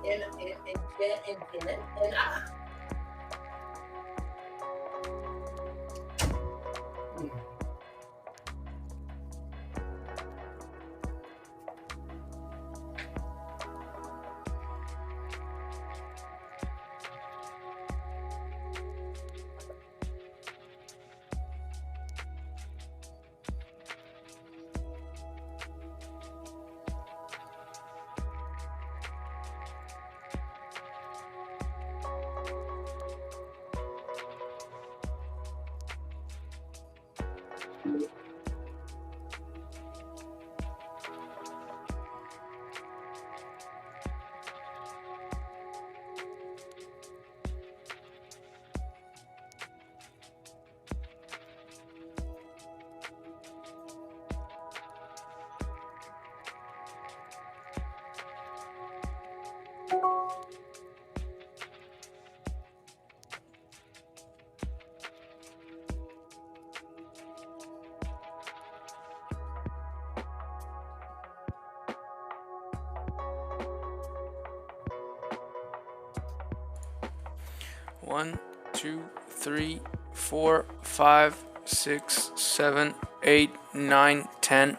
en A. One, two, three, 4, 5, 6, 7, 8, 9, 10.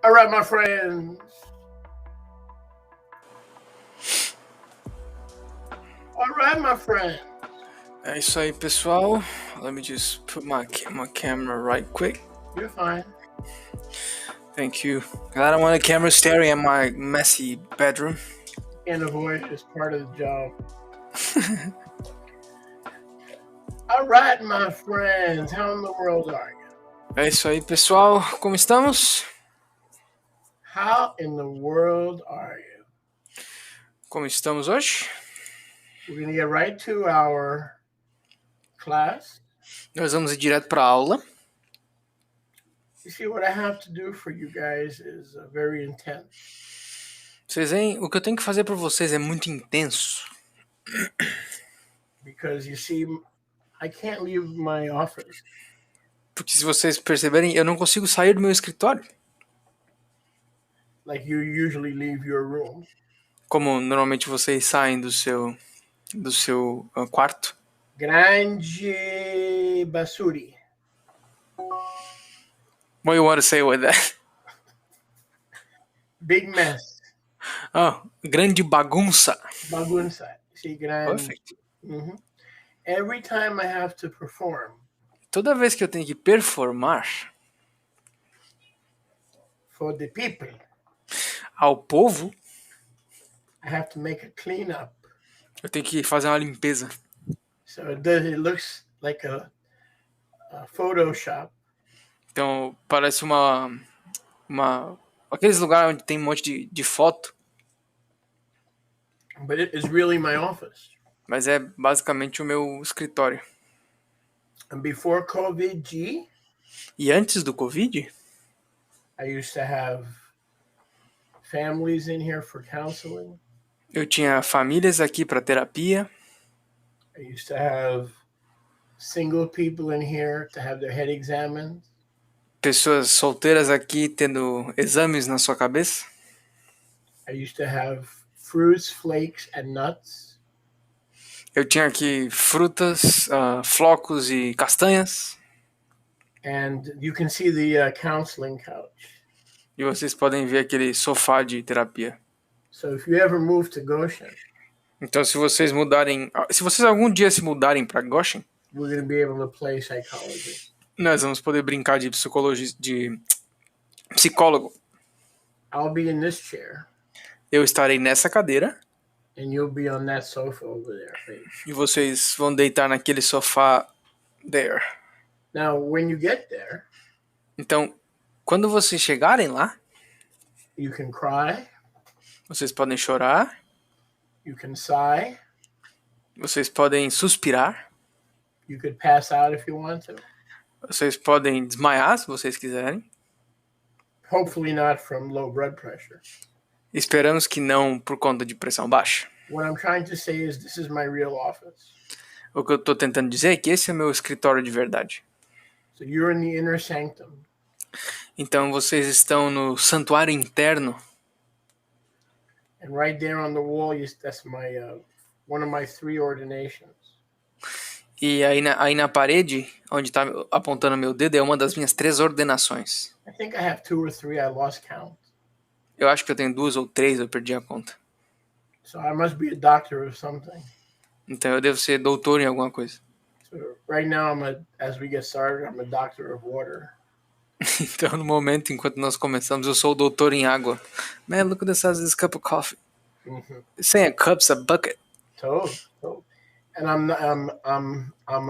All right, my friends. All right, my friend. É isso aí, pessoal. Let me just put my camera right quick. You're fine. Thank you. I don't want a camera staring at my messy bedroom. Can't avoid it. It's part of the job. All right, my friends. How in the world are you? É isso aí, pessoal. Como estamos? How in the world are you? Como estamos hoje? We're going to get right to our class. Nós vamos ir direto para a aula. You see, what I have to do for you guys is very intense. Vocês veem, o que eu tenho que fazer para vocês é muito intenso. Because you see, I can't leave my office. Porque se vocês perceberem, eu não consigo sair do meu escritório. Like you usually leave your room. Como normalmente vocês saem do seu quarto. Grande basuri. What do you want to say with that? Big mess. Oh, grande bagunça. Bagunça. See, grande. Perfect. Mm-hmm. Every time I have to perform. Toda vez que eu tenho que performar. For the people. ao povo, I have to make a cleanup. eu tenho que fazer uma limpeza. So it looks like a Photoshop. Então parece aqueles lugares onde tem um monte de foto, But it is really my office. mas é basicamente o meu escritório. And before COVID, E antes do Covid, I used to have families in here for counseling. eu tinha famílias aqui para terapia, I used to have single people in here to have their head examined. pessoas solteiras aqui tendo exames na sua cabeça. I used to have fruits, flakes, and nuts. Eu tinha aqui frutas, flocos e castanhas. And you can see the counseling couch. E vocês podem ver aquele sofá de terapia. So if you ever move to Goshen, Então se vocês algum dia se mudarem para Goshen, we're going to be able to play psychology. nós vamos poder brincar de psicólogo. I'll be in this chair. Eu estarei nessa cadeira. And you'll be on that sofa over there, babe. E vocês vão deitar naquele sofá there. Now, when you get there, então, quando vocês chegarem lá, you can cry. Vocês podem chorar. You can sigh. Vocês podem suspirar. You could pass out if you want to. Vocês podem desmaiar se vocês quiserem. Hopefully not from low blood pressure. Esperamos que não por conta de pressão baixa. What I'm trying to say is this is my real office. O que eu estou tentando dizer é que esse é o meu escritório de verdade. So you're in the inner sanctum. Então vocês estão no santuário interno. And right there on the wall, that's my one of my 3 ordinations. E aí na parede, onde está apontando meu dedo, é uma das minhas 3 ordenações. I think I have 2 or 3. I lost count. Eu acho que eu tenho 2 ou 3, eu perdi a conta. So I must be a doctor of something. Então eu devo ser doutor em alguma coisa. So right now, as we get started, I'm a doctor of water. Então no momento, enquanto nós começamos, eu sou o doutor em água. Man, look at this cup of coffee. Mm-hmm. This ain't a cup, it's a bucket. Totally. And I'm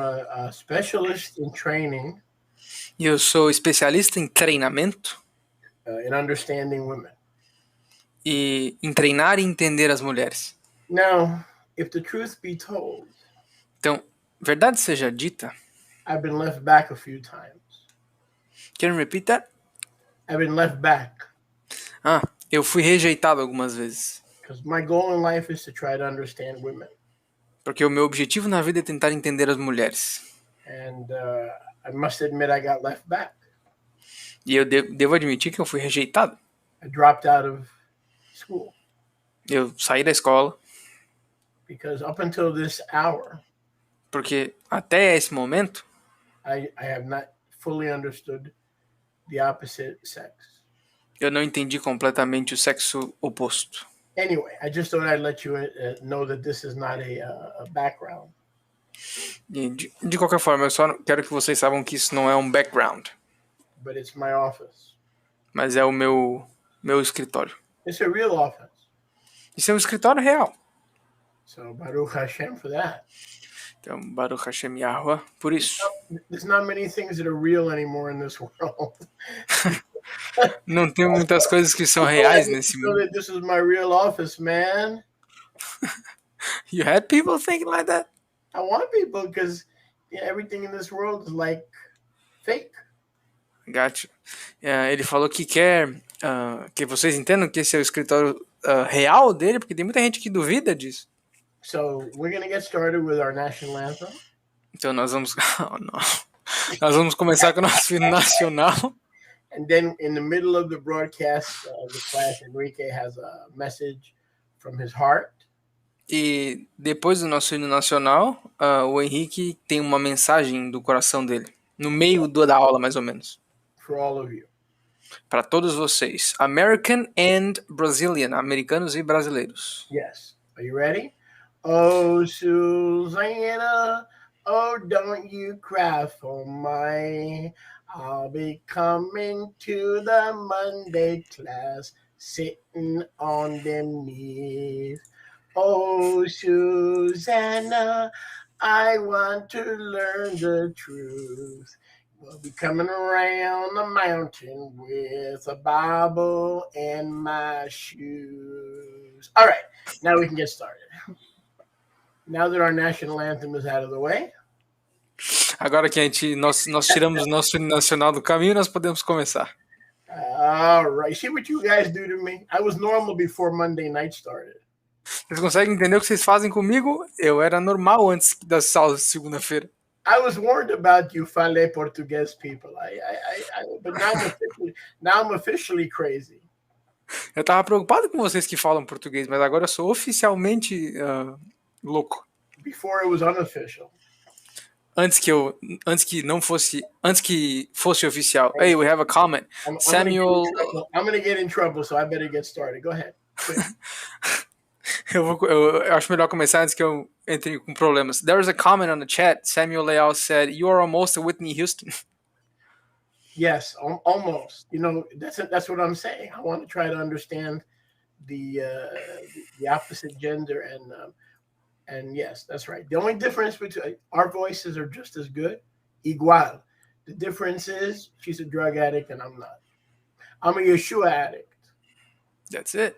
a specialist in training. E eu sou especialista em treinamento. In understanding women. E em treinar e entender as mulheres. Now, if the truth be told, então, verdade seja dita, I've been left back a few times. Can you repeat that? I've been left back. Eu fui rejeitado algumas vezes. Because my goal in life is to try to understand women. Porque o meu objetivo na vida é tentar entender as mulheres. And I must admit I got left back. E eu devo admitir que eu fui rejeitado. I dropped out of school. Eu saí da escola. Because up until this hour, porque até esse momento, I have not fully understood the opposite sex. Eu não entendi completamente o sexo oposto. Anyway, I just thought I'd let you know that this is not a background. E de qualquer forma, eu só quero que vocês saibam que isso não é um background. But it's my office. Mas é o meu escritório. It's a real office. Isso é um escritório real. So Baruch Hashem for that. Então, Baruch Hashem Yahuwah, por isso. There's not many things that are real anymore in this world. Não tem muitas coisas que são reais nesse mundo. This is my real office, man. You had people thinking like that? I want people because everything in this world is like fake. Gotcha. Ele falou que quer que vocês entendam que esse é o escritório real dele, porque tem muita gente que duvida disso. So we're gonna get started with our national anthem. Então nós vamos, nós vamos começar com o nosso hino nacional. And then in the middle of the broadcast, the class, Enrique has a message from his heart. E depois do nosso hino nacional, o Henrique tem uma mensagem do coração dele, no meio da aula, mais ou menos. For all of you. Para todos vocês, American and Brazilian, americanos e brasileiros. Yes. Are you ready? Oh, Susanna, Oh, don't you cry for my. I'll be coming to the Monday class, sitting on them knees. Oh, Susanna, I want to learn the truth. We'll be coming around the mountain with a Bible and my shoes. All right, now we can get started. Now that our national anthem is out of the way. Agora que nós tiramos o nosso hino nacional do caminho, nós podemos começar. All right. See what you guys do to me? I was normal before Monday night started. Vocês conseguem entender o que vocês fazem comigo? Eu era normal antes das aulas de segunda-feira. I was warned about you, fale português people. But now I'm officially crazy. Eu tava preocupado com vocês que falam português, mas agora eu sou oficialmente louco. Before it was unofficial. Antes que fosse oficial. Hey, we have a comment. Samuel. I'm gonna get in trouble, so I better get started. Go ahead. Eu acho melhor começar antes que eu entre com problemas. There was a comment on the chat. Samuel Leal said, "You are almost a Whitney Houston." Yes, almost. You know, that's what I'm saying. I want to try to understand the opposite gender, and yes, that's right. The only difference between our voices are just as good, igual. The difference is she's a drug addict and I'm not. I'm a Yeshua addict. That's it.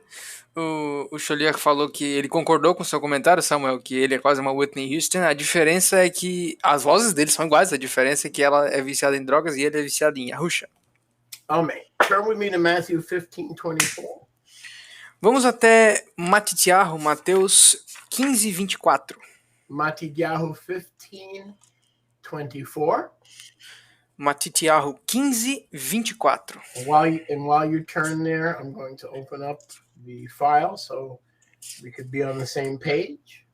O Cholier falou que ele concordou com o seu comentário, Samuel, que ele é quase uma Whitney Houston. A diferença é que as vozes dele são iguais. A diferença é que ela é viciada em drogas e ele é viciado em Yahusha. Amém. Turn with me to Matthew 15:24. Vamos até Matitiahu, Mateus 15:24. Matitiahu 15:24. Matitiahu 15:24. While you turn there, I'm going to open up the file so we could be on the same page.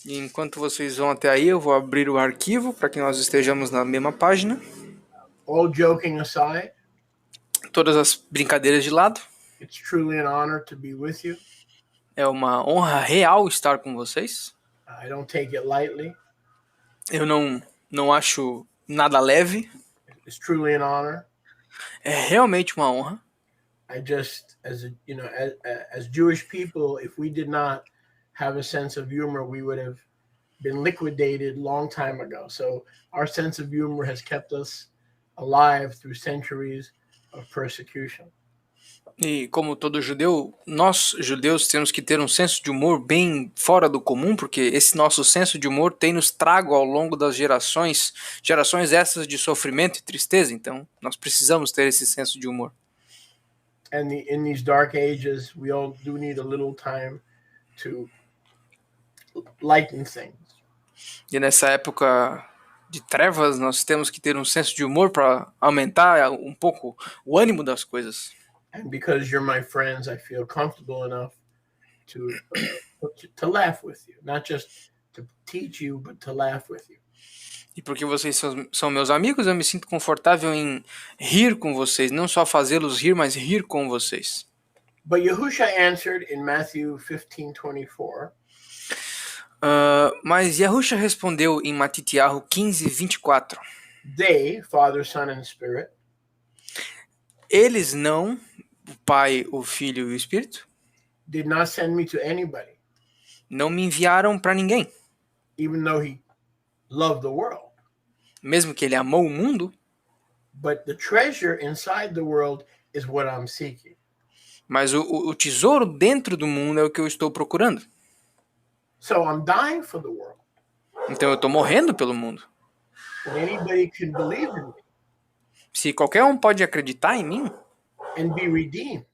E enquanto vocês vão até aí, eu vou abrir o arquivo para que nós estejamos na mesma página. All joking aside, todas as brincadeiras de lado, it's truly an honor to be with you. É uma honra real estar com vocês. I don't take it lightly. Eu não acho nada leve. It's truly an honor. É realmente uma honra. I just, as Jewish people, if we did not have a sense of humor, we would have been liquidated long time ago. So our sense of humor has kept us alive through centuries of persecution. E como todo judeu, nós judeus temos que ter um senso de humor bem fora do comum, porque esse nosso senso de humor tem nos trago ao longo das gerações essas de sofrimento e tristeza. Então, nós precisamos ter esse senso de humor. And in these dark ages, we all do need a little time to lighten things. E nessa época de trevas, nós temos que ter um senso de humor para aumentar um pouco o ânimo das coisas. And because you're my friends, I feel comfortable enough to laugh with you, not just to teach you, but to laugh with you. E porque vocês são meus amigos, eu me sinto confortável em rir com vocês, não só fazê-los rir, mas rir com vocês. But Yahusha answered in Matthew 15:24. Mas Yahusha respondeu em Matitiahu 15:24. They, Father, Son, and Spirit, eles não, o Pai, o Filho e o Espírito, did not send me to anybody, não me enviaram para ninguém. Even though he loved the world. Mesmo que ele amou o mundo. But the treasure inside the world is what I'm seeking. Mas o tesouro dentro do mundo é o que eu estou procurando. So I'm dying for the world. Então eu estou morrendo pelo mundo. But anybody can believe in me. Se qualquer um pode acreditar em mim and be redeemed.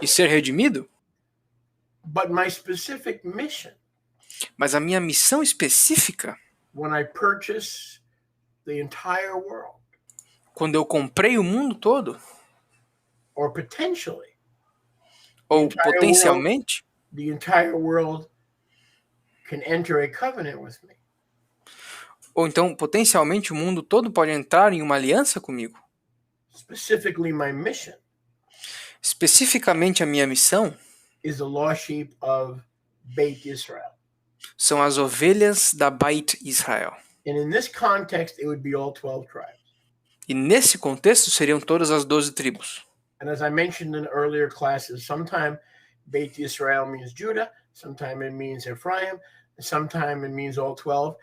E ser redimido. But my specific mission, mas a minha missão específica, when I purchase the entire world, quando eu comprei o mundo todo, or potentially, ou potencialmente, the entire world can enter a covenant with me. Ou então potencialmente o mundo todo pode entrar em uma aliança comigo. Specifically, my mission, especificamente a minha missão, is the lost sheep of Beit Israel. São as ovelhas da Beit Israel. And in this context, it would be all 12 tribes. E nesse contexto seriam todas as 12 tribos. And as I mentioned in earlier classes, sometime Beit Israel means Judah, sometime it means Ephraim, sometime it means all 12.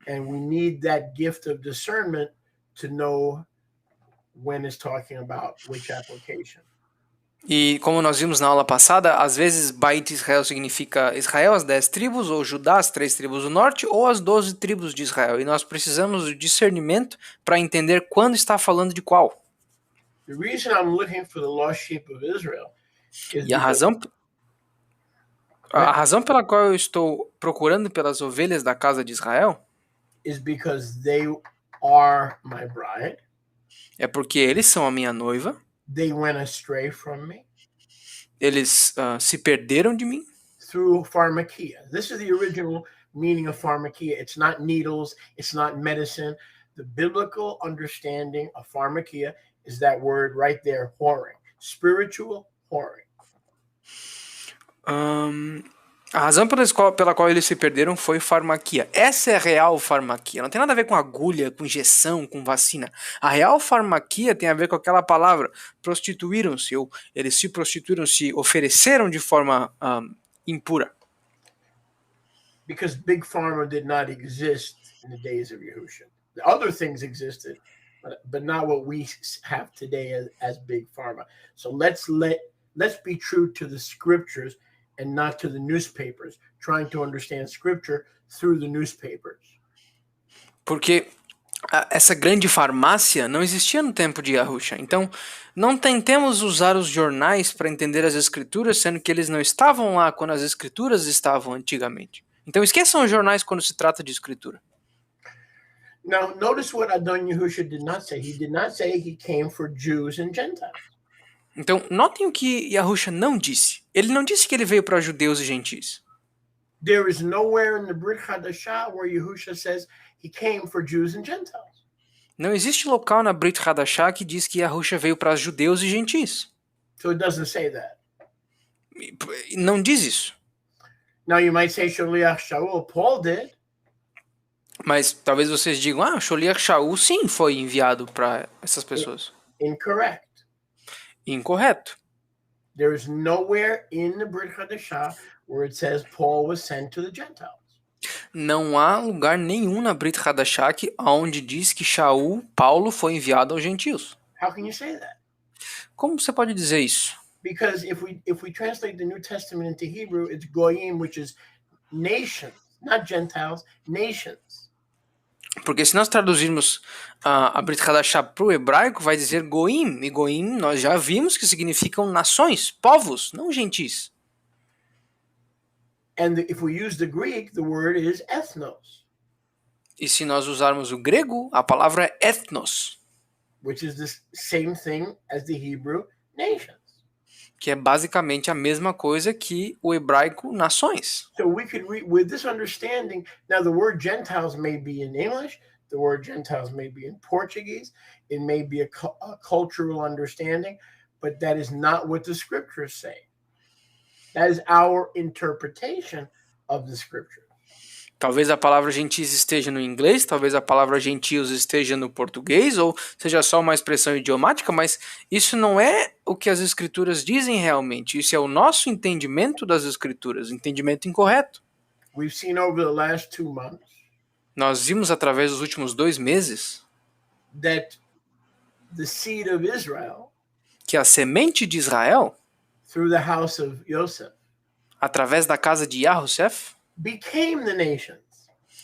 And we need that gift of discernment to know when it's talking about which application. E como nós vimos na aula passada, às vezes Beit Israel significa Israel, as 10 tribos, ou Judá, as 3 tribos do norte, ou as 12 tribos de Israel. E nós precisamos de discernimento para entender quando está falando de qual. The reason I'm looking for the lost sheep of Israel is E a razão pela qual eu estou procurando pelas ovelhas da casa de Israel because they are my bride. é porque eles são a minha noiva. They went astray from me. Eles se perderam de mim. Through pharmakia. This is the original meaning of pharmakia. It's not needles. It's not medicine. The biblical understanding of pharmakia is that word right there, whoring. Spiritual whoring. A razão pela qual eles se perderam foi farmaquia. Essa é a real farmaquia. Não tem nada a ver com agulha, com injeção, com vacina. A real farmaquia tem a ver com aquela palavra. Prostituíram-se, ou eles se prostituíram, se ofereceram de forma impura. Because Big Pharma did not exist in the days of Yahushua. The other things existed, but not what we have today as Big Pharma. So let's be true to the scriptures and not to the newspapers, trying to understand scripture through the newspapers. Porque essa grande farmácia não existia no tempo de Yahusha. Então, não tentemos usar os jornais para entender as escrituras, sendo que eles não estavam lá quando as escrituras estavam antigamente. Então, esqueçam os jornais quando se trata de escritura. Now, notice what Adon Yahusha did not say. He did not say he came for Jews and Gentiles. Então, notem o que Yahusha não disse. Ele não disse que ele veio para judeus e gentis. There is nowhere in the Brit Hadashah where Yahusha says he came for Jews and Gentiles. Não existe local na Brit Hadashah que diz que Yahusha veio para judeus e gentis. So it doesn't say that. Não diz isso. Now you might say Sholiach Shaul, Paul did. Mas talvez vocês digam, Sholiach Shaul sim foi enviado para essas pessoas. Incorrect. Incorreto. There is nowhere in the Brit Hadashah where it says Paul was sent to the Gentiles. Não há lugar nenhum na Brit Hadashah onde diz que Paulo foi enviado aos gentios. How can you say that? Como você pode dizer isso? Because if we translate the New Testament into Hebrew, it's goyim, which is nations, not Gentiles, nations. Porque se nós traduzirmos a Brit Hadashah para o hebraico, vai dizer goim. E goim nós já vimos que significam nações, povos, não gentis. And if we use the Greek, the word is ethnos. E se nós usarmos o grego, a palavra é ethnos. Which is the same thing as the Hebrew nations. Que é basicamente a mesma coisa que o hebraico nações. So we could read with this understanding. Now the word Gentiles may be in English, the word Gentiles may be in Portuguese, it may be a cultural understanding, but that is not what the scriptures say. That is our interpretation of the scripture. Talvez a palavra gentis esteja no inglês, talvez a palavra gentios esteja no português, ou seja só uma expressão idiomática, mas isso não é o que as escrituras dizem realmente. Isso é o nosso entendimento das escrituras, entendimento incorreto. We've seen over the last 2 months. Nós vimos através dos últimos 2 meses that the seed of Israel, que a semente de Israel, through the house of Yosef, através da casa de Yahusef, became the nations.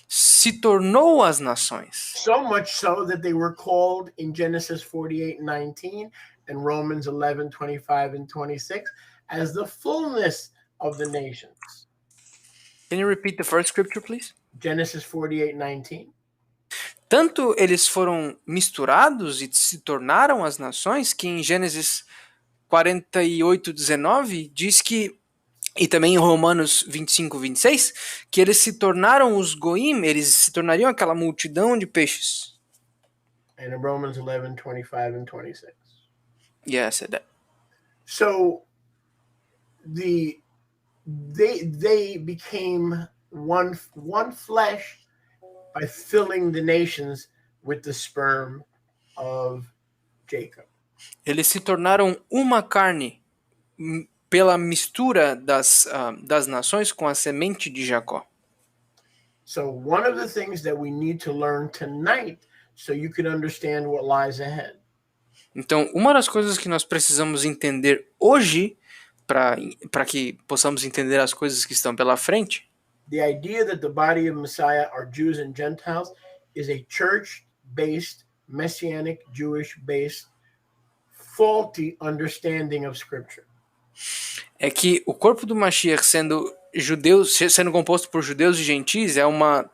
Se tornou as nações. So much so that they were called in Genesis 48:19 and Romans 11:25 and 26 as the fullness of the nations. Can you repeat the first scripture, please? Genesis 48:19. Tanto eles foram misturados e se tornaram as nações que em Gênesis 48:19 diz que, e também em Romanos 25:26, que eles se tornaram os goim, eles se tornariam aquela multidão de peixes. And in Romans 11:25 and 26. Yeah, I said that. So they became one flesh by filling the nations with the sperm of Jacob. Eles se tornaram uma carne pela mistura das nações com a semente de Jacó. So one of the things that we need to learn tonight so you can understand what lies ahead. Então, uma das coisas que nós precisamos entender hoje, para que possamos entender as coisas que estão pela frente, The idea that the body of Messiah are Jews and Gentiles is a church-based, messianic, Jewish-based, faulty understanding of Scripture. é que o corpo do Mashiach sendo composto por judeus e gentis é uma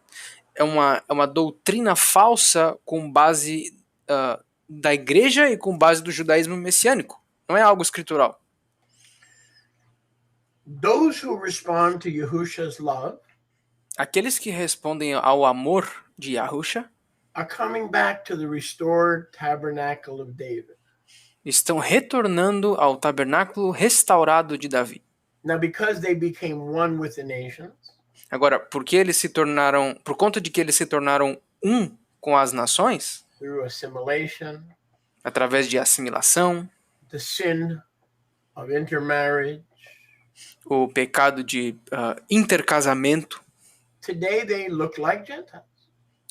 doutrina falsa com base da igreja e com base do judaísmo messiânico. Não é algo escritural. Those who respond to Yahusha's love Aqueles que respondem ao amor de Yahusha are coming back to the restored tabernacle of David. estão retornando ao tabernáculo restaurado de Davi. Now, because they became one with the nations, Agora, por conta de que eles se tornaram um com as nações, through assimilation, através de assimilação, the sin of intermarriage, o pecado de intercasamento, today they look like Gentiles.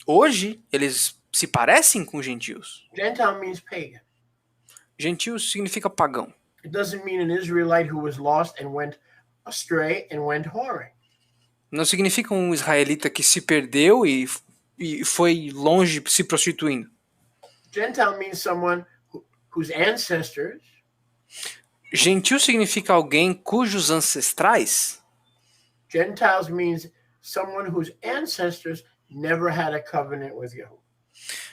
hoje eles se parecem com gentios. Gentile means pagan. Gentios significa pagão. It doesn't mean an Israelite who was lost and went astray and went whoring. Não significa um israelita que se perdeu e foi longe se prostituindo. Gentile means someone whose ancestors Gentil significa alguém cujos ancestrais. Gentiles means someone whose ancestors never had a covenant with Yahuwah.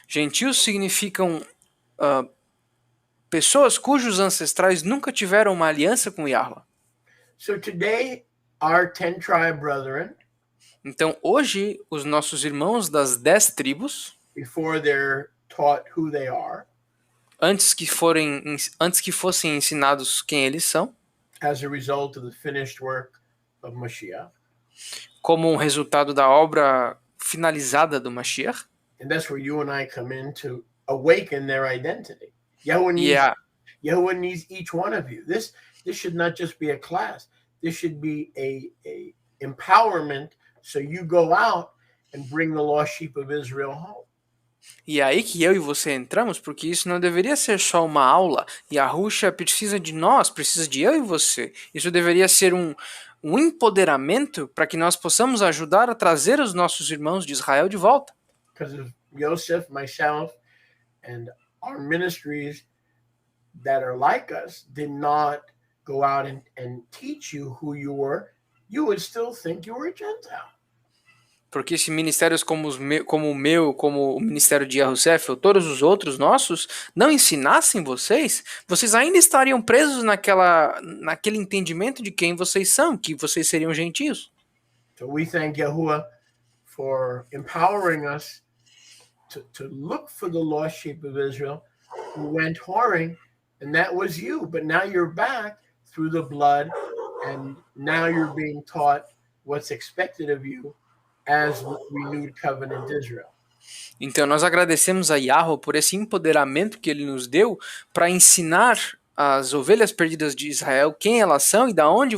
Gentios significam pessoas cujos ancestrais nunca tiveram uma aliança com Yahweh. So today, our 10 tribe brethren, Então, hoje, os nossos irmãos das 10 tribos, before they're taught who they are, antes que fossem ensinados quem eles são, as a result of the finished work of Mashiach, como um resultado da obra finalizada do Mashiach, and that's where you and I come in to awaken their identity. Yahuwah needs each one of you. This should not just be a class. This should be a empowerment so you go out and bring the lost sheep of Israel home. E é aí que eu e você entramos, porque isso não deveria ser só uma aula. Yahusha precisa de nós, precisa de eu e você. Isso deveria ser um empoderamento para que nós possamos ajudar a trazer os nossos irmãos de Israel de volta. Because of Yosef, myself, and our ministries that are like us did not go out and teach you who you were, you would still think you were a Gentile. Porque se ministérios como o meu, como o ministério de Yahusef ou todos os outros nossos, não ensinassem vocês, vocês ainda estariam presos naquele entendimento de quem vocês são, que vocês seriam gentios. So we thank Yahuwah for empowering us to look for the lost sheep of Israel who went whoring, and that was you. But now you're back through the blood, and now you're being taught what's expected of you as renewed covenant Israel. Então nós agradecemos a Yahweh por esse empoderamento que ele nos deu para ensinar as ovelhas perdidas de Israel quem elas são e da onde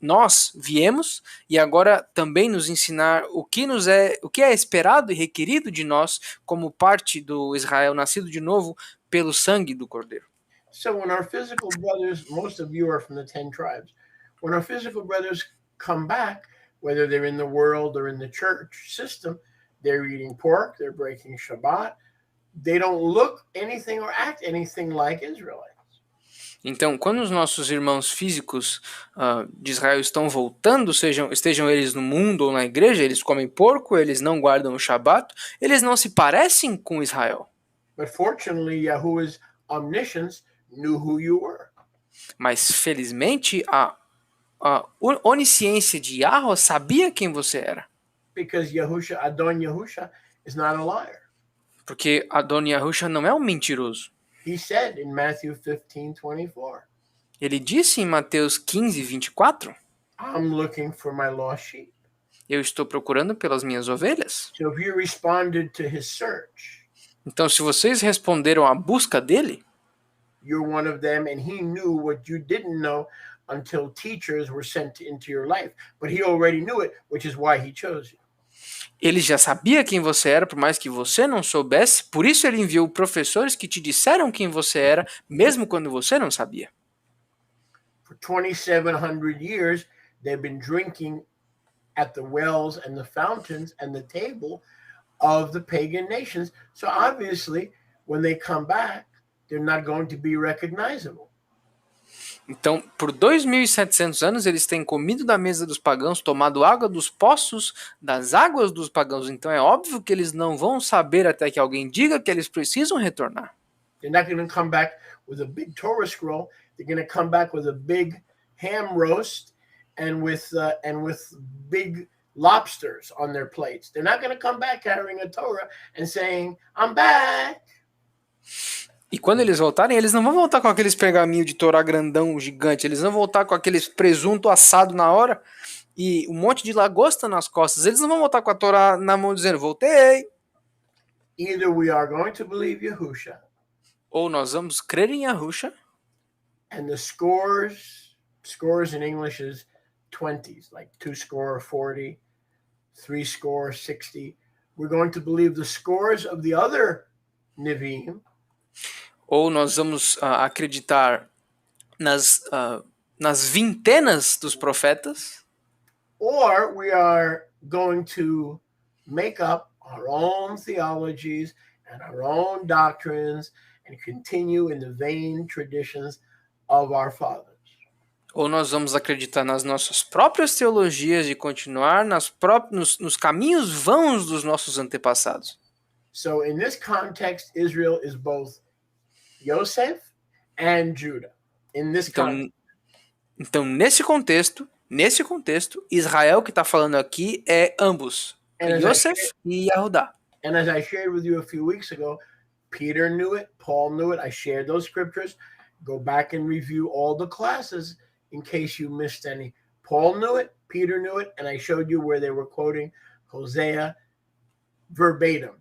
nós viemos, e agora também nos ensinar o que é esperado e requerido de nós como parte do Israel nascido de novo pelo sangue do Cordeiro. So when our physical brothers, most of you are from the 10 tribes, when our physical brothers come back, whether they're in the world or in the church system, they're eating pork, they're breaking Shabbat, they don't look anything or act anything like Israelites. Então, quando os nossos irmãos físicos de Israel estão voltando, estejam eles no mundo ou na igreja, eles comem porco, eles não guardam o Shabat, eles não se parecem com Israel. But fortunately, Yahuwah's omniscience knew who you were. Mas, felizmente, a onisciência de Yahweh sabia quem você era. Because Adon Yahusha is not a liar. Porque Adon Yahusha não é um mentiroso. He said in Matthew 15:24. Ele disse em Mateus 15:24. I'm looking for my lost sheep. Eu estou procurando pelas minhas ovelhas. So if you responded to his search, Então, se vocês responderam à busca dele, you're one of them, and he knew what you didn't know until teachers were sent into your life. But he already knew it, which is why he chose you. ele já sabia quem você era, por mais que você não soubesse. Por isso ele enviou professores que te disseram quem você era, mesmo quando você não sabia. For 2,700 years, they've been drinking at the wells and the fountains and the table of the pagan nations. So obviously, when they come back, they're not going to be recognizable. Então, por 2.700 anos, eles têm comido da mesa dos pagãos, tomado água dos poços, das águas dos pagãos. Então, é óbvio que eles não vão saber até que alguém diga que eles precisam retornar. They're not going to come back with a big Torah scroll. They're going to come back with a big ham roast and with big lobsters on their plates. They're not going to come back carrying a Torah and saying, "I'm back." E quando eles voltarem, eles não vão voltar com aqueles pergaminhos de Torá grandão, gigante. Eles vão voltar com aqueles presunto assado na hora e um monte de lagosta nas costas. Eles não vão voltar com a Torá na mão dizendo, voltei. Either we are going to believe Yahusha, Ou nós vamos crer em Yahusha. and the scores in English is 20s, like 2 score 40, 3 score 60. We're going to believe the scores of the other Nevi'im, Ou nós vamos acreditar nas vintenas dos profetas. or we are going to make up our own theologies and our own doctrines and continue in the vain traditions of our fathers. Ou nós vamos acreditar nas nossas próprias teologias e continuar nos caminhos vãos dos nossos antepassados. So in this context, Israel is both Yosef and Judah. In this context. Então nesse contexto, Israel que está falando aqui é ambos, Yosef e Yahudá. And as I shared with you a few weeks ago, Peter knew it, Paul knew it. I shared those scriptures. Go back and review all the classes in case you missed any. Paul knew it, Peter knew it, and I showed you where they were quoting Hosea verbatim.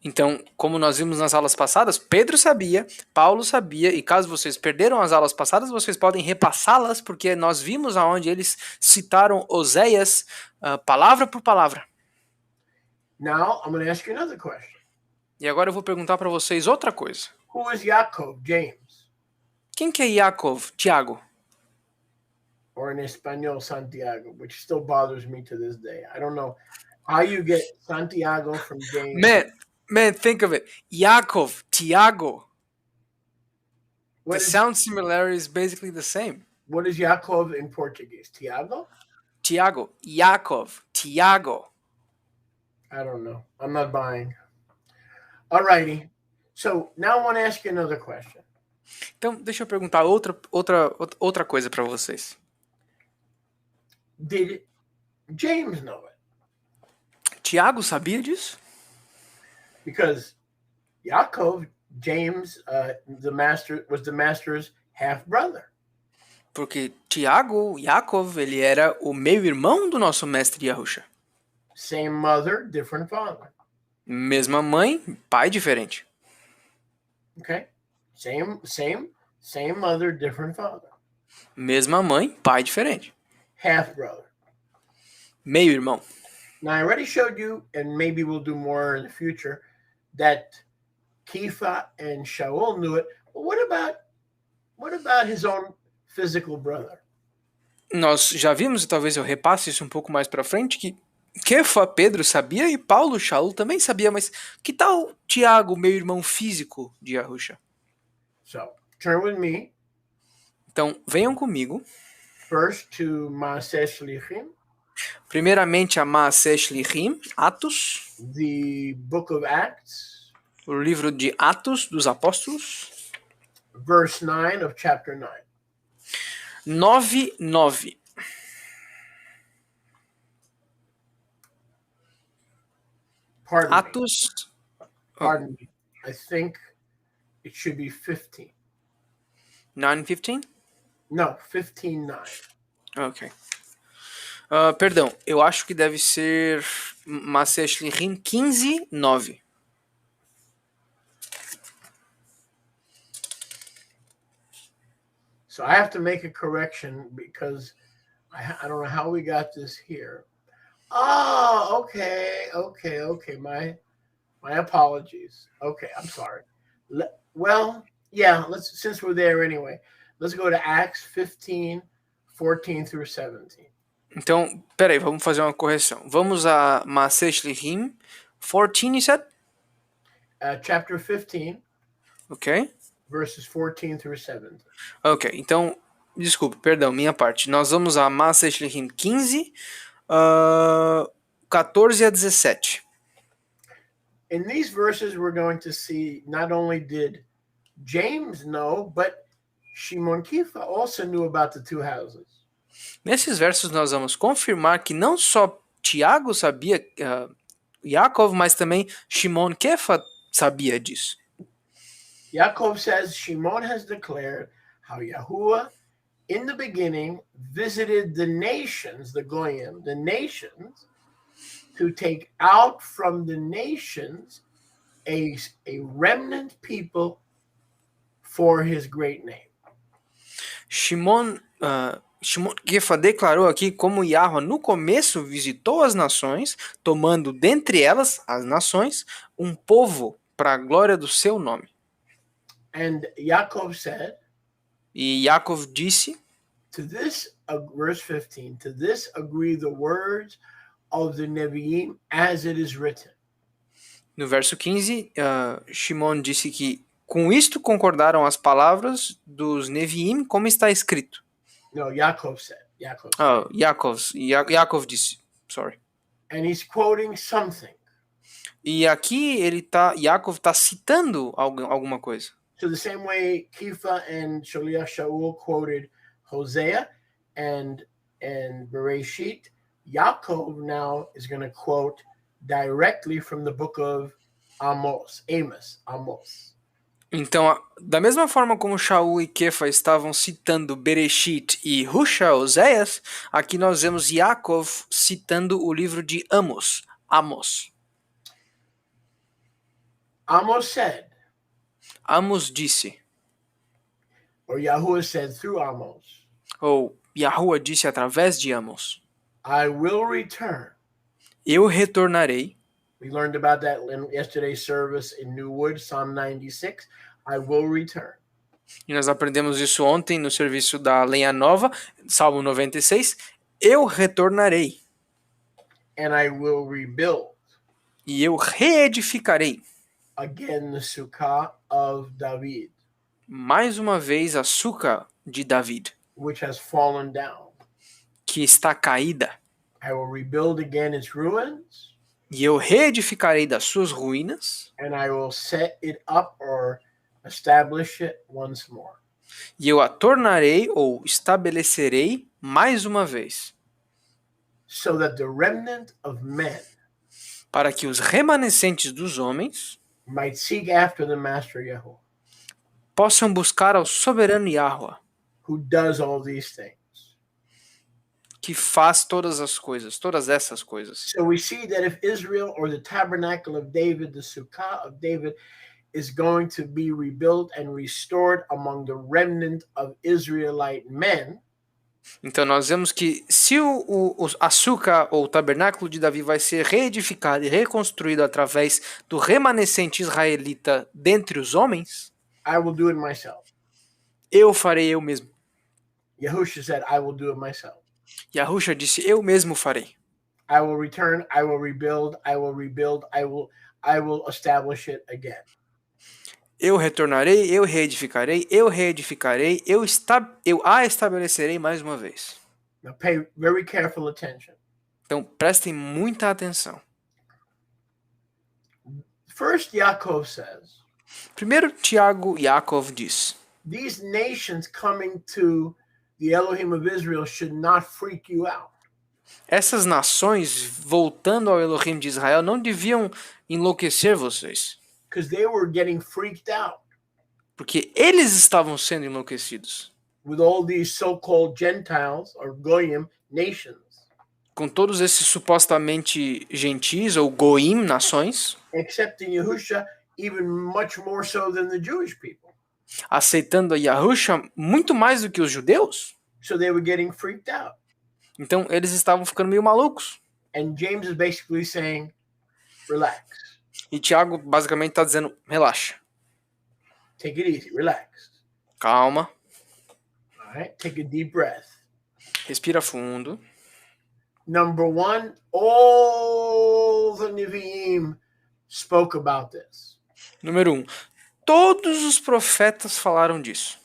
Então, como nós vimos nas aulas passadas, Pedro sabia, Paulo sabia, e caso vocês perderam as aulas passadas, vocês podem repassá-las, porque nós vimos aonde eles citaram Oséias palavra por palavra. Now, I'm going to ask you another question. E agora eu vou perguntar para vocês outra coisa. Who is Yaakov, James? Quem que é Yaakov, Tiago? Or in Espanol, Santiago, which still bothers me to this day. I don't know how you get Santiago from James. Man, think of it. Yaakov, Tiago. What The is, sound similarity is basically the same. what is Yaakov in Portuguese? Tiago? Tiago, Yaakov, Tiago. I don't know. I'm not buying. All righty. So now I want to ask you another question. Então, deixa eu perguntar outra coisa para vocês. Did James know it? Tiago sabia disso? Because Yaakov, James, was the master's half brother. Porque Tiago, Yaakov, ele era o meio-irmão do nosso mestre Yahusha. Same mother, different father. Mesma mãe, pai diferente. Okay? Same mother, different father. Mesma mãe, pai diferente. Half brother. Meio-irmão. Now I already showed you, and maybe we'll do more in the future, that Kepha and Shaul knew it. But what about his own physical brother? Nós já vimos, e talvez eu repasse isso um pouco mais para frente, que Kefa, Pedro sabia e Paulo, Shaul também sabia, mas que tal Tiago, meu irmão físico de Yahusha? So turn with me Então, venham comigo. first to Maaseh Shlichim, Primeiramente a Maaseh Shlichim, Atos, the book of Acts, o livro de Atos dos Apóstolos, verse 9 of chapter 9. 9:9. Atos. Pardon me. I think it should be 15. 9:15? No, 15:9. Ok. Perdão, eu acho que deve ser Maaseh Shlichim 15:9. So I have to make a correction because I don't know how we got this here. Oh, okay. My apologies. Okay, I'm sorry. Since we're there anyway, let's go to Acts 15:14 through 17. Então, peraí, vamos fazer uma correção. Vamos a Maaseh Shlichim 14, you said? Chapter 15, Ok. verses 14 through 17. Ok, então, desculpe, perdão, minha parte. Nós vamos a Maaseh Shlichim 15, 14 a 17. In these verses, we're going to see not only did James know, but Shimon Kifa also knew about the two houses. Nesses versos nós vamos confirmar que não só Tiago sabia, Yaakov, mas também Shimon Kefa sabia disso. Yaakov says Shimon has declared how Yahuwah in the beginning visited the nations, the Goyim, the nations, to take out from the nations a remnant people for his great name. Shimon Kefa declarou aqui como Yahweh no começo visitou as nações, tomando dentre elas, as nações, um povo para a glória do seu nome. And Yaakov said, E Yaakov disse, to this, verse 15, to this agree the words of the Nevi'im as it is written. No verso 15, Shimon disse que com isto concordaram as palavras dos Neviim, como está escrito. No, Yaakov said. Yaakov disse, sorry. And he's quoting something. E aqui Yaakov está citando alguma coisa. So the same way Kifa and Shaliach Shaul quoted Hosea and Bereshit, Yaakov now is going to quote directly from the book of Amos. Então, da mesma forma como Shaul e Kefa estavam citando Bereshit e Husha, Oséias, aqui nós vemos Yaakov citando o livro de Amos. Amos said, Amos disse, or Yahuwah said through Amos, ou Yahuwah disse através de Amos, I will return. Eu retornarei. We learned about that in yesterday's service in Newwood, Psalm 96. I will return. E nós aprendemos isso ontem no serviço da Lenha Nova, Salmo 96. Eu retornarei. And I will rebuild. E eu reedificarei. Again the Sukkah of David. Mais uma vez a Sukkah de David. Which has fallen down. Que está caída. I will rebuild again its ruins. E eu reedificarei das suas ruínas. And I will set it up or establish it once more. E eu a tornarei ou estabelecerei mais uma vez. So that the remnant of men para que os remanescentes dos homens might seek after the Master Yahuwah, possam buscar ao soberano Yahuwah, who does all these things. Que faz todas essas coisas. So we see that if Israel or the tabernacle of David, the Sukkah of David, is going to be rebuilt and restored among the remnant of Israelite men. Então nós vemos que se a Sukkah ou o tabernáculo de Davi vai ser reedificado e reconstruído através do remanescente israelita dentre os homens, I will do it myself. Eu farei eu mesmo. Yahusha said, I will do it myself. Yahusha disse, eu mesmo farei. I will return, I will rebuild, I will establish it again. Eu retornarei, eu reedificarei, eu a estabelecerei mais uma vez. Now pay very careful attention. Então prestem muita atenção. First, Yaakov says. Primeiro, Yaakov diz. These nations coming to the Elohim of Israel should not freak you out. Essas nações voltando ao Elohim de Israel não deviam enlouquecer vocês. Because they were getting freaked out. Porque eles estavam sendo enlouquecidos. With all these so-called Gentiles or Goyim nations. com todos esses supostamente gentis ou goim, nações, accepting Yahusha even much more so than the Jewish people. aceitando a Yahusha muito mais do que os judeus. So they were getting freaked out. Então eles estavam ficando meio malucos. And James is basically saying, relax. E Tiago basicamente está dizendo, relaxa, Take it easy, relax. calma, All right, take a deep breath. respira fundo. Number one, all the Nevi'im spoke about this. Número 1. Todos os profetas falaram disso.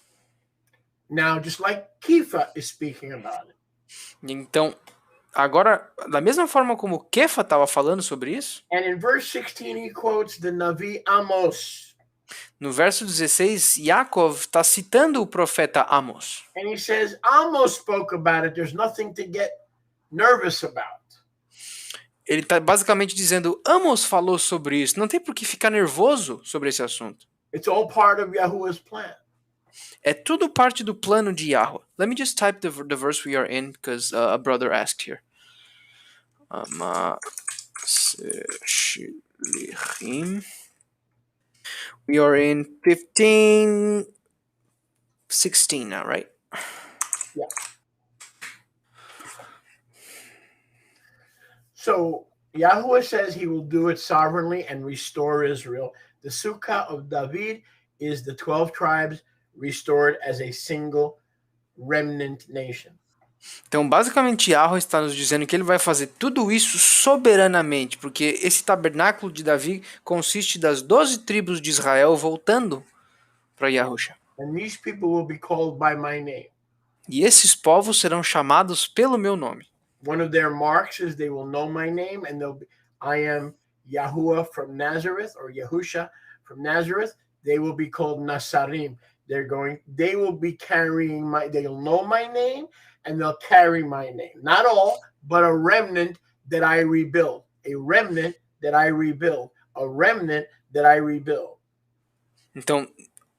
Now, just like Kepha is speaking about it. Então, agora, da mesma forma como Kefa estava falando sobre isso, And in verse 16, he quotes the Navi Amos. no verso 16, Yaakov está citando o profeta Amos. And he says, Amos spoke about it. There's nothing to get nervous about. Ele está basicamente dizendo, Amos falou sobre isso, não tem por que ficar nervoso sobre esse assunto. It's all part of Yahuwah's plan. É tudo parte do plano de Yahweh. Let me just type the verse we are in, because a brother asked here. We are in 15:16 now, right? Yeah. So Yahuwah says he will do it sovereignly and restore Israel. The Sukkah of David is the 12 tribes restored as a single remnant nation. Então, basicamente, Yahweh está nos dizendo que ele vai fazer tudo isso soberanamente, porque esse tabernáculo de Davi consiste das 12 tribos de Israel voltando para Yahusha. And these people will be called by my name. E esses povos serão chamados pelo meu nome. One of their marks is they will know my name, and they'll be, I am Yahuwah from Nazareth, or Yahusha from Nazareth. They will be called Nasarim. They will be carrying they'll know my name, and they'll carry my name. Not all, but a remnant that I rebuild. A remnant that I rebuild. A remnant that I rebuild. Então,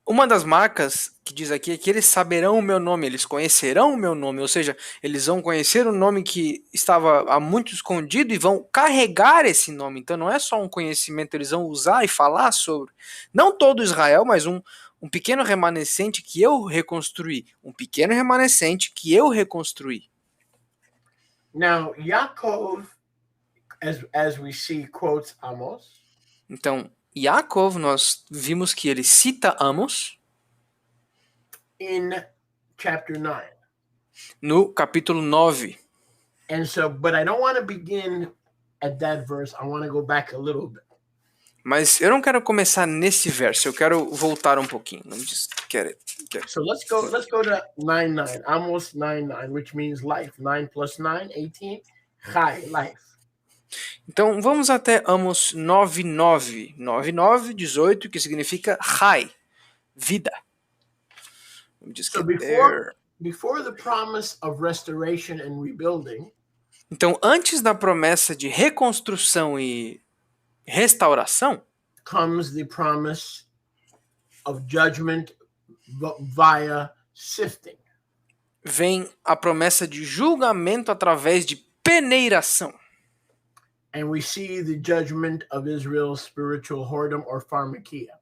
uma das marcas que diz aqui é que eles saberão o meu nome, eles conhecerão o meu nome, ou seja, eles vão conhecer o nome que estava há muito escondido e vão carregar esse nome. Então não é só um conhecimento, eles vão usar e falar sobre. Não todo Israel, mas um pequeno remanescente que eu reconstruí. Um pequeno remanescente que eu reconstruí. Now, Yaakov, as we see, quotes Amos. Então, Yaakov, nós vimos que ele cita Amos in chapter 9. No capítulo 9. And so, but I don't want to begin at that verse. I want to go back a little bit. Mas eu não quero começar nesse verso, eu quero voltar um pouquinho. Let me just get it. So let's go to 9:9. Amos 9:9, which means life. 9 plus 9, 18. Chai, life. Então vamos até Amos 9:9. 9:9, 18, que significa Chai, vida. Let me just So get there. before the promise of restoration and rebuilding, então antes da promessa de reconstrução e restauração, comes the promise of judgment via sifting. Vem a promessa de julgamento através de peneiração. And we see the judgment of Israel's spiritual whoredom or pharmakia.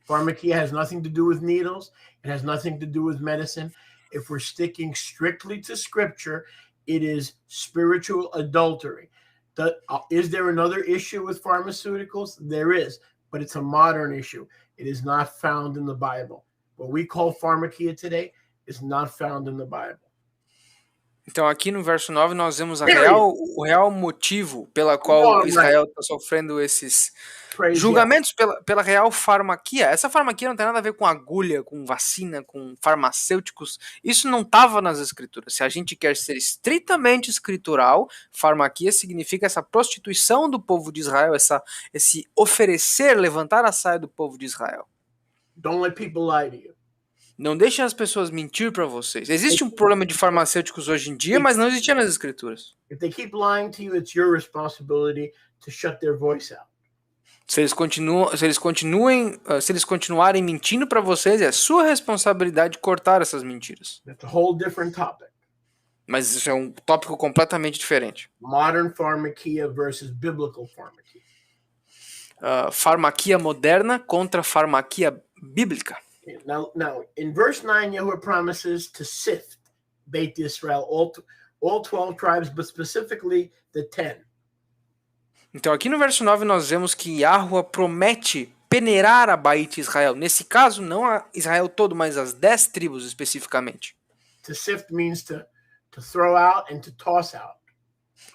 Pharmakia has nothing to do with needles. It has nothing to do with medicine. If we're sticking strictly to scripture, it is spiritual adultery. Is there another issue with pharmaceuticals? There is, but it's a modern issue. It is not found in the Bible. What we call pharmakia today is not found in the Bible. Então aqui no verso 9 nós vemos o real motivo pela qual Israel está sofrendo esses julgamentos pela real farmaquia. Essa farmaquia não tem nada a ver com agulha, com vacina, com farmacêuticos. Isso não estava nas escrituras. Se a gente quer ser estritamente escritural, farmaquia significa essa prostituição do povo de Israel, esse oferecer, levantar a saia do povo de Israel. Don't let people lie to you. Não deixem as pessoas mentir para vocês. Existe um problema de farmacêuticos hoje em dia, mas não existia nas escrituras. If they keep lying to you, it's your responsibility to shut their voice out. Se eles continuarem mentindo para vocês, é sua responsabilidade cortar essas mentiras. That's a whole different topic. Mas isso é um tópico completamente diferente. Modern pharmakia versus biblical pharmakia. Farmaquia moderna contra farmaquia bíblica. Now, in verse 9, Yahweh promises to sift Beit Israel, all 12 tribes, but specifically the 10. Então aqui no verso 9 nós vemos que Yahweh promete peneirar a Beit Israel. Nesse caso, não a Israel todo, mas as 10 tribos especificamente. To sift means to throw out and to toss out.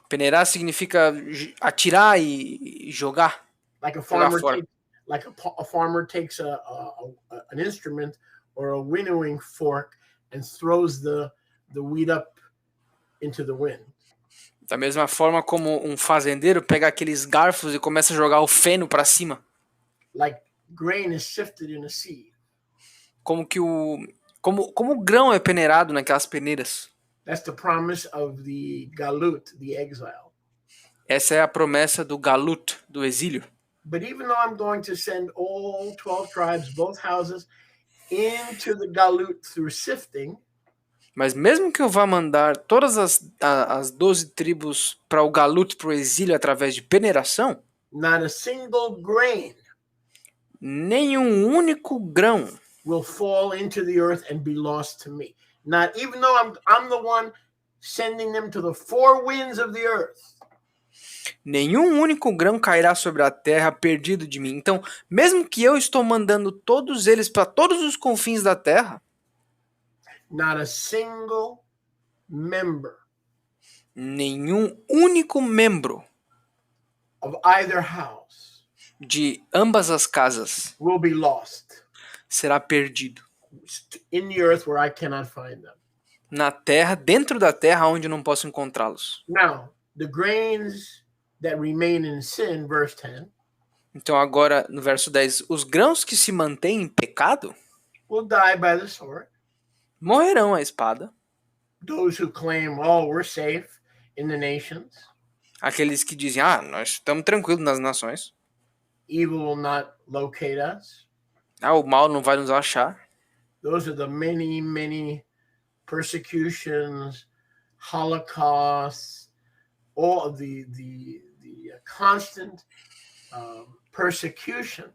Peneirar significa atirar e jogar. Like a farmer takes an instrument or a winnowing fork and throws the wheat up into the wind. Da mesma forma como um fazendeiro pega aqueles garfos e começa a jogar o feno para cima. Like grain is sifted in a sieve. Como o grão é peneirado naquelas peneiras. That's the promise of the galut, the exile. Essa é a promessa do galut, do exílio. But even though I'm going to send all 12 tribes, both houses, into the galut through sifting, mas mesmo que eu vá mandar todas as 12 tribos para o galut, para o exílio, através de peneiração, not a single grain nenhum único grão will fall into the earth and be lost to me. Not even though I'm the one sending them to the four winds of the earth. Nenhum único grão cairá sobre a terra perdido de mim. Então, mesmo que eu estou mandando todos eles para todos os confins da terra, not a single member, nenhum único membro of either house de ambas as casas will be lost será perdido in the earth where I cannot find them. Na terra, dentro da terra onde eu não posso encontrá-los. Now, the grains that remain in sin, verse 10. Então agora no verso 10, os grãos que se mantêm em pecado will die by the sword. Morrerão à espada. Those who claim, oh, we're safe in the nations. Aqueles que dizem, nós estamos tranquilos nas nações. Evil will not locate us. O mal não vai nos achar. Those are the many, many persecutions, holocausts, all of the constant persecution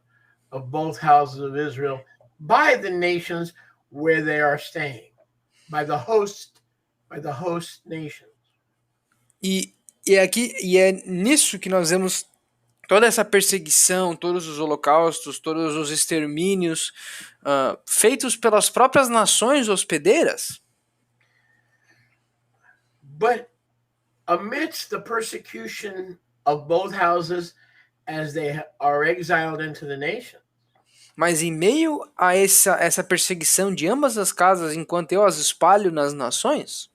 of both houses of Israel by the nations where they are staying, by the host nations. E é nisso que nós vemos toda essa perseguição, todos os holocaustos, todos os extermínios feitos pelas próprias nações hospedeiras. But amidst the persecution of both houses as they are exiled into the nation, mas em meio a essa perseguição de ambas as casas, enquanto eu as espalho nas nações,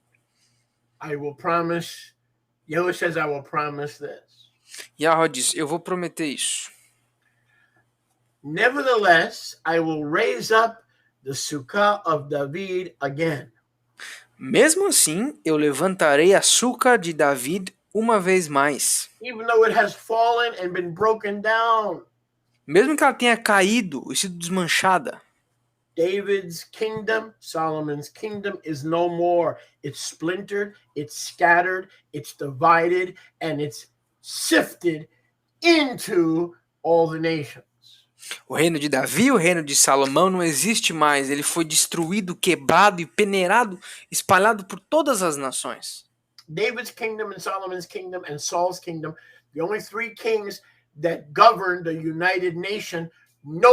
Yahweh says, I will promise this. Yahweh diz, eu vou prometer isso. Nevertheless, I will raise up the sukkah of David again. Mesmo assim, eu levantarei a suca de David uma vez mais. Even though it has fallen and been broken down. Mesmo que ela tenha caído e sido desmanchada. David's kingdom, Solomon's kingdom is no more. It's splintered, it's scattered, it's divided, and it's sifted into all the nations. O reino de Davi, o reino de Salomão não existe mais. Ele foi destruído, quebrado e peneirado, espalhado por todas as nações. David's kingdom and Solomon's kingdom and Saul's kingdom, the only three kings that governed the united nation, no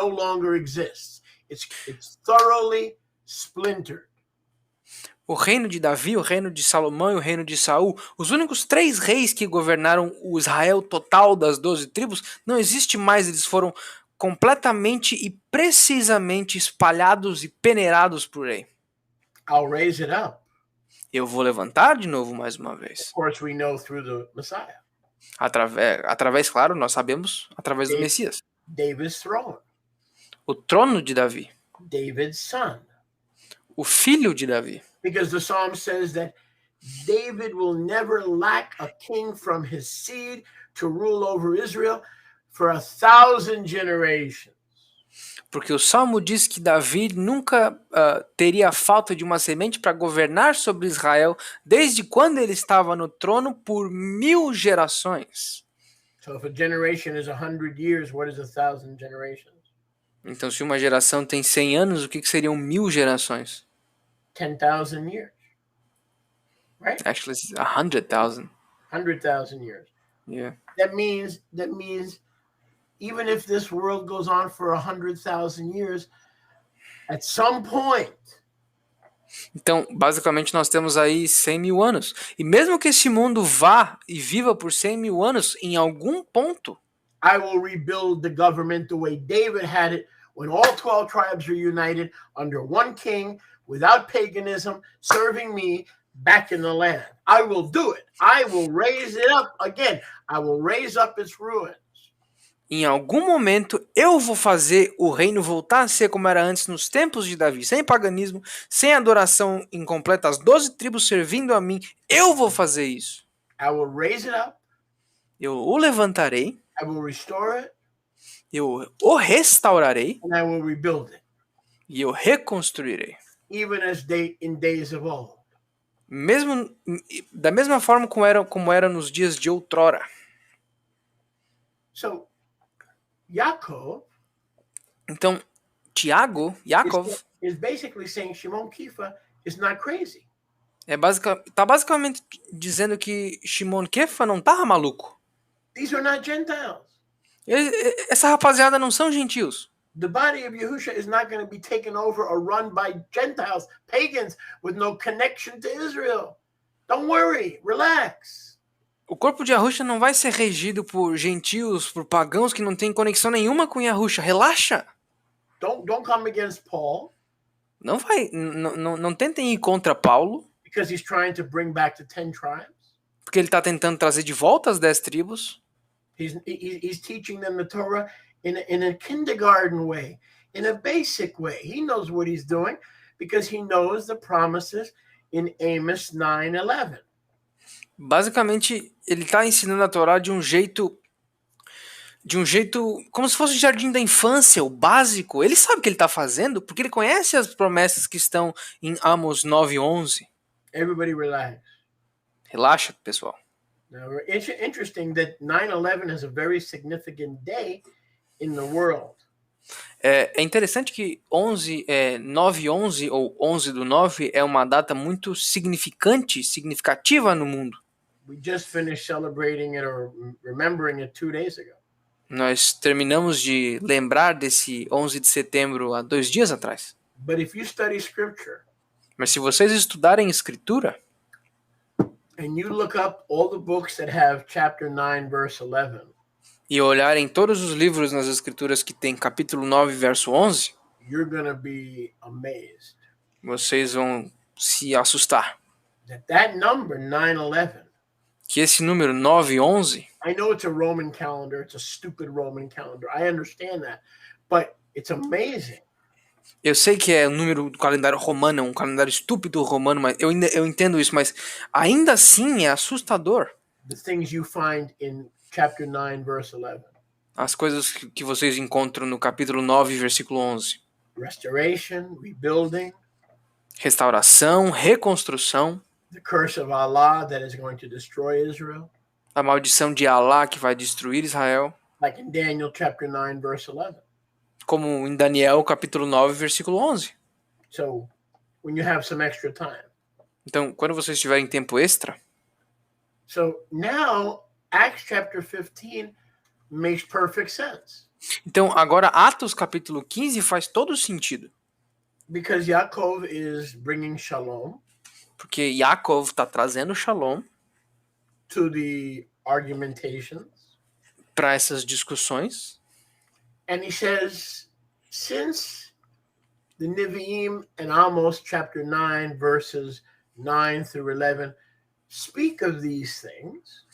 longer exists. It's thoroughly splintered. O reino de Davi, o reino de Salomão e o reino de Saul, os únicos 3 reis que governaram o Israel total das 12 tribos, não existe mais. Eles foram completamente e precisamente espalhados e peneirados por aí. I'll raise it up. Eu vou levantar de novo mais uma vez. Of course, we know through the Messiah. Através, claro, nós sabemos, através do Messias. David's throne. O trono de Davi. David's son. O filho de Davi. Because the psalm says that David will never lack a king from his seed to rule over Israel for 1,000 generations. Porque o Salmo diz que Davi nunca teria falta de uma semente para governar sobre Israel desde quando ele estava no trono por 1000 gerações. So if a generation is 100 years, what is 1,000 generations? Então, se uma geração tem 100 anos, o que seriam 1000 gerações? 10,000 years, right? Actually, it's 100,000. 100,000 years. Yeah. That means even if this world goes on for 100,000 years, at some point, Então, basicamente, nós temos aí 100 mil anos. E mesmo que esse mundo vá e viva por 100 mil anos, em algum ponto, I will rebuild the government the way David had it when all 12 tribes were united under one king, without paganism, serving me back in the land. I will do it. I will raise it up again. I will raise up its ruins. em algum momento, eu vou fazer o reino voltar a ser como era antes nos tempos de Davi, sem paganismo, sem adoração incompleta, as 12 tribos servindo a mim. Eu vou fazer isso. I will raise it up. Eu o levantarei, I will restore it, eu o restaurarei and I will rebuild it, e eu reconstruirei. even as in days of old. Mesmo, da mesma forma como era nos dias de outrora. So, Yaakov Então, Yaakov is basically saying Shimon Kifa is not crazy. tá basicamente dizendo que Shimon Kefa não tava maluco. These are not Gentiles. Essa rapaziada não são gentios. The body of Yahusha is not going to be taken over or run by Gentiles, pagans with no connection to Israel. Don't worry, relax. O corpo de Yahusha não vai ser regido por gentios, por pagãos que não têm conexão nenhuma com Yahusha. Relaxa. Don't come against Paul. Não tentem ir contra Paulo. Because he's trying to bring back the 10 tribes. Porque ele está tentando trazer de volta as 10 tribos. He's teaching them the Torah in a kindergarten way, in a basic way. He knows what he's doing because he knows the promises in Amos 9:11. Basicamente, ele está ensinando a Torá de um jeito como se fosse o jardim da infância, o básico. Ele sabe o que ele está fazendo porque ele conhece as promessas que estão em Amos 9:11. Everybody relax. Relaxa, pessoal. Now, it's interesting that 9/11 is a very significant day in the world. É interessante que 9/11 ou 11/9 é uma data muito significativa no mundo. We just finished celebrating it or remembering it 2 days ago. Nós terminamos de lembrar desse 11 de setembro há 2 dias atrás. But if you study scripture, mas se vocês estudarem escritura, and you look up all the books that have chapter 9 verse 11, e olharem todos os livros nas escrituras que tem capítulo 9 verso 11, you're gonna be amazed. Vocês vão se assustar. That number 9/11. Que esse número 9/11. I know it's a Roman calendar. It's a stupid Roman calendar. I understand that, but it's amazing. Eu sei que é o número do calendário romano, um calendário estúpido romano, mas eu entendo isso, mas ainda assim é assustador. The things you find in chapter 9 verse 11. As coisas que vocês encontram no capítulo 9, versículo 11. Restoration, rebuilding. Restauração, reconstrução. The curse of Allah that is going to destroy Israel. A maldição de Allah que vai destruir Israel. Like in Daniel chapter 9 verse 11. Como em Daniel capítulo 9, versículo 11. So, when you have some extra time. Então, quando vocês tiverem tempo extra. So, now Acts chapter 15 makes perfect sense. Então, agora Atos capítulo 15 faz todo sentido. Because Yaakov is bringing shalom. Porque Yaakov está trazendo shalom to the argumentations. Para essas discussões. And he says, since the Nevi'im and Amos chapter 9 verses 9 through 11 speak of these things.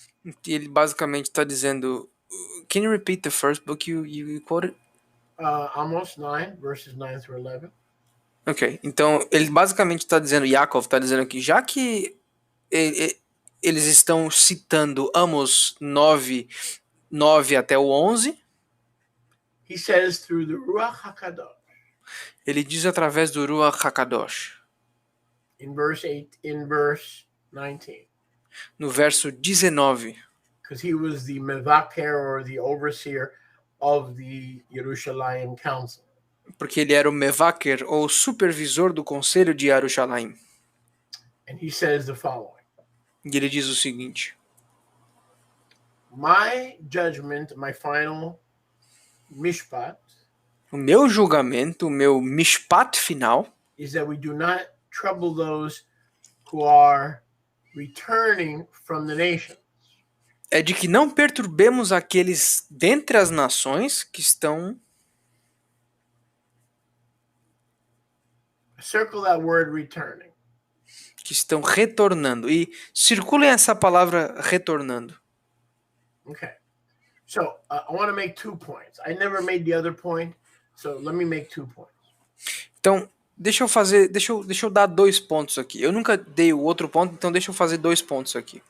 E ele basicamente está dizendo, can you repeat the first book you quoted? Amos 9 verses 9 through 11. Ok, então ele basicamente está dizendo, Yaakov está dizendo aqui, já que eles estão citando Amos 9 até o 11, He says through the Ruach HaKadosh. Ele diz através do Ruach HaKadosh, In verse 19. no verso 19, Because he was the mevaker, or the overseer of the Yerushalayim Council. porque ele era o mevaker, ou supervisor do conselho de Yerushalayim. And he says the following. E ele diz o seguinte: My judgment, my final mishpat, o meu julgamento, o meu mishpat final, is that we do not trouble those who are returning from the nation. é de que não perturbemos aqueles dentre as nações que estão... Circle that word returning. que estão retornando. E circulem essa palavra retornando. Okay. So I want to make 2 points. I never made the other point, so let me make 2 points. Então, deixa eu dar 2 pontos aqui. Eu nunca dei o outro ponto, então deixa eu fazer 2 pontos aqui.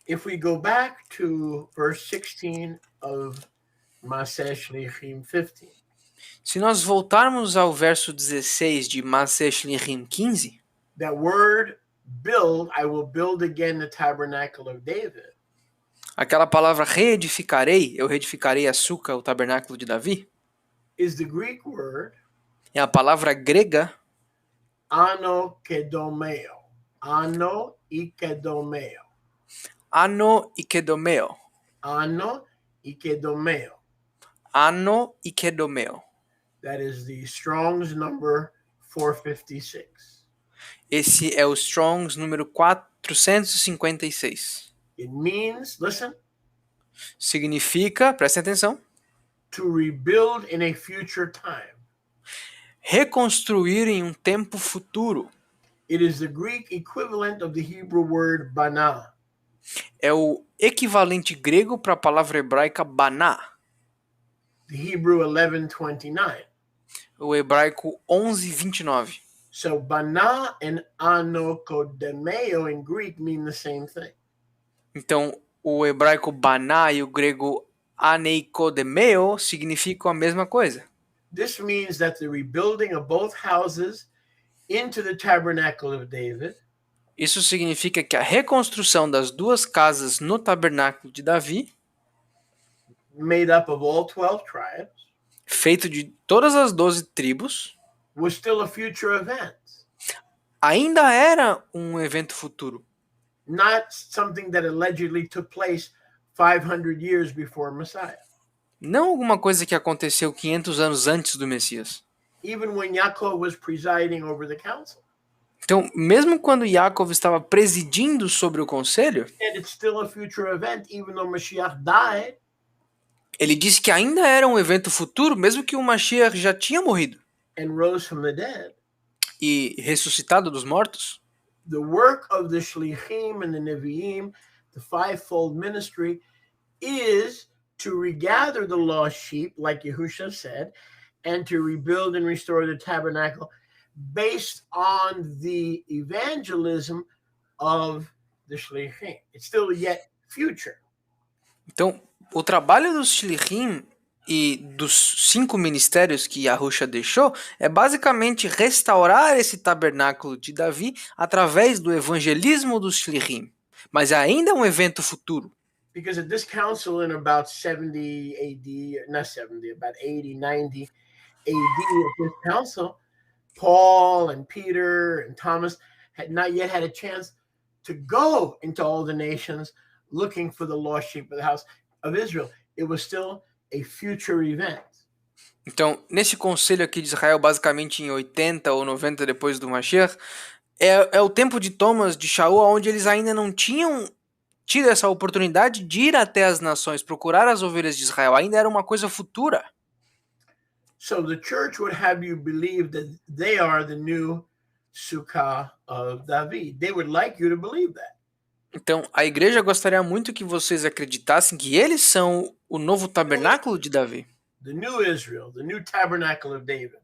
If we go back to verse 16 of Maaseh Shlichim 15, Se nós voltarmos ao verso 16 de Maaseh Shlichim 15, that word build, I will build again the tabernacle of David, aquela palavra reedificarei, eu reedificarei a suca, o tabernáculo de Davi, is the Greek word é a palavra grega anokedomeo. Ano ikedomeo. ano ikedomeo. Ano ikedomeo. Ano ikedomeo. That is the Strong's number 456. Esse é o Strong's número 456. It means, listen, Significa, prestem atenção, to rebuild in a future time. reconstruir em um tempo futuro. It is the Greek equivalent of the Hebrew word bana. É o equivalente grego para a palavra hebraica baná, The Hebrew 1129. o hebraico 11:29. So bana and anokodemeo in Greek mean the same thing. Então, o hebraico baná e o grego aneikodemeo significam a mesma coisa. This means that the rebuilding of both houses into the tabernacle of David Isso significa que a reconstrução das duas casas no tabernáculo de Davi, made up of all 12 tribes, feito de todas as 12 tribos, was still a future event, ainda era um evento futuro. not something that allegedly took place 500 years before Messiah. Não alguma coisa que aconteceu 500 anos antes do Messias. Even when Yaakov was presiding over the council. Então, mesmo quando Yaakov estava presidindo sobre o conselho, And it's still a future event, even though Mashiach died. ele disse que ainda era um evento futuro, mesmo que o Mashiach já tinha morrido And rose from the dead. e ressuscitado dos mortos. The work of the Shlichim and the Nevi'im, the fivefold ministry, is to regather the lost sheep, like Yehusha said, and to rebuild and restore the tabernacle based on the evangelism of the Shlichim. It's still yet future. Então, o trabalho dos Shlichim e dos 5 ministérios que Yahusha deixou é basicamente restaurar esse tabernáculo de Davi através do evangelismo dos Shlichim. Mas ainda é um evento futuro. Because at this council in about 70 AD, not 70, about 80, 90 AD, at this council, Paul and Peter and Thomas had not yet had a chance to go into all the nations looking for the lost sheep of the house of Israel. It was still a future event. Então, nesse conselho aqui de Israel, basicamente em 80 ou 90 depois do Mashiach, é o tempo de Thomas, de Shaul, onde eles ainda não tinham tido essa oportunidade de ir até as nações, procurar as ovelhas de Israel. Ainda era uma coisa futura. So the church would have you believe that they are the new Sukkah of David. They would like you to believe that. Então, a igreja gostaria muito que vocês acreditassem que eles são o novo tabernáculo de Davi. The new Israel, the new tabernacle of David.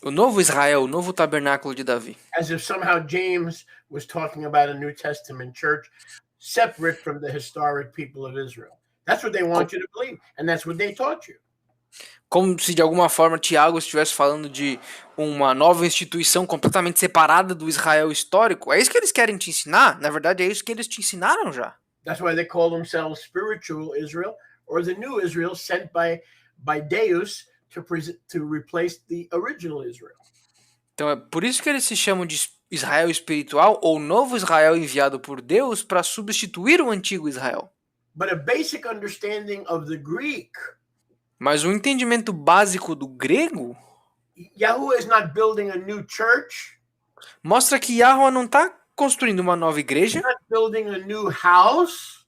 O novo Israel, o novo tabernáculo de Davi. As if somehow James was talking about a New Testament church separate from the historic people of Israel. That's what they want you to believe, and that's what they taught you. Como se de alguma forma Tiago estivesse falando de uma nova instituição completamente separada do Israel histórico. É isso que eles querem te ensinar? Na verdade, é isso que eles te ensinaram já. That's why they call themselves spiritual Israel, or the new Israel sent by Deus to replace the original Israel. Então é por isso que eles se chamam de Israel espiritual ou novo Israel enviado por Deus para substituir o antigo Israel. But a basic understanding of the Greek, Mas o entendimento básico do grego Yahuwah is not building a new church, mostra que Yahweh não está construindo uma nova igreja, not building a new house.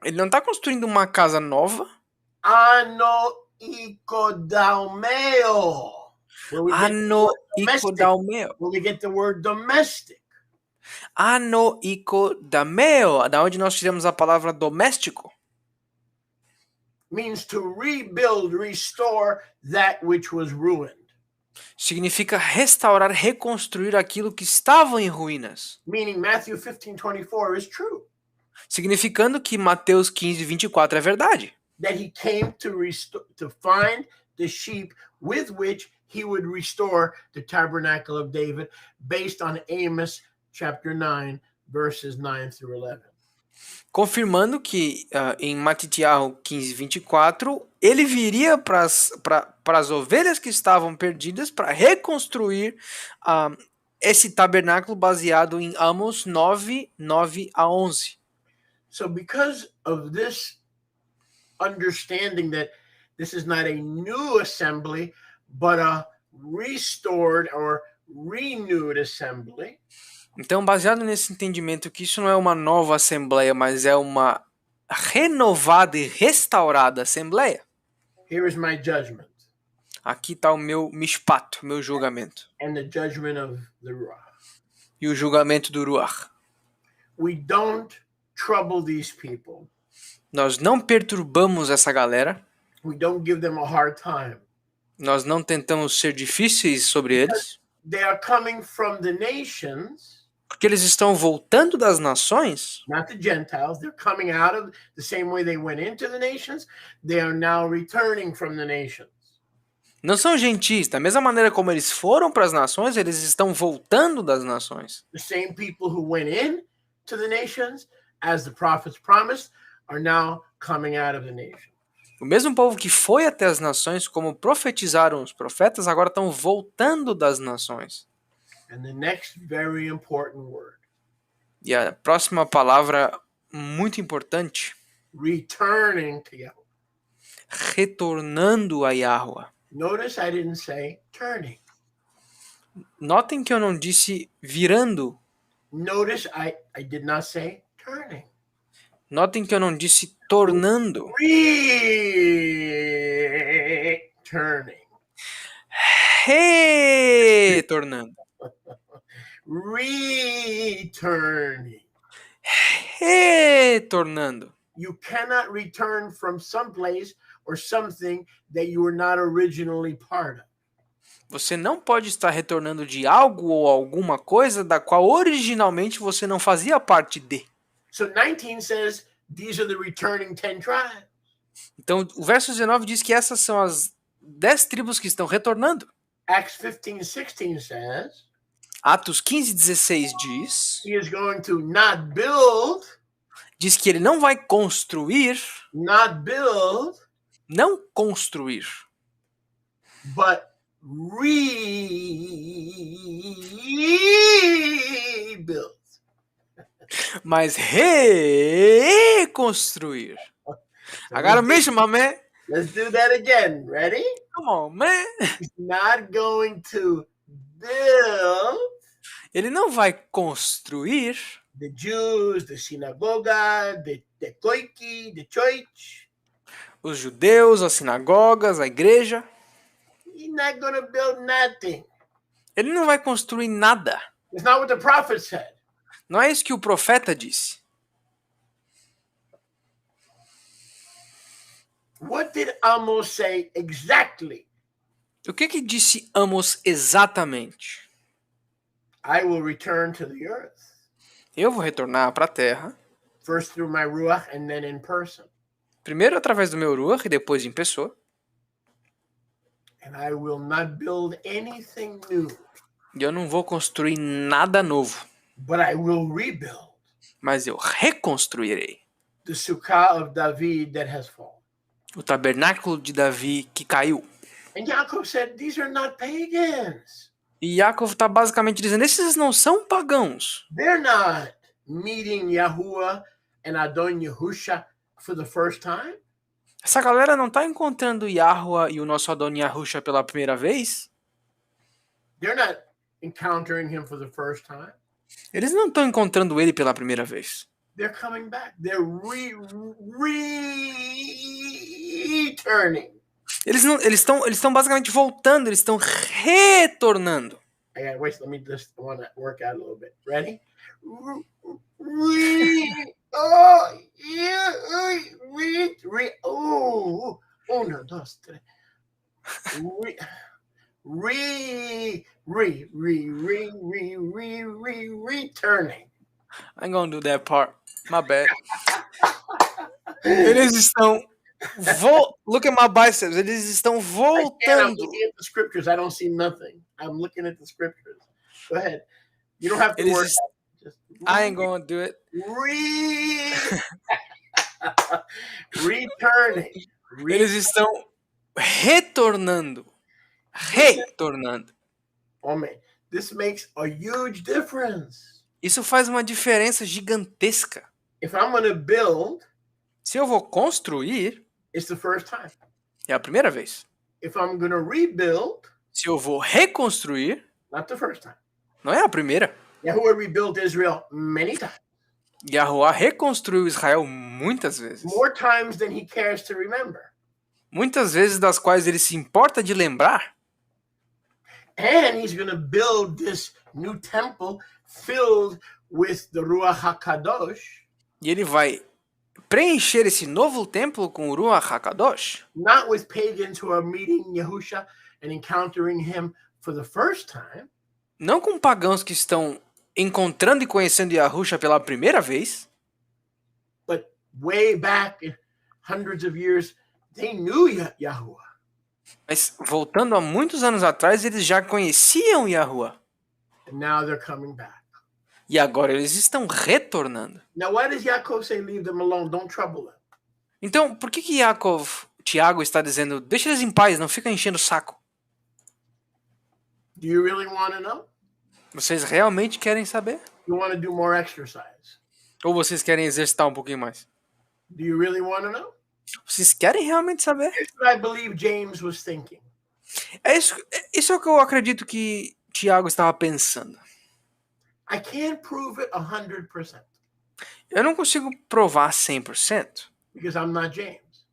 ele não está construindo uma casa nova. Ano ikodalmeo. Ano-ikodalmeo. Where we get the word domestic. Ano-ikodameo, da onde nós tiramos a palavra doméstico. Means to rebuild, restore that which was ruined. Significa restaurar, reconstruir aquilo que estava em ruínas. Meaning Matthew 15:24 is true. Significando que Mateus 15:24 é verdade. That he came to find the sheep with which he would restore the tabernacle of David, based on Amos chapter 9, verses 9 through 11. Confirmando que em Mateus 15:24 ele viria para as ovelhas que estavam perdidas para reconstruir esse tabernáculo baseado em Amos 9, 9 a 11. So because of this understanding that this is not a new assembly, but a restored or renewed assembly. Então, baseado nesse entendimento que isso não é uma nova assembleia, mas é uma renovada e restaurada assembleia. Here is my judgment. Aqui está o meu mishpat, meu julgamento. And the judgment of the Ruach. E o julgamento do Ruach. We don't trouble these people. Nós não perturbamos essa galera. We don't give them a hard time. Nós não tentamos ser difíceis sobre eles. They are coming from the nations. Porque eles estão voltando das nações. Not the Gentiles. They're coming out of the same way they went into the nations. They are now returning from the nations. Não são gentis. Da mesma maneira como eles foram para as nações, eles estão voltando das nações. The same people who went in to the nations, as the prophets promised, are now coming out of the nations. O mesmo povo que foi até as nações, como profetizaram os profetas, agora estão voltando das nações. And the next very important word. E a próxima palavra muito importante. Returning to Yahweh. Retornando a Yahweh. Notice I didn't say turning. Notem que eu não disse virando. Notice I did not say turning. Notem que eu não disse tornando. Returning. Retornando. Returning. Retornando. You cannot return from someplace or something that you were not originally part of. Você não pode estar retornando de algo ou alguma coisa da qual originalmente você não fazia parte de. So 19 says these are the returning 10 tribes. Então, o verso 19 diz que essas são as 10 tribos que estão retornando. Acts 15:16 says Atos 15:16 diz, he is going to not build, diz que ele não vai construir, not build, não construir, but rebuild. mas reconstruir. I gotta mention, my man. Let's do that again. Ready? Come on, man. He's not going to build Ele não vai construir the Jews, the synagogue, the koiki, the church. os judeus, as sinagogas, a igreja. He's not going to build nothing. Ele não vai construir nada. It's not what the prophet said. Não é isso que o profeta disse. What did Amos say exactly? O que disse Amos exatamente? I will return to the earth. Eu vou retornar para a terra. First through my ruach and then in person. Primeiro através do meu Ruach e depois em pessoa. And I will not build anything new, E eu não vou construir nada novo, but I will rebuild mas eu reconstruirei the sukkah of David that has fallen. o tabernáculo de Davi que caiu. And Yaakov said, these are not pagans. E Yaakov está basicamente dizendo, esses não são pagãos. They're not meeting Yahuwah and Adon Yahusha for the first time. Essa galera não está encontrando Yahuwah e o nosso Adon Yahusha pela primeira vez? They're not encountering him for the first time. Eles não estão encontrando ele pela primeira vez. They're coming back. They're returning. Eles estão basicamente voltando, eles estão retornando. Wait, let me just want to work out a little bit. Ready? Uno, dos, tres. Returning. I'm gonna do that part. My bad. Eles estão look at my biceps. Eles estão I'm voltando. looking at the scriptures. I don't see nothing. I'm looking at the scriptures. Go ahead. You don't have to Eles work. est- Just I ain't gonna do it. Returning. Eles estão retornando. Retornando. Oh man, this makes a huge difference. Isso faz uma diferença gigantesca. If I'm going to build, Se eu vou construir, it's the first time. é a primeira vez. If I'm going to rebuild, Se eu vou reconstruir, not the first time. não é a primeira. Yahuwah rebuilt Israel many times, Yahuwah reconstruiu Israel muitas vezes. more times than he cares to remember. Muitas vezes das quais ele se importa de lembrar. And he's going to build this new temple filled with the Ruach HaKadosh, E ele vai preencher esse novo templo com o Ruach HaKadosh. not with pagans who are meeting Yahusha and encountering him for the first time, Não com pagãos que estão encontrando e conhecendo Yahusha pela primeira vez. but way back hundreds of years, they knew Yahuwah. Mas voltando a muitos anos atrás, eles já conheciam Yahuwah. And now they're coming back. E agora eles estão retornando. Now, why does Yaakov say, leave them alone, don't trouble them? Então, por que Tiago está dizendo, deixa eles em paz, não fica enchendo o saco? Do you really want to know? Vocês realmente querem saber? You want to do more exercise? Ou vocês querem exercitar um pouquinho mais? Do you really want to know? Vocês querem realmente saber? Here's what I believe James was thinking. Isso é o que eu acredito que Tiago estava pensando. I can't prove it 100% Eu não consigo provar 100%, because I'm not James.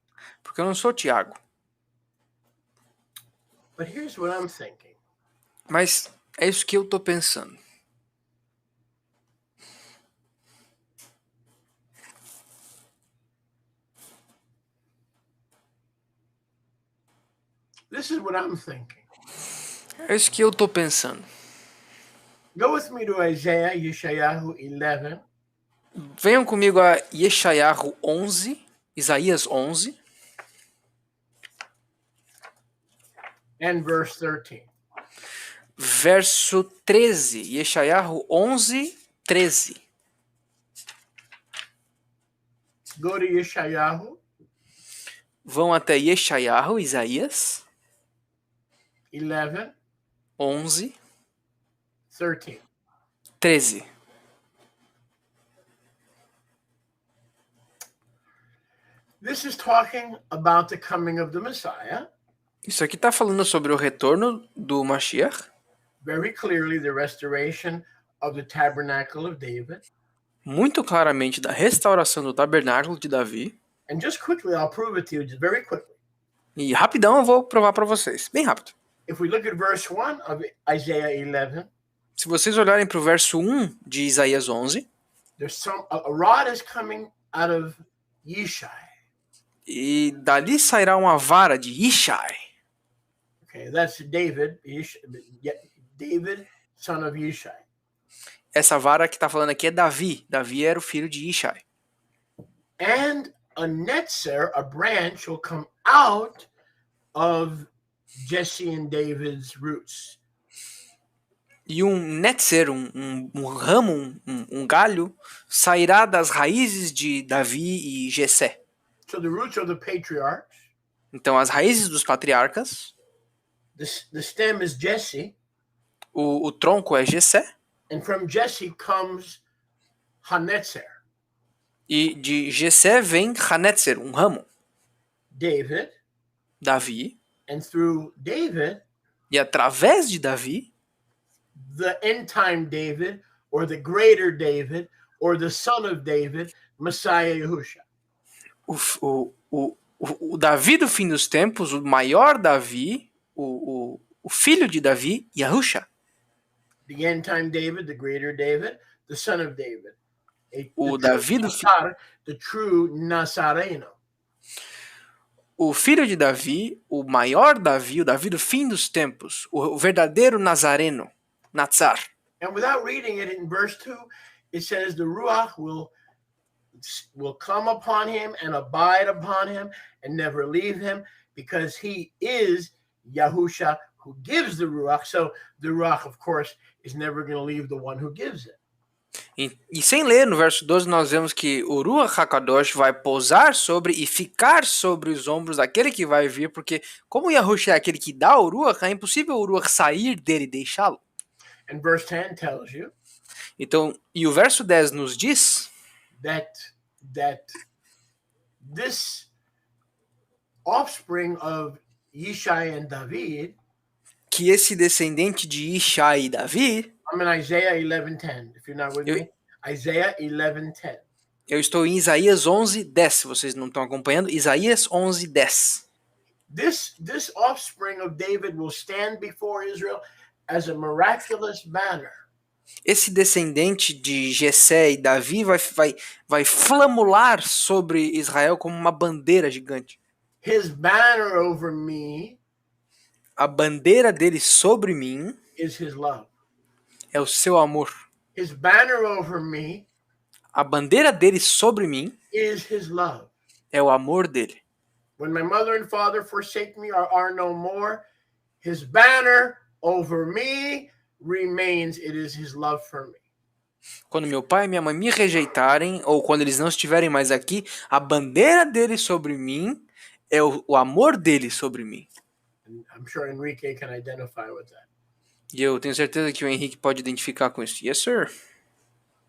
porque eu não sou Tiago. But here's what I'm thinking. Mas é isso que eu estou pensando. This is what I'm thinking. É isso que eu estou pensando. Go with me to Isaiah, Yeshayahu 11, Venham comigo a Yeshayahu 11, Isaías 11, and verse 13. verso 13. Yeshayahu 11, 13. Go to Yeshayahu Vão até Yeshayahu, Isaías 11, 11, 13. 13. This is talking about the coming of the Messiah. Isso aqui está falando sobre o retorno do Mashiach. Very clearly, the restoration of the tabernacle of David. Muito claramente da restauração do tabernáculo de Davi. And just quickly, I'll prove it to you, just very quickly. E rapidão eu vou provar para vocês, bem rápido. If we look at verse 1 of Isaiah 11, Se vocês olharem para o verso 1 de Isaías 11, there's a rod is coming out of Yishai. e dali sairá uma vara de Ishai. Okay, that's David, David, son of Yishai. Essa vara que está falando aqui é Davi. Davi era o filho de Ishai. And a netzer, a branch, will come out of Jesse and David's roots. E um netzer, um ramo, um galho, sairá das raízes de Davi e Jessé. So the roots are the patriarchs. Então, as raízes dos patriarcas, The stem is Jesse. o tronco é Jessé, And from Jesse comes Hanetzer. e de Jessé vem Hanetzer, um ramo. David. Davi, And through David, e através de Davi, the end time David, or the greater David, or the son of David, Messiah Yahusha. O Davi do fim dos tempos, o maior Davi, o filho de Davi, Yahusha. The end time David, the greater David, the son of David. O Davi do the true Nazareno. O filho de Davi, o maior Davi, o Davi do fim dos tempos, o verdadeiro Nazareno, Nazar. And without reading it in verse 2, it says the Ruach will come upon him and abide upon him and never leave him, because he is Yahusha who gives the Ruach. So the Ruach, of course, is never going to leave the one who gives it. E sem ler, no verso 12, nós vemos que o Ruach HaKadosh vai pousar sobre e ficar sobre os ombros daquele que vai vir, porque como Yahusha é aquele que dá o Ruach, é impossível o Ruach sair dele e deixá-lo. And verse 10 tells you então, e o verso 10 nos diz that this offspring of Yishai and David, que esse descendente de Ishai e Davi, I'm in Isaiah 11:10. If you're not with me, Isaiah 11:10. Eu estou em Isaías 11:10, se vocês não estão acompanhando, Isaías 11:10. This offspring of David will stand before Israel as a miraculous banner. Esse descendente de Jessé e Davi vai flamular sobre Israel como uma bandeira gigante. His banner over me, a bandeira dele sobre mim, is his love. É o seu amor. His banner over me, a bandeira dele sobre mim, is his love. É o amor dele. When my mother and father forsake me or are no more, his banner over me remains. It is his love for me. Quando meu pai e minha mãe me rejeitarem, ou quando eles não estiverem mais aqui, a bandeira dele sobre mim é o amor dele sobre mim. I'm sure Enrique can identify with that. E eu tenho certeza que o Henrique pode identificar com isso. Yes, sir.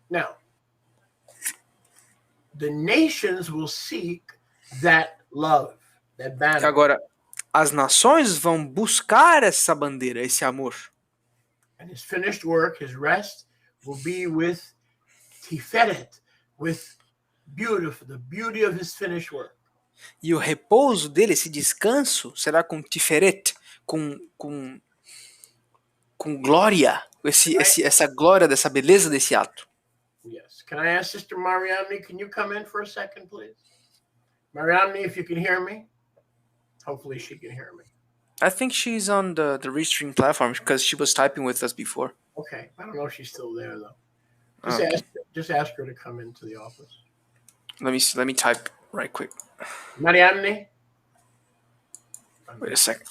Now, the nations will seek that love, that banner. Agora, as nações vão buscar essa bandeira, esse amor. And his finished work, his rest, will be with Tiferet, with the beauty of his finished work. E o repouso dele, esse descanso, será com Tiferet, com glória, essa glória dessa beleza desse ato. Yes. Can I ask Sister Mariamne, can you come in for a second, please? Mariamne, if you can hear me. Hopefully she can hear me. I think she's on the Restream platform because she was typing with us before. Okay. I don't know if she's still there, though. Just ask her to come into the office. Let me type right quick. Mariamne? Wait a second.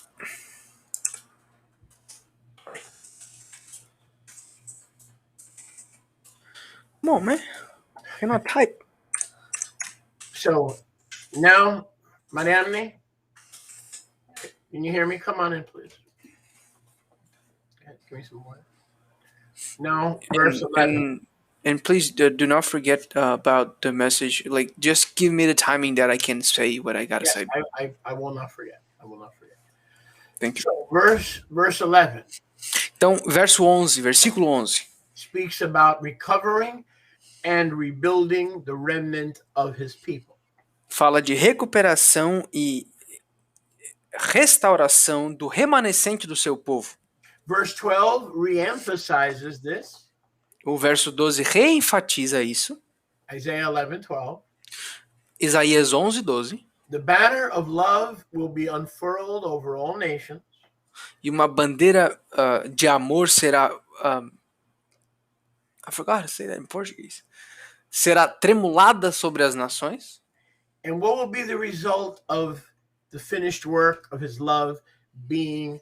Come on, man. I cannot type. So, now, Mariamne, can you hear me? Come on in, please. Give me some more. Now, verse 11. And please do not forget about the message. Like, just give me the timing that I can say what I gotta say. I will not forget. I will not forget. Thank you. So, verse 11. Então, versículo 11. Speaks about recovering and rebuilding the remnant of his people. Fala de recuperação e restauração do remanescente do seu povo. Verse 12 reemphasizes this. O verso 12 reenfatiza isso. Isaiah 11:12. Isaías 11:12. The banner of love will be unfurled over all nations. E uma bandeira de amor será I forgot to say that in Portuguese. Será tremulada sobre as nações. And what will be the result of the finished work of his love being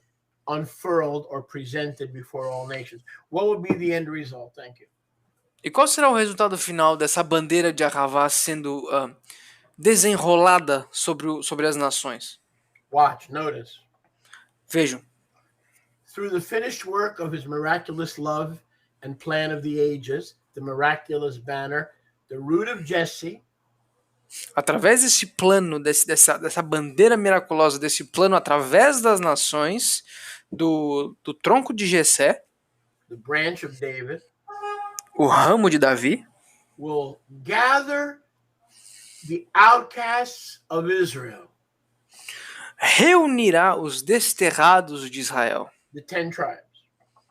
unfurled or presented before all nations? What will be the end result? Thank you. E qual será o resultado final dessa bandeira de Ahavá sendo desenrolada sobre as nações? Watch, notice. Vejam, Through the finished work of his miraculous love and plan of the ages, the miraculous banner, the root of Jesse, através desse plano, dessa bandeira miraculosa, desse plano através das nações, do tronco de Jessé, the branch of David, o ramo de Davi, will gather the outcasts of Israel, reunirá os desterrados de Israel, the 10 tribes.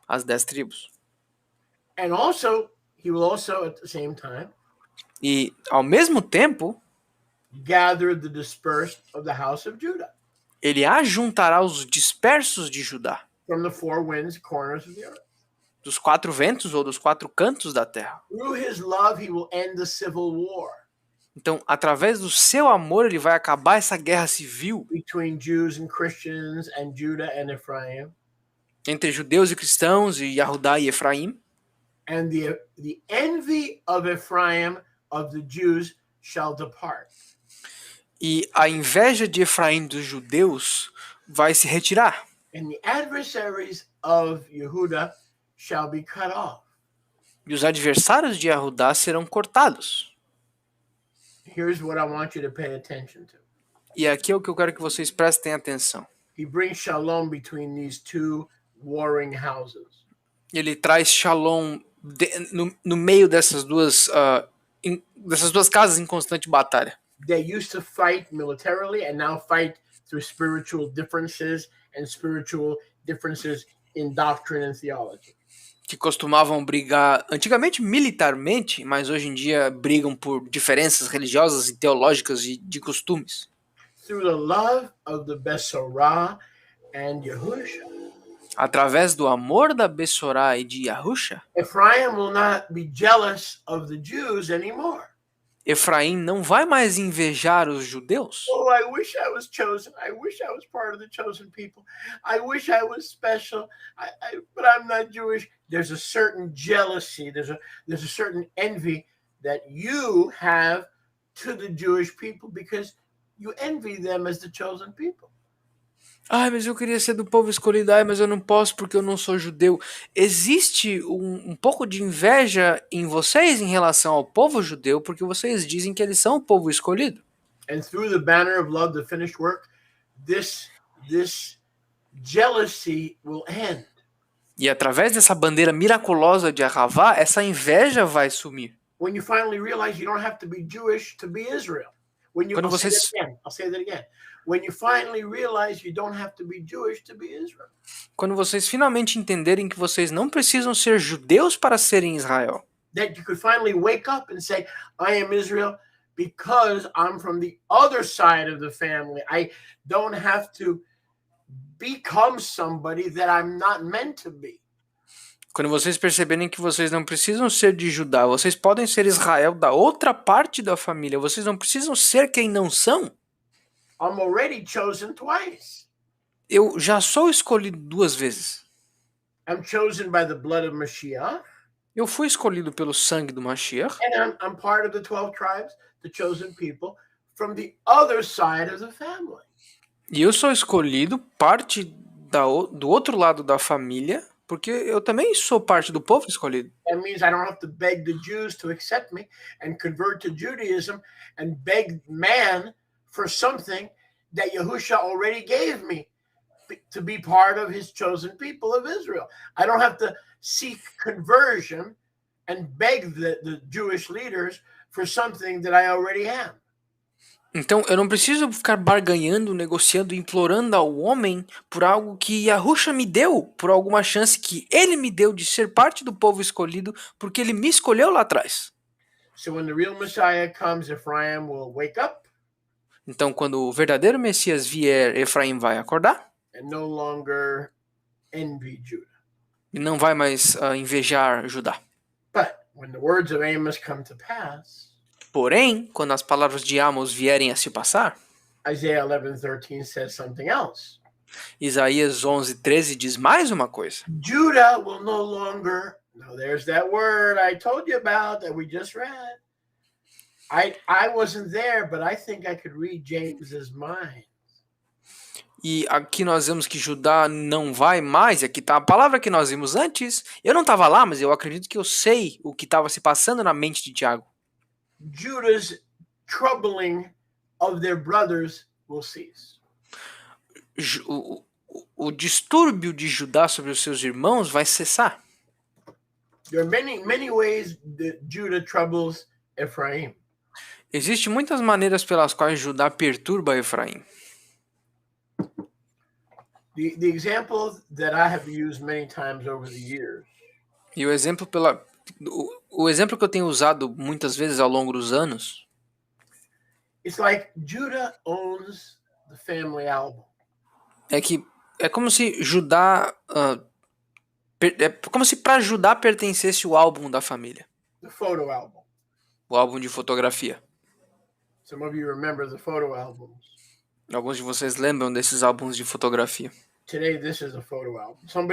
as 10 tribos. And also, he will also at the same time E, ao mesmo tempo, gather the dispersed of the house of Judah ele ajuntará os dispersos de Judá, from the four winds, corners of the earth. dos 4 ventos ou dos 4 cantos da terra. Through his love, he will end the civil war Então, através do seu amor, ele vai acabar essa guerra civil between Jews and Christians and Judah and Ephraim. entre judeus e cristãos, e Yahudá e Efraim. And the envy of Ephraim of the Jews shall depart. E a inveja de Efraim dos judeus vai se retirar. And the adversaries of Yehuda shall be cut off. E os adversários de Yahudá serão cortados. Here's what I want you to pay attention to. E aqui é o que eu quero que vocês prestem atenção. He brings shalom between these two warring houses. Ele traz shalom no meio dessas duas casas em constante batalha. They used to fight militarily and now fight through spiritual differences and spiritual differences in doctrine and theology. Que costumavam brigar antigamente militarmente, mas hoje em dia brigam por diferenças religiosas e teológicas e de costumes. Through the love of the Besorah and Yahusha, através do amor da Bessorá e de Yahusha, Ephraim will not be jealous of the Jews anymore. Efraim não vai mais invejar os judeus. Oh, I wish I was chosen. I wish I was part of the chosen people. I wish I was special. But I'm not Jewish. There's a certain jealousy. There's a certain envy that you have to the Jewish people because you envy them as the chosen people. Ai, mas eu queria ser do povo escolhido. Ai, mas eu não posso porque eu não sou judeu. Existe um pouco de inveja em vocês em relação ao povo judeu porque vocês dizem que eles são o povo escolhido. And through the banner of love, the finished work, this jealousy will end. E através dessa bandeira miraculosa de Ahavá, essa inveja vai sumir. When you finally realize you don't have to be Jewish to be Israel. I'll say that again. When you finally realize you don't have to be Jewish to be Israel. Quando vocês finalmente entenderem que vocês não precisam ser judeus para serem Israel. That you could finally wake up and say, I am Israel because I'm from the other side of the family. I don't have to become somebody that I'm not meant to be. Quando vocês perceberem que vocês não precisam ser de Judá, vocês podem ser Israel da outra parte da família. Vocês não precisam ser quem não são. I'm already chosen twice. Eu já sou escolhido 2 vezes. I'm chosen by the blood of Mashiach. Eu fui escolhido pelo sangue do Mashiach. And I'm part of the 12 tribes, the chosen people, from the other side of the family. E eu sou escolhido parte do outro lado da família, porque eu também sou parte do povo escolhido. That means I don't have to beg the Jews to accept me and convert to Judaism and beg man for something that Yahusha already gave me to be part of his chosen people of Israel. I don't have to seek conversion and beg the Jewish leaders for something that I already am. Então, eu não preciso ficar barganhando, negociando, implorando ao homem por algo que Yahusha me deu, por alguma chance que ele me deu de ser parte do povo escolhido, porque ele me escolheu lá atrás. So when the real Messiah comes, Ephraim will wake up. Então, quando o verdadeiro Messias vier, Efraim vai acordar. And no longer envy Judah. E não vai mais invejar Judá. But when the words of Amos come to pass, Porém, quando as palavras de Amos vierem a se passar, Isaiah 11:13 says something else. Isaías 11:13 diz mais uma coisa. Judah will no longer, now there's that word I told you about that we just read. I wasn't there, but I think I could read James's mind. E aqui nós vemos que Judá não vai mais, e aqui está a palavra que nós vimos antes. Eu não estava lá, mas eu acredito que eu sei o que estava se passando na mente de Tiago. Judah's troubling of their brothers will cease. O distúrbio de Judá sobre os seus irmãos vai cessar. There are many ways that Judah troubles Ephraim. Existem muitas maneiras pelas quais Judá perturba Efraim. The example that I have used many times over the years E o exemplo que eu tenho usado muitas vezes ao longo dos anos it's like Judah owns the family album. é que é como se Judá é como se para Judá pertencesse o álbum da família, The photo album. o álbum de fotografia. Some of you remember the photo albums. Alguns de vocês lembram desses álbuns de fotografia. Today, this is a photo album. Some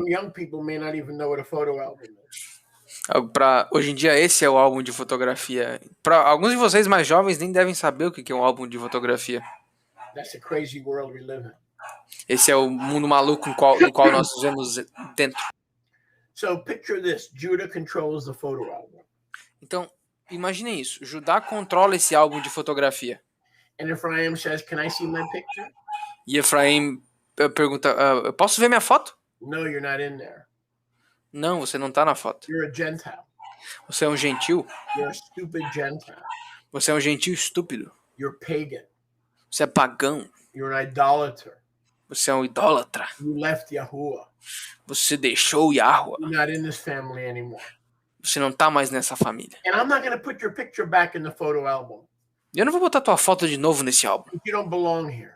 young people may not even know what a photo album is. Hoje em dia esse é o álbum de fotografia. Para alguns de vocês mais jovens nem devem saber o que é um álbum de fotografia. That's the crazy world we live in. Esse é o mundo maluco no qual nós vivemos dentro. So picture this: Judah controls the photo album. Então, imaginem isso. Judá controla esse álbum de fotografia. And Ephraim says, "Can I see my picture?" E Efraim pergunta, eu posso ver minha foto? No, you're not in there. Não, você não está na foto. You're a Gentile. Você é um gentil. You're a stupid Gentile. Você é um gentil estúpido. You're pagan. Você é pagão. You're an idolater. Você é um idólatra. You left Yahuwah. Você deixou Yahweh. You're not in this family anymore. Você não está mais nessa família. And I'm not going to put your picture back in the photo album. Eu não vou botar tua foto de novo nesse álbum. You don't belong here.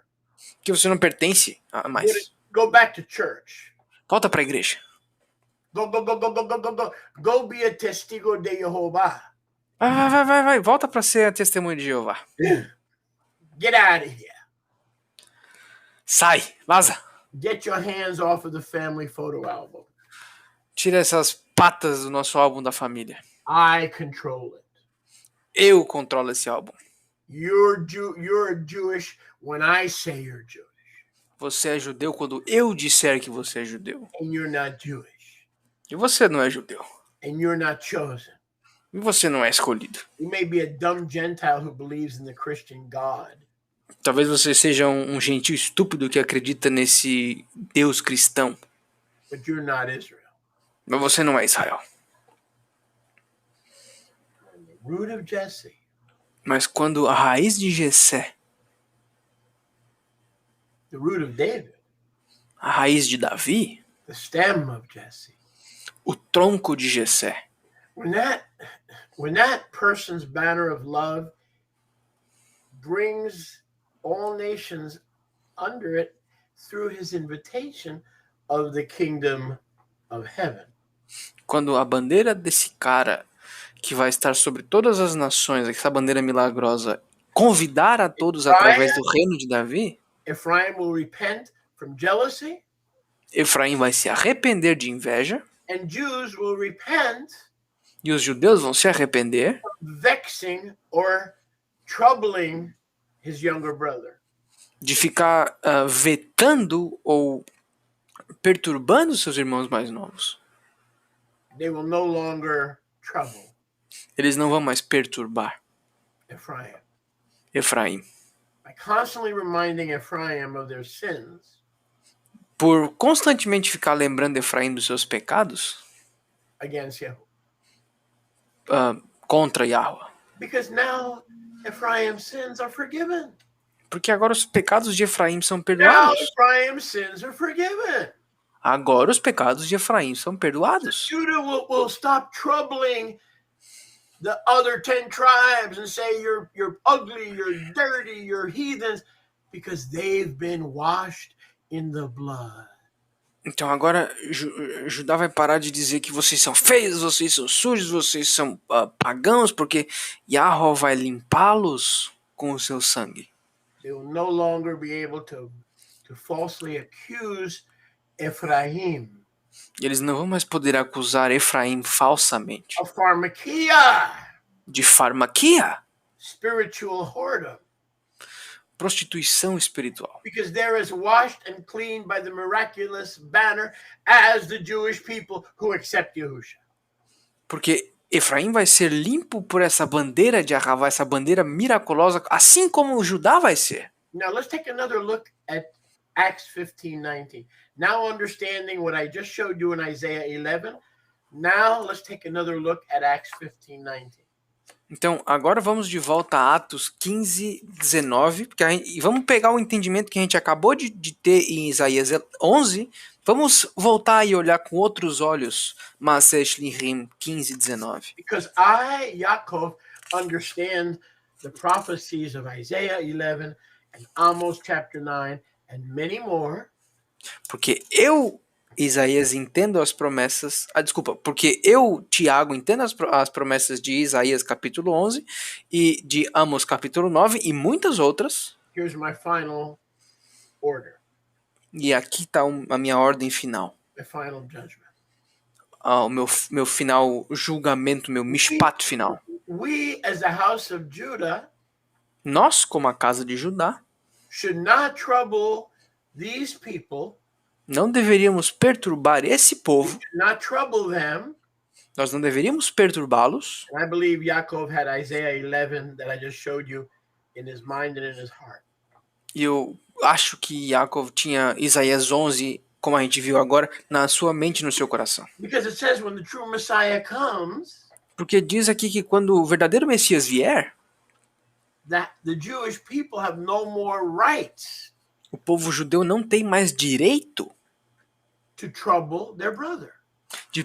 Porque você não pertence a mais. Go back to church. Volta para a igreja. Go be a testigo de Jehová. Vai. Volta para ser a testemunha de Jeová. Get out of here. Sai, vaza. Get your hands off of the family photo album. Tira essas patas do nosso álbum da família. I control it. Eu controlo esse álbum. You're Jewish when I say you're Jewish. Você é judeu quando eu disser que você é judeu. And you're not Jewish. E você não é judeu. And you're not chosen. E você não é escolhido. You may be a dumb Gentile who believes in the Christian God. Talvez você seja um gentil estúpido que acredita nesse Deus cristão. But you're not Israel. Mas você não é Israel. The root of Jesse. Mas quando a raiz de Jessé, The root of David. a raiz de Davi, The stem of Jesse. o tronco de Jessé, When that person's banner of love brings all nations under it through his invitation of the kingdom of heaven. quando a bandeira desse cara que vai estar sobre todas as nações, essa bandeira milagrosa, convidar a todos através do reino de Davi, Ephraim will repent from jealousy, Efraim vai se arrepender de inveja and Jews will repent e os judeus vão se arrepender vexing or troubling his younger brother. de ficar vetando ou perturbando seus irmãos mais novos. They will no longer trouble Eles não vão mais perturbar Ephraim. Efraim. By constantly reminding Ephraim of their sins Por constantemente ficar lembrando Efraim dos seus pecados against Yahuwah. contra Yahweh. Because now Ephraim's sins are forgiven. Porque agora os pecados de Efraim são Now perdoados. Ephraim's sins are forgiven. Agora os pecados de Efraim são perdoados. Judah will stop troubling the other 10 tribes and say you're ugly, you're dirty, you're heathens, because they've been washed in the blood. Então agora Judá vai parar de dizer que vocês são feios, vocês são sujos, vocês são pagãos, porque Yahweh vai limpá-los com o seu sangue. They will no longer be able to falsely accuse Ephraim E eles não vão mais poder acusar Efraim falsamente of pharmakia, de farmaquia, spiritual whoredom, prostituição espiritual. because there is washed and cleaned by the miraculous banner as the Jewish people who accept Yahusha. Porque Efraim vai ser limpo por essa bandeira de Arravá, essa bandeira miraculosa, assim como o Judá vai ser. Now let's take another look at Acts 15:19. Now understanding what I just showed you in Isaiah 11, now let's take another look at Acts 15:19. Então, agora vamos de volta a Atos 15, 19, e vamos pegar o entendimento que a gente acabou de ter em Isaías 11, vamos voltar e olhar com outros olhos, Maasesh Lirim 15, 19. Because I, Yaakov, understand the prophecies of Isaiah 11 and Amos chapter 9 and many more. Porque eu, Isaías, entendo as promessas... porque eu, Tiago, entendo as promessas de Isaías capítulo 11 e de Amos capítulo 9 e muitas outras. Here's my final order, E aqui está a minha ordem final. my final judgment. O meu final julgamento, meu mishpat final. We, as the house of Judah, Nós, como a casa de Judá, should not trouble these people, não deveríamos perturbar esse povo, should not trouble them. nós não deveríamos perturbá-los. And I believe Yaakov had Isaiah 11 that I just showed you in his mind and in his heart. E eu acho que Yaakov tinha Isaías 11, como a gente viu agora, na sua mente e no seu coração. Because it says when the true Messiah comes, Porque diz aqui que quando o verdadeiro Messias vier, that the Jewish people have no more rights o povo judeu não tem mais direito to trouble their brother. de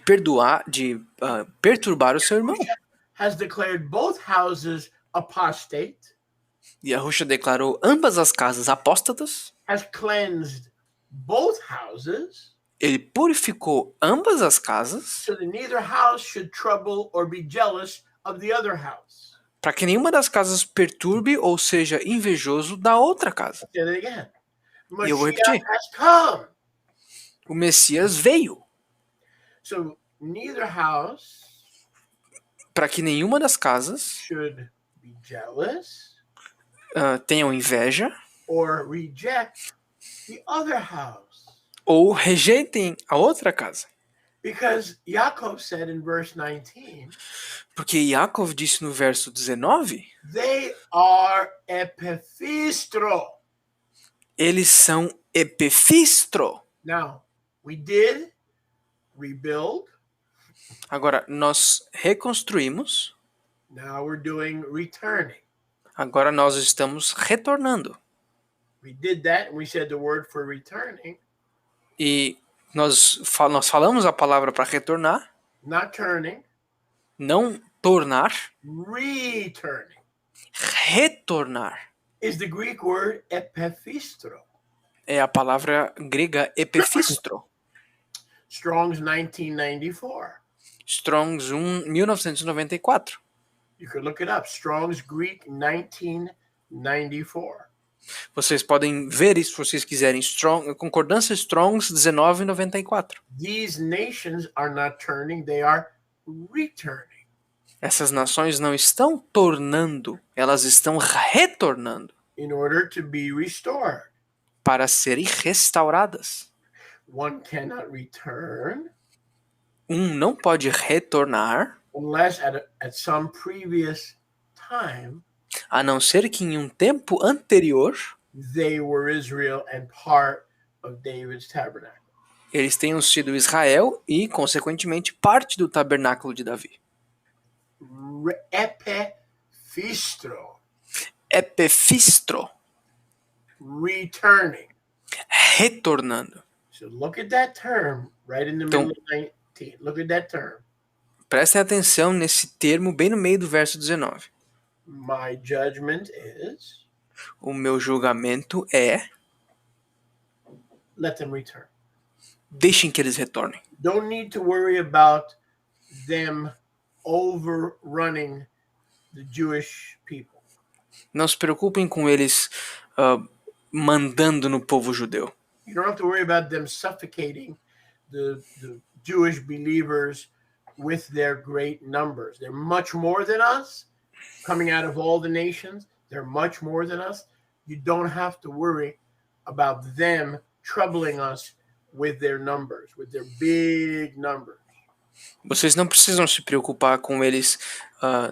perturbar o seu irmão. Has declared both houses apostate, E Yahusha declarou ambas as casas apóstatas. has cleansed both houses, Ele purificou ambas as casas so that neither house should trouble or be jealous of the other house. para que nenhuma das casas perturbe ou seja invejoso da outra casa. Say that again. E eu vou Mashiach repetir. has come. O Messias veio So neither house para que nenhuma das casas should be jealous tenham inveja or reject the other house. ou rejeitem a outra casa. Because Yaakov said in verse 19, Porque Yaakov disse no verso 19, they are epifistro. eles são epifistro. Now, we did rebuild. Agora, nós reconstruímos. Now we're doing returning. Agora nós estamos retornando. We did that and we said the word for returning, E nós falamos a palavra para retornar, not turning, não tornar, returning retornar. is the Greek word epifistro. É a palavra grega epifistro. Strong's 1994. Strong's 1994. You could look it up. Strong's Greek 1994. Vocês podem ver isso se vocês quiserem. Concordância Strong's 1994. These nations are not turning, they are returning. Essas nações não estão tornando, elas estão retornando In order to be restored. para serem restauradas. One cannot return Não pode retornar, unless at some previous time a não ser que em um tempo anterior they were Israel and part of David's tabernacle. eles tenham sido Israel e, consequentemente, parte do tabernáculo de Davi. Epifistro, Epifistro, returning. retornando. So look at that term right in the Então- middle of 19. Look at that term. Prestem atenção nesse termo bem no meio do verso 19. My judgment is, O meu julgamento é let them return. deixem que eles retornem. Don't need to worry about them overrunning the Jewish people. Não se preocupem com eles mandando no povo judeu. You don't have to worry about them suffocating the Jewish believers with their great numbers. They're much more than us, coming out of all the nations. They're much more than us. You don't have to worry about them troubling us with their numbers, with their big numbers. Vocês não precisam se preocupar com eles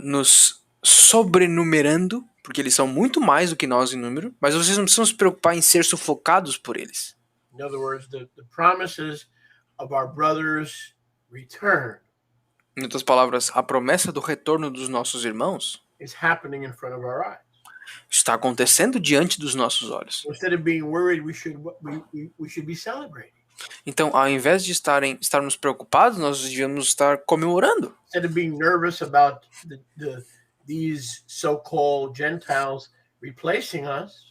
nos sobrenumerando, porque eles são muito mais do que nós em número, mas vocês não precisam se preocupar em ser sufocados por eles. In other words, the promises of our brothers' return Em outras palavras, a promessa do retorno dos nossos irmãos is happening in front of our eyes. está acontecendo diante dos nossos olhos. Instead of being worried, we should be celebrating. Então, ao invés de estarmos preocupados, nós devíamos estar comemorando. Instead of being nervous about these so-called Gentiles replacing us,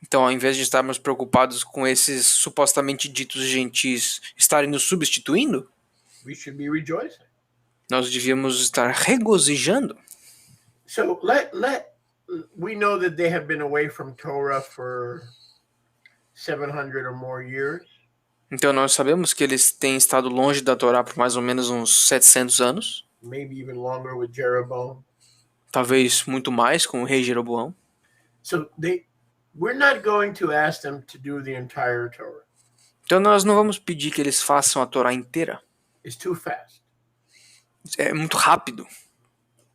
Então, ao invés de estarmos preocupados com esses supostamente ditos gentis estarem nos substituindo, we should be rejoicing. nós devíamos estar regozijando. So we know that they have been away from Torah for 700 or more years. Então, nós sabemos que eles têm estado longe da Torá por mais ou menos uns 700 anos. Maybe even longer with Jeroboam. Talvez muito mais com o rei Jeroboão. So we're not going to ask them to do the entire Torah. Então, nós não vamos pedir que eles façam a Torá inteira. It's too fast. É muito rápido.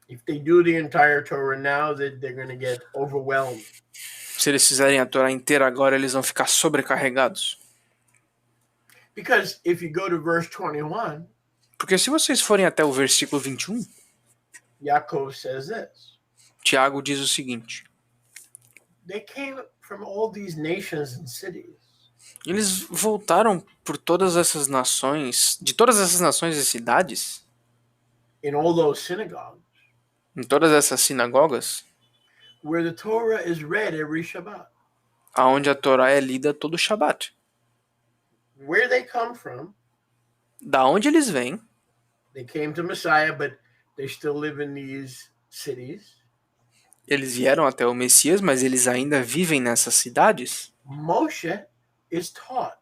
If they do the entire Torah now, they're going to get overwhelmed. Se eles fizerem a Torá inteira agora, eles vão ficar sobrecarregados. Because if you go to verse 21, Porque se vocês forem até o versículo 21, Yaakov says this. Tiago diz o seguinte: They came from all these nations and cities. eles voltaram por todas essas nações, de todas essas nações e cidades, In all those synagogues, em todas essas sinagogas, where the Torah is read every Shabbat. aonde a Torá é lida todo Shabat. Where they come from, Da onde eles vêm, they came to Messiah, but they still live in these cities. eles vieram até o Messias, mas eles ainda vivem nessas cidades. Moshe is taught.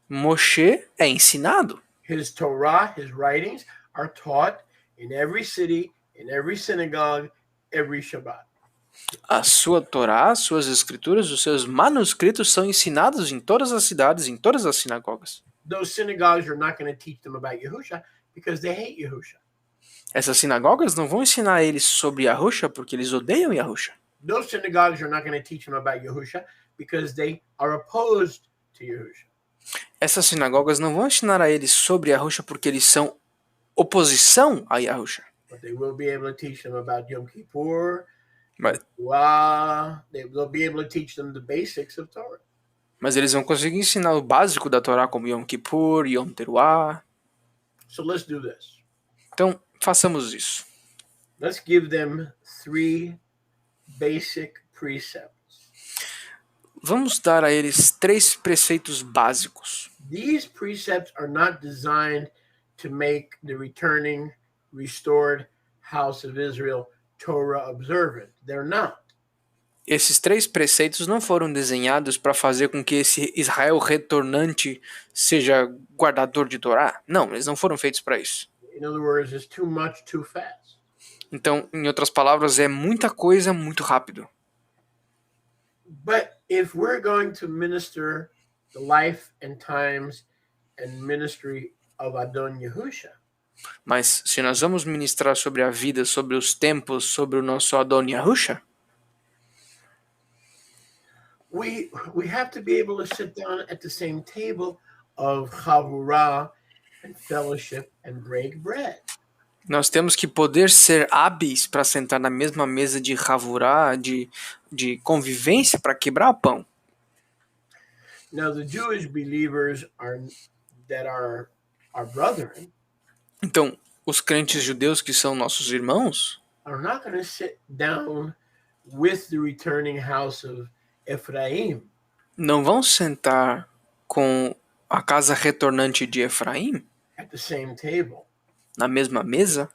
Moshe é ensinado. His Torah, his writings are taught in every city, in every synagogue, every Shabbat. A sua Torá, as suas escrituras, os seus manuscritos são ensinados em todas as cidades, em todas as sinagogas. Those synagogues are not going to teach them about Yahusha because they hate Yahusha. Essas sinagogas não vão ensinar eles sobre Yahusha porque eles odeiam Yahusha. Those synagogues are not going to teach them about Yahusha because they are opposed to Yahusha. Essas sinagogas não vão ensinar a eles sobre Yahusha porque eles são oposição a Yahusha. But they will be able to teach them about Yom Kippur. Mas They'll be able to teach them the basics of Torah. Mas eles vão conseguir ensinar o básico da Torá, como Yom Kippur, Yom Teruah. So let's do this. Então, façamos isso. Let's give them 3 basic precepts. Vamos dar a eles 3 preceitos básicos. These precepts are not designed to make the returning, restored house of Israel Torah observant. They're not. Esses 3 preceitos não foram desenhados para fazer com que esse Israel retornante seja guardador de Torá. Não, eles não foram feitos para isso. In other words, it's too much, too fast. Então, em outras palavras, é muita coisa, muito rápido. But if we're going to minister the life and times and ministry of Adon Yahusha, Mas se nós vamos ministrar sobre a vida, sobre os tempos, sobre o nosso Adon Yahusha, we have to be able to sit down at the same table of chavurah and fellowship and break bread. nós temos que poder ser hábeis para sentar na mesma mesa de Havurá, de convivência, para quebrar pão. Now the Jewish believers that are our brethren Então, os crentes judeus que são nossos irmãos are not going to sit down with the returning house of Ephraim. não vão sentar com a casa retornante de Efraim, at the same table, na mesma mesa,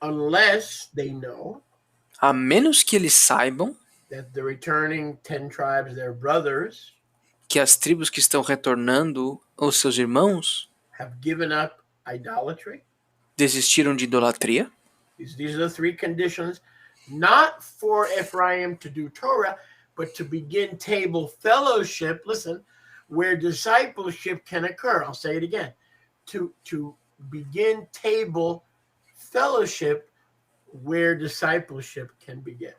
unless they know a menos que eles saibam that the returning 10 tribes, their brothers, que as tribos que estão retornando, os seus irmãos, have given up idolatry. desistiram de idolatria. These are the three conditions, not for Ephraim to do Torah, but to begin table fellowship, listen, where discipleship can occur. I'll say it again. To begin table fellowship where discipleship can begin.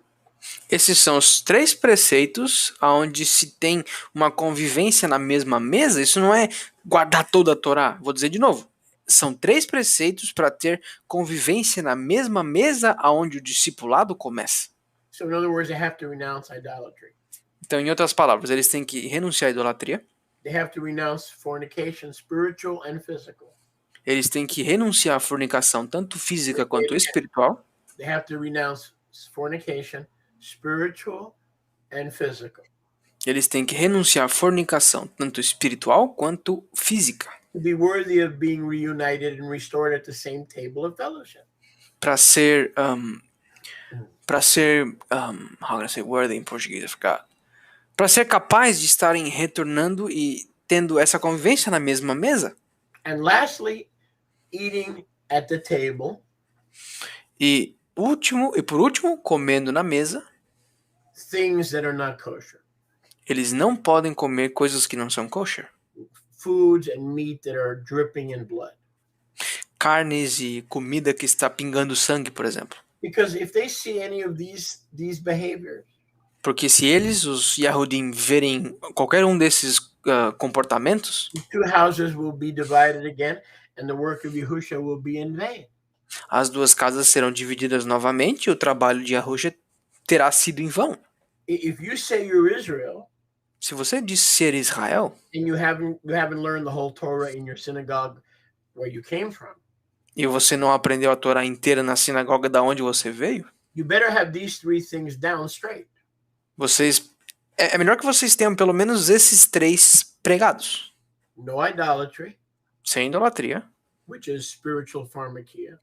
Esses são os 3 preceitos onde se tem uma convivência na mesma mesa. Isso não é guardar toda a Torá. Vou dizer de novo. São 3 preceitos para ter convivência na mesma mesa onde o discipulado começa. So in other words, they have to renounce idolatry. Então, em outras palavras, eles têm que renunciar à idolatria. They have to renounce fornication, spiritual and physical. Eles têm que renunciar à fornicação, tanto física quanto espiritual. They have to renounce fornication, spiritual and physical. Eles têm que renunciar à fornicação, tanto espiritual quanto física. To be worthy of being reunited and restored at the same table of fellowship. Para ser how can I say worthy em português? I forgot. Para ser capaz de estarem retornando e tendo essa convivência na mesma mesa. And lastly, eating at the table. E por último, comendo na mesa. Things that are not kosher. Eles não podem comer coisas que não são kosher. Foods and meat that are dripping in blood. Carnes e comida que está pingando sangue, por exemplo. Because if they see any of these behaviors, porque se eles, os Yahudim, verem qualquer um desses comportamentos, the two houses will be divided again, and the work of Yahushua will be in vain. As 2 casas serão divididas novamente e o trabalho de Yahushua terá sido em vão. If you say you're Israel, se você diz ser Israel, and you haven't learned the whole Torah in your synagogue where you came from, e você não aprendeu a Torá inteira na sinagoga da onde você veio, you better have these 3 things down straight. É melhor que vocês tenham pelo menos esses 3 pregados. No idolatry, sem idolatria, which is spiritual pharmakia,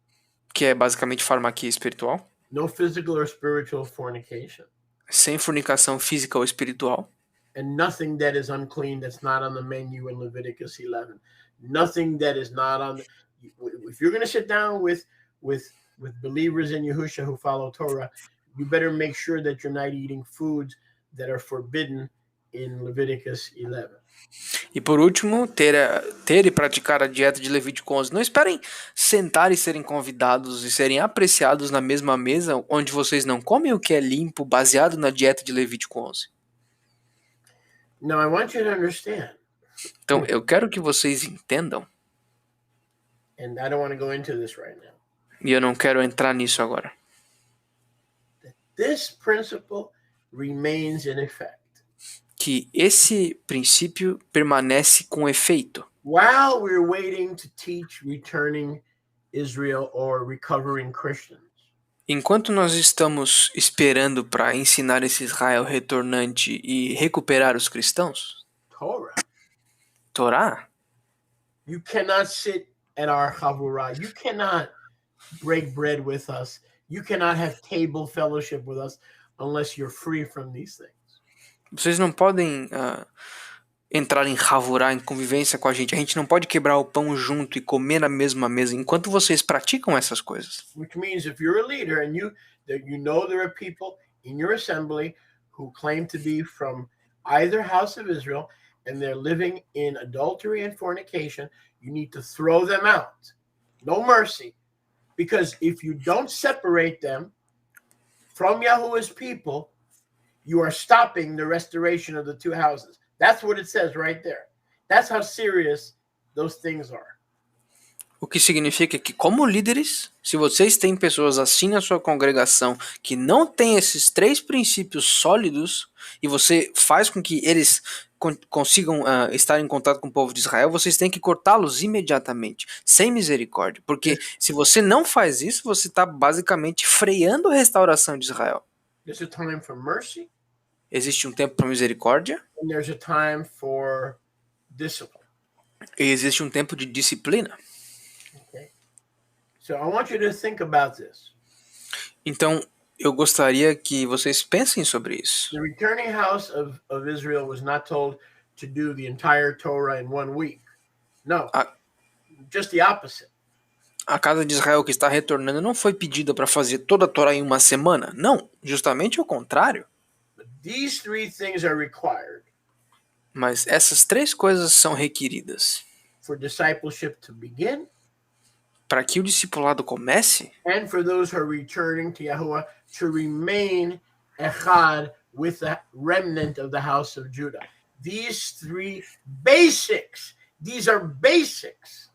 que é basicamente farmacia espiritual. No physical or spiritual fornication. Sem fornicação física ou espiritual. And nothing that is unclean that's not on the menu in Leviticus 11. Nothing that is not on the, if you're going to sit down with believers in Yahushua who follow Torah, you better make sure that you're not eating foods that are forbidden in Leviticus 11. E por último, ter e praticar a dieta de Levítico 11. Não esperem sentar e serem convidados e serem apreciados na mesma mesa onde vocês não comem o que é limpo, baseado na dieta de Levítico 11. Now, I want you to understand. Então, eu quero que vocês entendam. And I don't want to go into this right now. E eu não quero entrar nisso agora. This principle remains in effect. Que esse princípio permanece com efeito. While we're waiting to teach returning Israel or recovering Christians. Enquanto nós estamos esperando para ensinar esse Israel retornante e recuperar os cristãos, Torá. You cannot sit at our chavurah. You cannot break bread with us. You cannot have table fellowship with us unless you're free from these things. Vocês não podem entrar em Havurá, em convivência com a gente. A gente não pode quebrar o pão junto e comer na mesma mesa enquanto vocês praticam essas coisas. Which means if you're a leader and you know there are people in your assembly who claim to be from either house of Israel and they're living in adultery and fornication, you need to throw them out. No mercy. Because if you don't separate them from Yahuwah's people, you are stopping the restoration of the 2 houses. That's what it says right there. That's how serious those things are. O que significa que, como líderes, se vocês têm pessoas assim na sua congregação que não têm esses 3 princípios sólidos e você faz com que eles consigam estar em contato com o povo de Israel, vocês têm que cortá-los imediatamente, sem misericórdia. Porque se você não faz isso, você está basicamente freando a restauração de Israel. There's a time for mercy. Existe um tempo para misericórdia. And there's a time for discipline. E existe um tempo de disciplina. Okay. So I want you to think about this. Então, eu gostaria que vocês pensem sobre isso. The returning house of Israel was not told to do the entire Torah in 1 week. No, just the opposite. A casa de Israel que está retornando não foi pedida para fazer toda a Torá em uma semana. Não, justamente o contrário. But these 3 things are required Mas essas 3 coisas são requeridas for discipleship to begin, para que o discipulado comece and for those who are returning to Yahuwah to remain echad with the remnant of the house of Judah. These 3 basics. These are basics.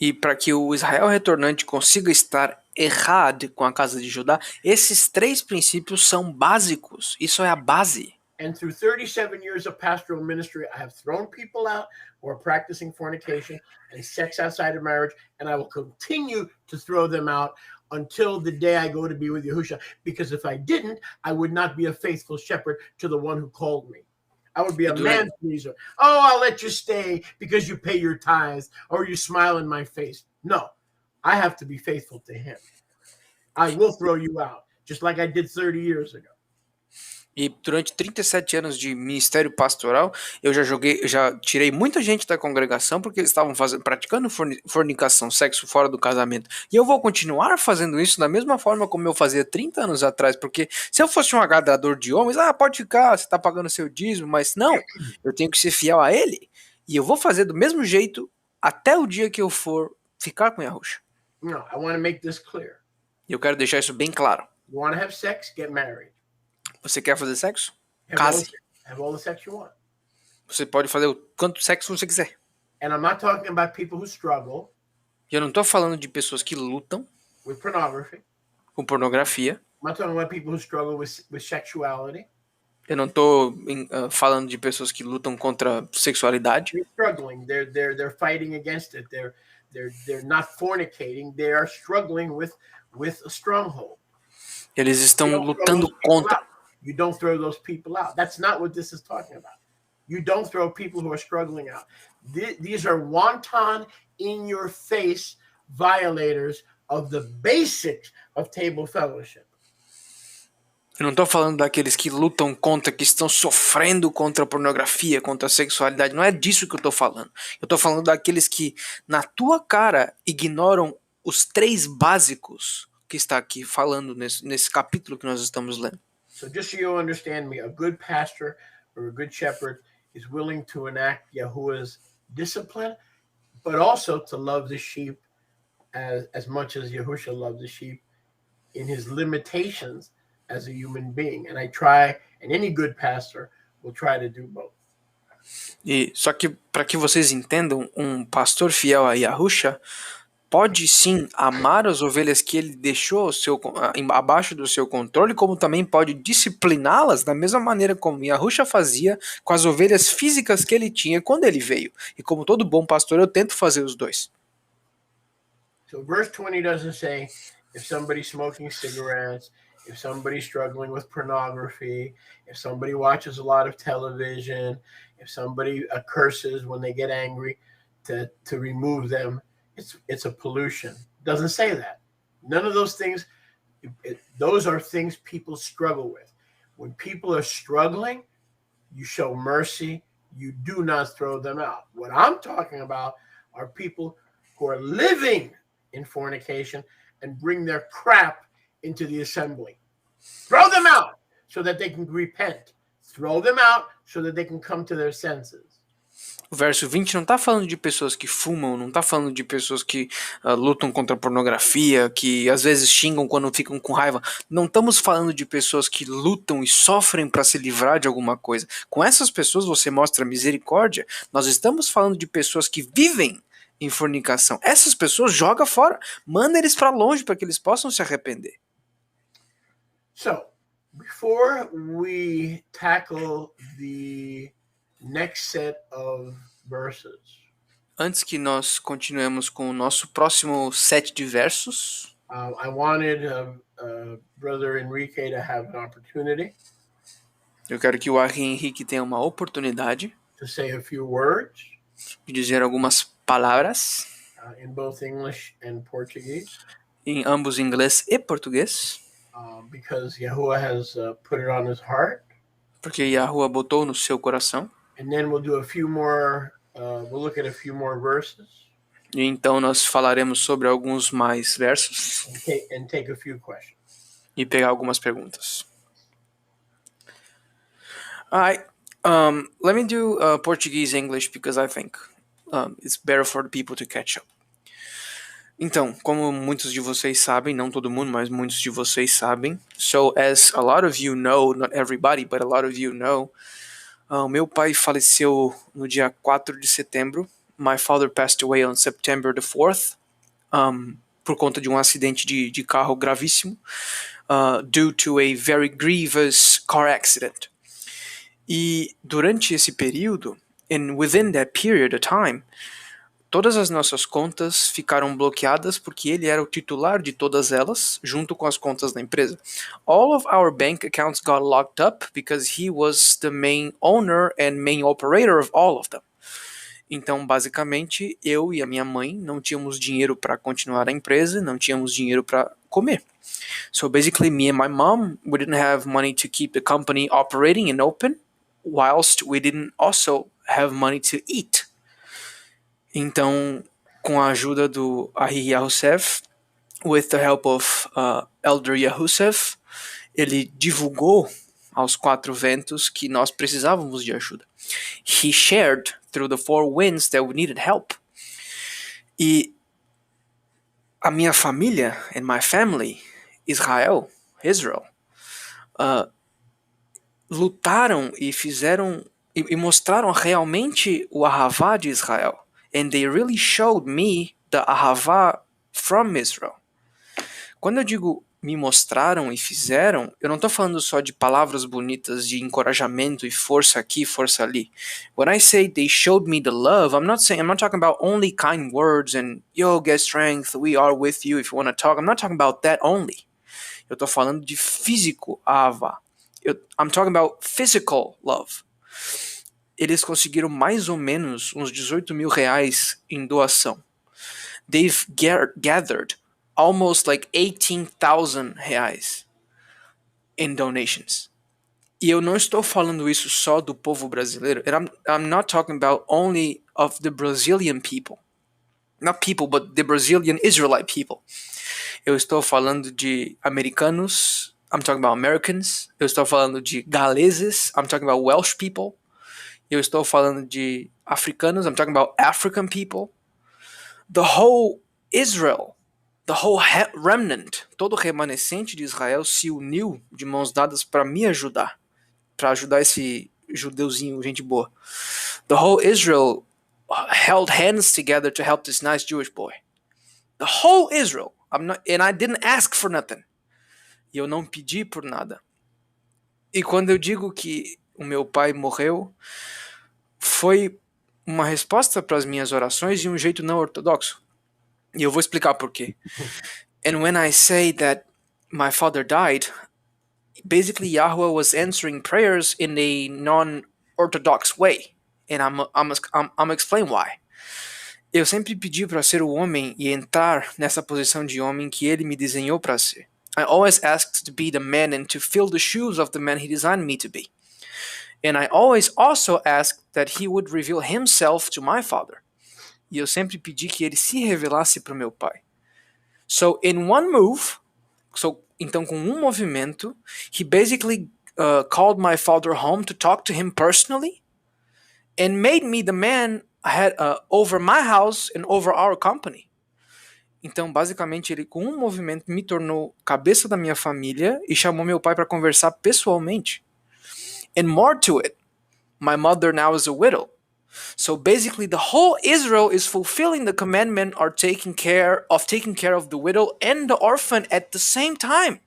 e para que o Israel retornante consiga estar errado com a casa de Judá. Esses 3 princípios são básicos. Isso é a base. And through 37 years of pastoral ministry, I have thrown people out who are practicing fornication and sex outside of marriage, and I will continue to throw them out until the day I go to be with Yahusha, because if I didn't, I would not be a faithful shepherd to the one who called me. I would be a man pleaser. Oh, I'll let you stay because you pay your tithes or you smile in my face. No, I have to be faithful to him. I will throw you out, just like I did 30 years ago. E durante 37 anos de ministério pastoral, eu já tirei muita gente da congregação porque eles estavam praticando fornicação, sexo fora do casamento. E eu vou continuar fazendo isso da mesma forma como eu fazia 30 anos atrás, porque se eu fosse um agradador de homens, pode ficar, você está pagando seu dízimo, mas não, eu tenho que ser fiel a ele. E eu vou fazer do mesmo jeito até o dia que eu for ficar com Yahushua. No, I want to make this clear. E eu quero deixar isso bem claro. You want to have sex? Get married. Você quer fazer sexo? Case. Case. Have all the sex you want. Você pode fazer o quanto sexo você quiser. And I'm not talking about people who struggle. E eu não estou falando de pessoas que lutam with pornography. Com pornografia. I'm not talking about people who struggle with sexuality. Eu não estou falando de pessoas que lutam contra sexualidade. They're struggling. They're fighting against it. They're not fornicating. They are struggling with a stronghold. Eles estão lutando contra. You don't throw those people out. That's not what this is talking about. You don't throw people who are struggling out. These are wanton, in your face violators of the basics of table fellowship. Eu não estou falando daqueles que lutam contra, que estão sofrendo contra a pornografia, contra a sexualidade. Não é disso que eu estou falando. Eu estou falando daqueles que, na tua cara, ignoram os 3 básicos que está aqui falando nesse capítulo que nós estamos lendo. So just so you understand me, a good pastor or a good shepherd is willing to enact Yahuwah's discipline, but also to love the sheep as much as Yahushua loved the sheep in his limitations as a human being. And any good pastor will try to do both. E só que para que vocês entendam, um pastor fiel a Yahushua pode sim amar as ovelhas que ele deixou abaixo do seu controle, como também pode discipliná-las da mesma maneira como Yahushua fazia com as ovelhas físicas que ele tinha quando ele veio. E como todo bom pastor, eu tento fazer os dois. So verse 20 doesn't say if somebody's smoking cigarettes, if somebody's struggling with pornography, if somebody watches a lot of television, if somebody curses when they get angry, to remove them. It's a pollution. It doesn't say that. None of those things, those are things people struggle with. When people are struggling, you show mercy. You do not throw them out. What I'm talking about are people who are living in fornication and bring their crap into the assembly. Throw them out so that they can repent. Throw them out so that they can come to their senses. O verso 20 não está falando de pessoas que fumam, não está falando de pessoas que lutam contra a pornografia, que às vezes xingam quando ficam com raiva. Não estamos falando de pessoas que lutam e sofrem para se livrar de alguma coisa. Com essas pessoas você mostra misericórdia. Nós estamos falando de pessoas que vivem em fornicação. Essas pessoas joga fora, manda eles para longe para que eles possam se arrepender. So, before we tackle the next set of verses. Antes que nós continuemos com o nosso próximo set de versos, I wanted Brother Enrique to have an opportunity eu quero que o Henrique tenha uma oportunidade to to say a few words de dizer algumas palavras in both English and Portuguese em ambos inglês e português, because Yahuwah has put it on his heart. porque Yahuwah botou no seu coração. And then we'll do a few more, we'll look at a few more verses E então nós falaremos sobre alguns mais versos and take a few questions. e pegar algumas perguntas. Alright, let me do Portuguese English because I think it's better for the people to catch up. Então, como muitos de vocês sabem, não todo mundo, mas muitos de vocês sabem, so as a lot of you know, not everybody, but a lot of you know, meu pai faleceu no dia 4 de setembro. My father passed away on September the 4th, por conta de um acidente de carro gravíssimo, due to a very grievous car accident. E durante esse período, and within that period of time, todas as nossas contas ficaram bloqueadas porque ele era o titular de todas elas, junto com as contas da empresa. All of our bank accounts got locked up because he was the main owner and main operator of all of them. Então, basicamente, eu e a minha mãe não tínhamos dinheiro para continuar a empresa, não tínhamos dinheiro para comer. So basically, me and my mom, we didn't have money to keep the company operating and open, whilst we didn't also have money to eat. Então, com a ajuda do Ahi Yahusef, with the help of Elder Yahusef, ele divulgou aos quatro ventos que nós precisávamos de ajuda. He shared through the four winds that we needed help. E a minha família, and my family, Israel, lutaram e fizeram e mostraram realmente o Ahavá de Israel. And they really showed me the Ahavá from Israel. Quando eu digo me mostraram e fizeram, eu não estou falando só de palavras bonitas de encorajamento e força aqui, força ali. When I say they showed me the love, I'm not talking about only kind words and yo, get strength, we are with you if you want to talk. I'm not talking about that only. Eu estou falando de físico Ahavá. I'm talking about physical love. Eles conseguiram mais ou menos uns 18 mil reais em doação. They've gathered almost like 18,000 reais in donations. E eu não estou falando isso só do povo brasileiro. I'm not talking about only of the Brazilian people. Not people, but the Brazilian Israelite people. Eu estou falando de americanos. I'm talking about Americans. Eu estou falando de galeses. I'm talking about Welsh people. Eu estou falando de africanos. I'm talking about African people. The whole Israel, the whole remnant, todo o remanescente de Israel se uniu de mãos dadas para me ajudar. Para ajudar esse judeuzinho, gente boa. The whole Israel held hands together to help this nice Jewish boy. The whole Israel. And I didn't ask for nothing. E eu não pedi por nada. E quando eu digo que o meu pai morreu, foi uma resposta para as minhas orações de um jeito não ortodoxo. E eu vou explicar por quê. And when I say that my father died, basically Yahweh was answering prayers in a non-orthodox way. And I'm explain why. Eu sempre pedi para ser o homem e entrar nessa posição de homem que ele me desenhou para ser. I always asked to be the man and to fill the shoes of the man he designed me to be. And I always also asked that he would reveal himself to my father. E eu sempre pedi que ele se revelasse para o meu pai. So in one move, então com um movimento, he basically called my father home to talk to him personally and made me the man over my house and over our company. Então, basicamente, ele com um movimento me tornou cabeça da minha família e chamou meu pai para conversar pessoalmente. And more to it, my mother now is a widow. So basically, the whole Israel is fulfilling the commandment of taking care of the widow and the orphan at the same time.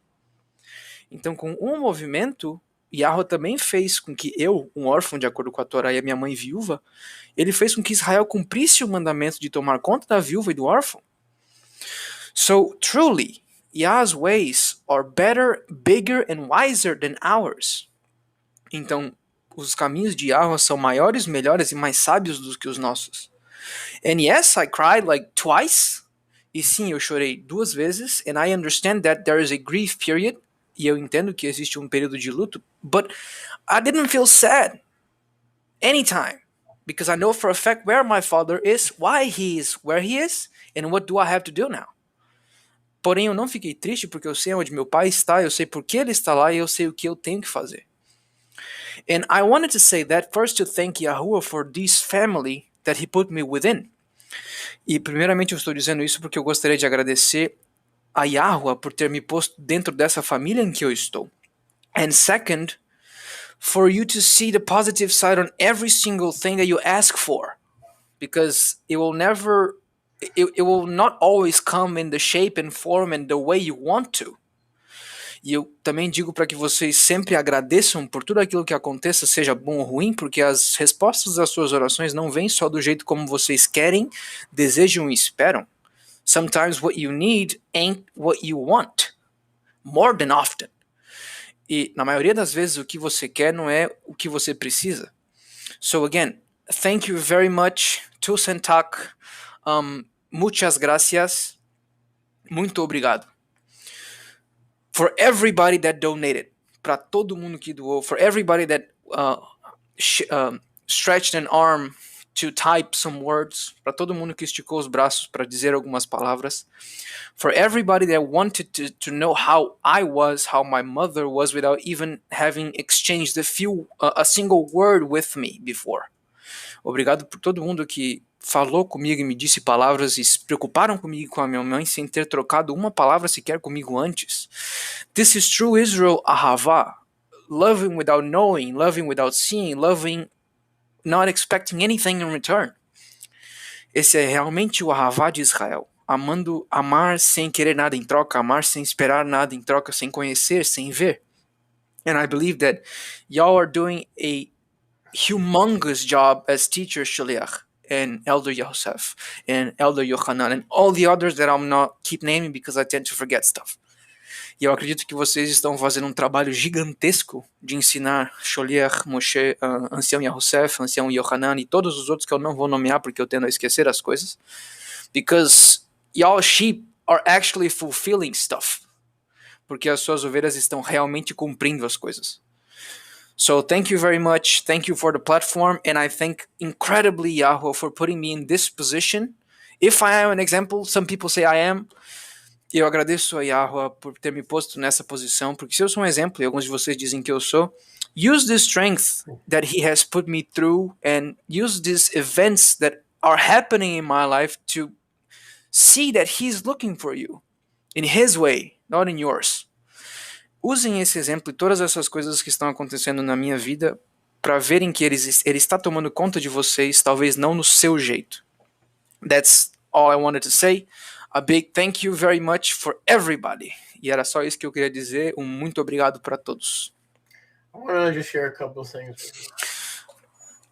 Então, com um movimento, Yahweh também fez com que eu, um órfão, de acordo com a Torá, e a minha mãe viúva, ele fez com que Israel cumprisse o mandamento de tomar conta da viúva e do órfão. So, truly, Yah's ways are better, bigger and wiser than ours. Então, os caminhos de Yahweh são maiores, melhores e mais sábios do que os nossos. And yes, I cried like twice. E sim, eu chorei 2 vezes. And I understand that there is a grief period. E eu entendo que existe um período de luto. But I didn't feel sad anytime. Because I know for a fact where my father is, why he is where he is, and what do I have to do now. Porém, eu não fiquei triste porque eu sei onde meu pai está, eu sei por que ele está lá e eu sei o que eu tenho que fazer. And I wanted to say that first to thank Yahuwah for this family that he put me within. E primeiramente eu estou dizendo isso porque eu gostaria de agradecer a Yahuwah por ter me posto dentro dessa família em que eu estou. And second, for you to see the positive side on every single thing that you ask for. Because it will not always come in the shape and form and the way you want to. E eu também digo para que vocês sempre agradeçam por tudo aquilo que aconteça, seja bom ou ruim, porque as respostas das suas orações não vêm só do jeito como vocês querem, desejam e esperam. Sometimes what you need ain't what you want. More than often. E na maioria das vezes o que você quer não é o que você precisa. So again, thank you very much. Tusen tak. Muchas gracias. Muito obrigado. For everybody that donated. Para todo mundo que doou. For everybody that stretched an arm to type some words. Para todo mundo que esticou os braços para dizer algumas palavras. For everybody that wanted to know how I was, how my mother was, without even having exchanged a single word with me before. Obrigado por todo mundo que falou comigo e me disse palavras e se preocuparam comigo e com a minha mãe sem ter trocado uma palavra sequer comigo antes. This is true Israel Ahava. Loving without knowing, loving without seeing, loving not expecting anything in return. Esse é realmente o Ahavá de Israel. Amar sem querer nada em troca, amar sem esperar nada em troca, sem conhecer, sem ver. And I believe that y'all are doing a humongous job as teacher Shaliach and Elder Yosef and Elder Yohanan and all the others that I'm not keep naming because I tend to forget stuff. E eu acredito que vocês estão fazendo um trabalho gigantesco de ensinar Sholiach, Moshe, Ancião Yosef, Ancião Yohanan e todos os outros que eu não vou nomear porque eu tendo a esquecer as coisas. Because y'all sheep are actually fulfilling stuff. Porque as suas ovelhas estão realmente cumprindo as coisas. So thank you very much. Thank you for the platform. And I thank incredibly Yahweh for putting me in this position. If I am an example, some people say I am. E eu agradeço a Yahweh por ter me posto nessa posição. Porque se eu sou um exemplo, e alguns de vocês dizem que eu sou, use the strength that he has put me through and use these events that are happening in my life to see that he's looking for you in his way, not in yours. Usem esse exemplo e todas essas coisas que estão acontecendo na minha vida para verem que ele está tomando conta de vocês, talvez não no seu jeito. That's all I wanted to say. A big thank you very much for everybody. E era só isso que eu queria dizer. Um muito obrigado para todos. I want to just share a couple of things with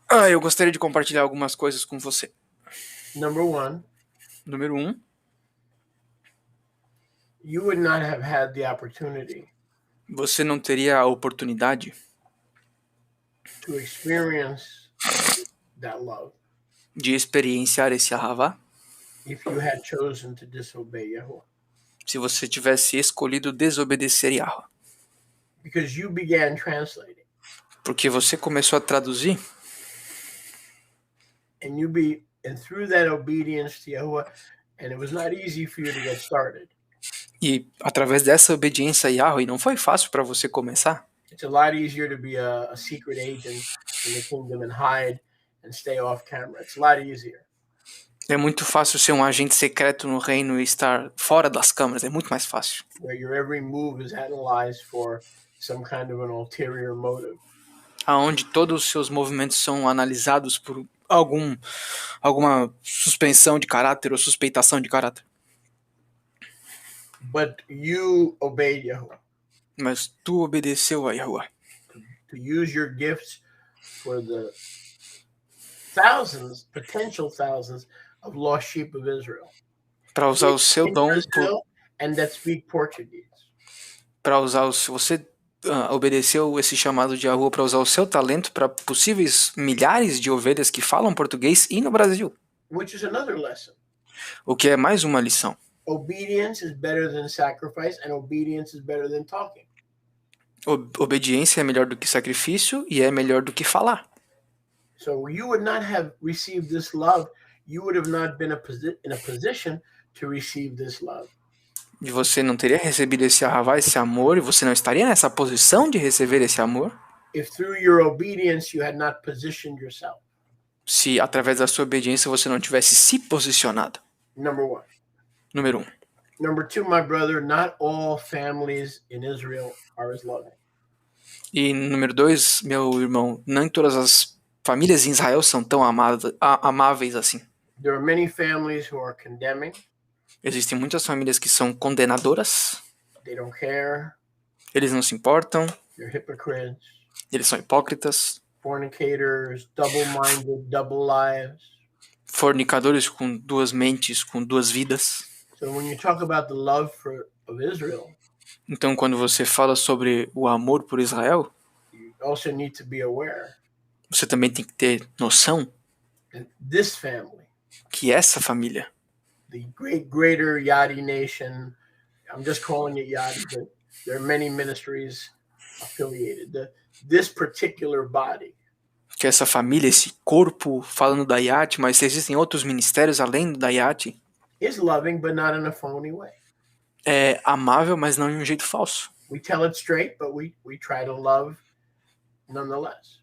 you. Eu gostaria de compartilhar algumas coisas com você. Número 1. You would not have had the opportunity Você não teria a oportunidade to experience that love de experienciar esse Ahavá if you had chosen to disobey Yahuwah. se você tivesse escolhido desobedecer Yahweh. Because you began translating. Porque você começou a traduzir. And through that obedience to Yahuwah, and it was not easy for you to get started. E através dessa obediência a Yahweh, não foi fácil para você começar. It's a lot easier to be a secret agent in the kingdom and hide and stay off camera. It's a lot easier. É muito fácil ser um agente secreto no reino e estar fora das câmeras. É muito mais fácil. Where your every move is analyzed for some kind of an ulterior motive. Aonde todos os seus movimentos são analisados por alguma suspensão de caráter ou suspeitação de caráter. But you obeyed Yahuwah. Mas tu obedeceu a Yahuwah. To use your gifts for the potential thousands of lost sheep of Israel. Para usar o seu dom and that speak Portuguese. Para usar você obedeceu esse chamado de Yahuwah para usar o seu talento para possíveis milhares de ovelhas que falam português e no Brasil. Which is another lesson. O que é mais uma lição. Obedience is better than sacrifice, and obedience is better than talking. Obediência é melhor do que sacrifício e é melhor do que falar. So you would not have received this love. You would have not been in a position to receive this love. E você não teria recebido esse ahavá, esse amor, e você não estaria nessa posição de receber esse amor If through your obedience you had not positioned yourself. se através da sua obediência você não tivesse se posicionado. Number one. Número 1. Number two, my brother, not all families in Israel are as loving. E número 2, meu irmão, nem todas as famílias em Israel são tão amáveis assim. There are many families who are condemning. Existem muitas famílias que são condenadoras. They don't care. Eles não se importam. They're hypocrites. Eles são hipócritas. Fornicators, double-minded, double lives. Fornicadores com duas mentes, com duas vidas. So when you talk about the love of Israel, então, quando você fala sobre o amor por Israel, you also need to be aware você também tem que ter noção that this family, que essa família, the greater Yadi nation, I'm just calling it Yadi, but there are many ministries affiliated. This particular body, que essa família, esse corpo, falando da IAT, mas existem outros ministérios além da IAT, is loving, but not in a phony way. É amável, mas não em um jeito falso. We tell it straight, but we try to love nonetheless.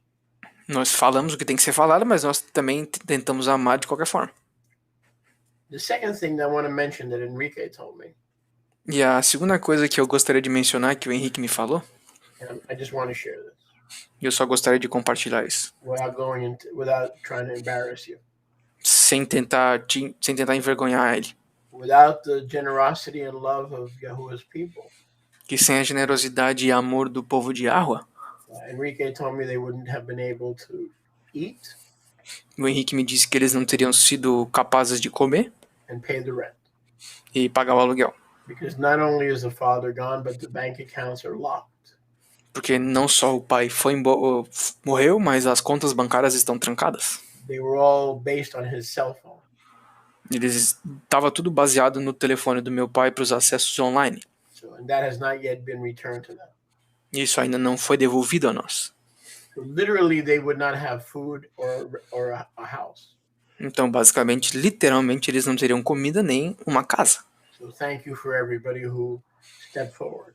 Nós falamos o que tem que ser falado, mas nós também tentamos amar de qualquer forma. The second thing that I want to mention that Enrique told me, E a segunda coisa que eu gostaria de mencionar, que o Henrique me falou, and I just want to share this e eu só gostaria de compartilhar isso, without trying to embarrass you. sem tentar envergonhar ele. Without the generosity and love of Yahuwah's people, Que sem a generosidade e amor do povo de Yahuwah, Enrique told me they wouldn't have been able to eat o Henrique me disse que eles não teriam sido capazes de comer and pay the rent. e pagar o aluguel. Because not only is the father gone, but the bank accounts are locked. Porque não só o pai morreu, mas as contas bancárias estão trancadas. They were all based on his cell phone. Estava tudo baseado no telefone do meu pai para os acessos online. And that has not yet been returned to them. Isso ainda não foi devolvido a nós. So literally, they would not have food or a house. Então, basicamente, literalmente, eles não teriam comida nem uma casa. So thank you for everybody who stepped forward.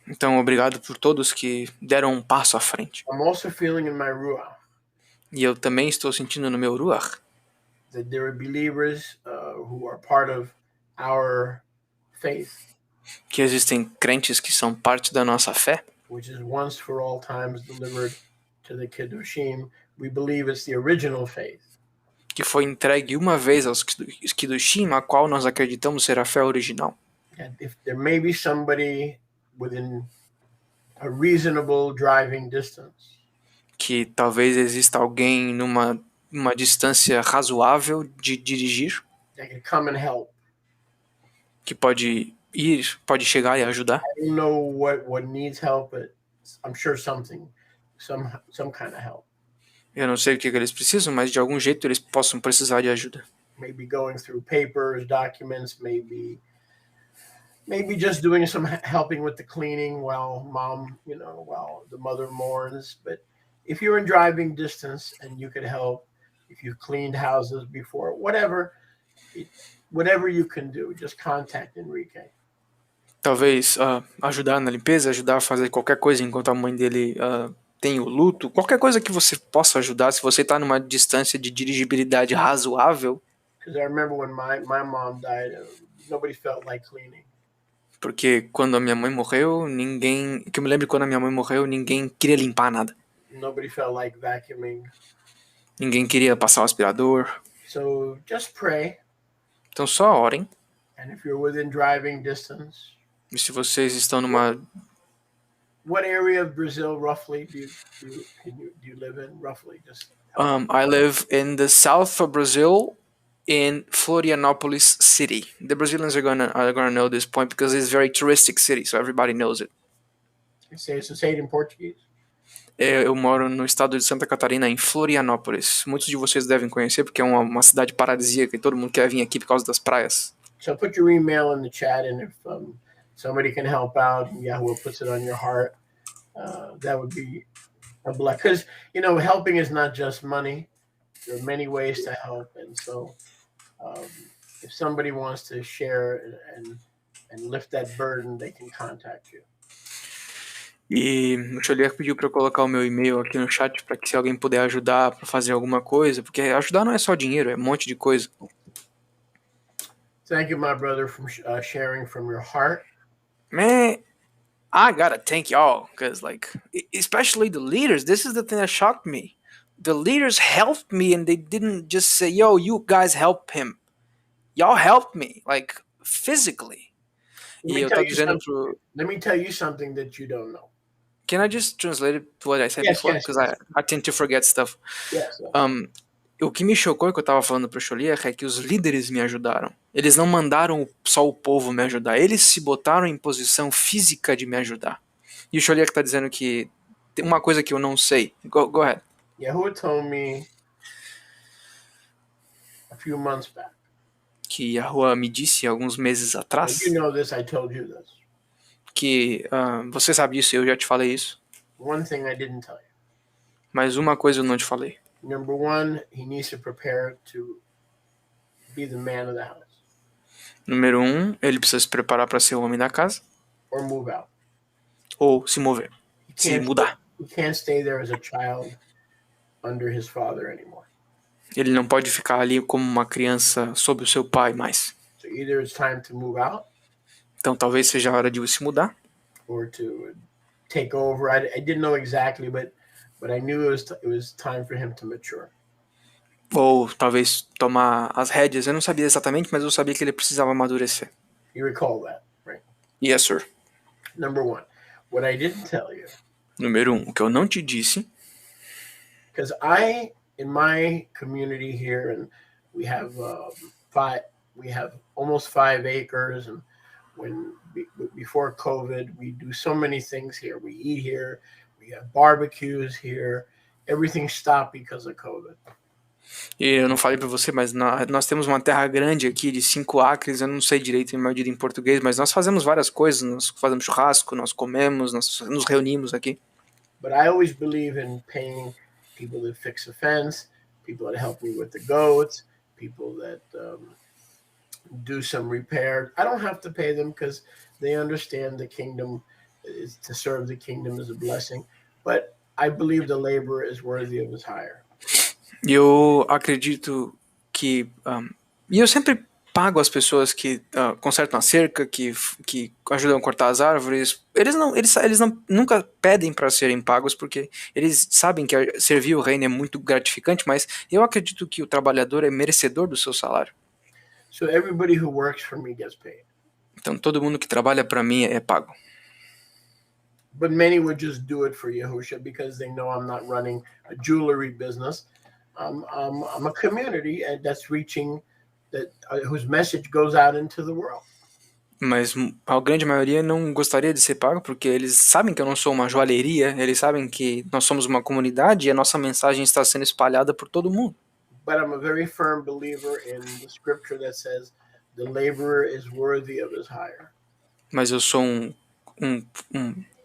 Então, obrigado por todos que deram um passo à frente. I'm also feeling in my ruach E eu também estou sentindo no meu ruach that there are believers who are part of our faith, que existem crentes que são parte da nossa fé, which is once for all times delivered to the Kiddushim. We believe it's the original faith. que foi entregue uma vez aos Kiddushim, a qual nós acreditamos ser a fé original. And if there may be somebody within a reasonable driving distance Que talvez exista alguém numa distância razoável de dirigir, that can come and help. que pode chegar e ajudar. I don't know what needs help, but I'm sure some kind of help. Eu não sei o que eles precisam, mas de algum jeito eles possam precisar de ajuda. Maybe going through papers, documents, maybe just doing some helping with the cleaning while the mother mourns. But if you're in driving distance and you could help, if you've cleaned houses before, whatever you can do, just contact Enrique. Talvez ajudar na limpeza, ajudar a fazer qualquer coisa enquanto a mãe dele tem o luto. Qualquer coisa que você possa ajudar, se você está numa distância de dirigibilidade razoável. Because I remember when my mom died, nobody felt like cleaning. Porque quando a minha mãe morreu, ninguém queria limpar nada. Nobody felt like vacuuming. Ninguém queria passar o aspirador. So just pray. Então só orem. And if you're within driving distance, E se vocês estão numa... What area of Brazil roughly do you live in? Roughly, just. I live in the south of Brazil, in Florianopolis City. The Brazilians are gonna know this point because it's a very touristic city, so everybody knows it. Say it in Portuguese. Eu moro no estado de Santa Catarina, em Florianópolis. Muitos de vocês devem conhecer, porque é uma cidade paradisíaca e todo mundo quer vir aqui por causa das praias. So put your email in the chat, and if somebody can help out, and Yahweh puts it on your heart, that would be a blessing. Because, helping is not just money. There are many ways to help. And so if somebody wants to share and lift that burden, they can contact you. E o Xolier pediu para eu colocar o meu e-mail aqui no chat para que se alguém puder ajudar para fazer alguma coisa, porque ajudar não é só dinheiro, é um monte de coisa. Thank you, my brother, for sharing from your heart. Man, I gotta thank y'all, because especially the leaders, this is the thing that shocked me. The leaders helped me and they didn't just say, yo, you guys help him. Y'all helped me, physically. Let me tell you something that you don't know. Can I just translate it to what I said before? Because I tend to forget stuff. Yes. O que me chocou que eu tava falando pro Xolier é que os líderes me ajudaram. Eles não mandaram só o povo me ajudar. Eles se botaram em posição física de me ajudar. E o Xolier tá dizendo que tem uma coisa que eu não sei. Go ahead. Yahuwah told me a few months back. Que Yahuwah me disse alguns meses atrás. You know this, I told you this. Que você sabe disso, eu já te falei isso. One thing I didn't tell you. Mas uma coisa eu não te falei. Number one, he needs to prepare to be the man of the house. Número 1, ele precisa se preparar para ser o homem da casa. Or move out. Ou se mover. Se mudar. He can't stay there as a child under his father anymore. Ele não pode ficar ali como uma criança sob o seu pai mais. So either it's time to move out. Então talvez seja a hora de se mudar. Or to take over. I didn't know exactly, but I knew it was time for him to mature. Ou talvez tomar as rédeas. Eu não sabia exatamente, mas eu sabia que ele precisava amadurecer. You recall that, right? Yes, sir. Number one, what I didn't tell you. Número 1, o que eu não te disse. Because in my community here, and we have almost 5 acres, and before COVID, we do so many things here. We eat here, we have barbecues here. Everything stopped because of COVID. E eu não falei para você, mas nós temos uma terra grande aqui de 5 acres, eu não sei direito em medida em português, mas nós fazemos várias coisas, nós fazemos churrasco, nós comemos, nós nos reunimos aqui. But I always believe in paying people that fix a fence, people that help me with the goats, people that do some repair. I don't have to pay them because they understand the kingdom is to serve the kingdom is a blessing. But I believe the laborer is worthy of his hire. Eu acredito que... e eu sempre pago as pessoas que consertam a cerca, que ajudam a cortar as árvores. Eles nunca pedem para serem pagos, porque eles sabem que servir o reino é muito gratificante, mas eu acredito que o trabalhador é merecedor do seu salário. So everybody who works for me gets paid. Então todo mundo que trabalha para mim é pago. But many would just do it for Yahusha because they know I'm not running a jewelry business. I'm a community that's reaching whose message goes out into the world. Mas a grande maioria não gostaria de ser pago porque eles sabem que eu não sou uma joalheria, eles sabem que nós somos uma comunidade e a nossa mensagem está sendo espalhada por todo mundo. But I'm a very firm believer in the scripture that says the laborer is worthy of his hire. Mas eu sou um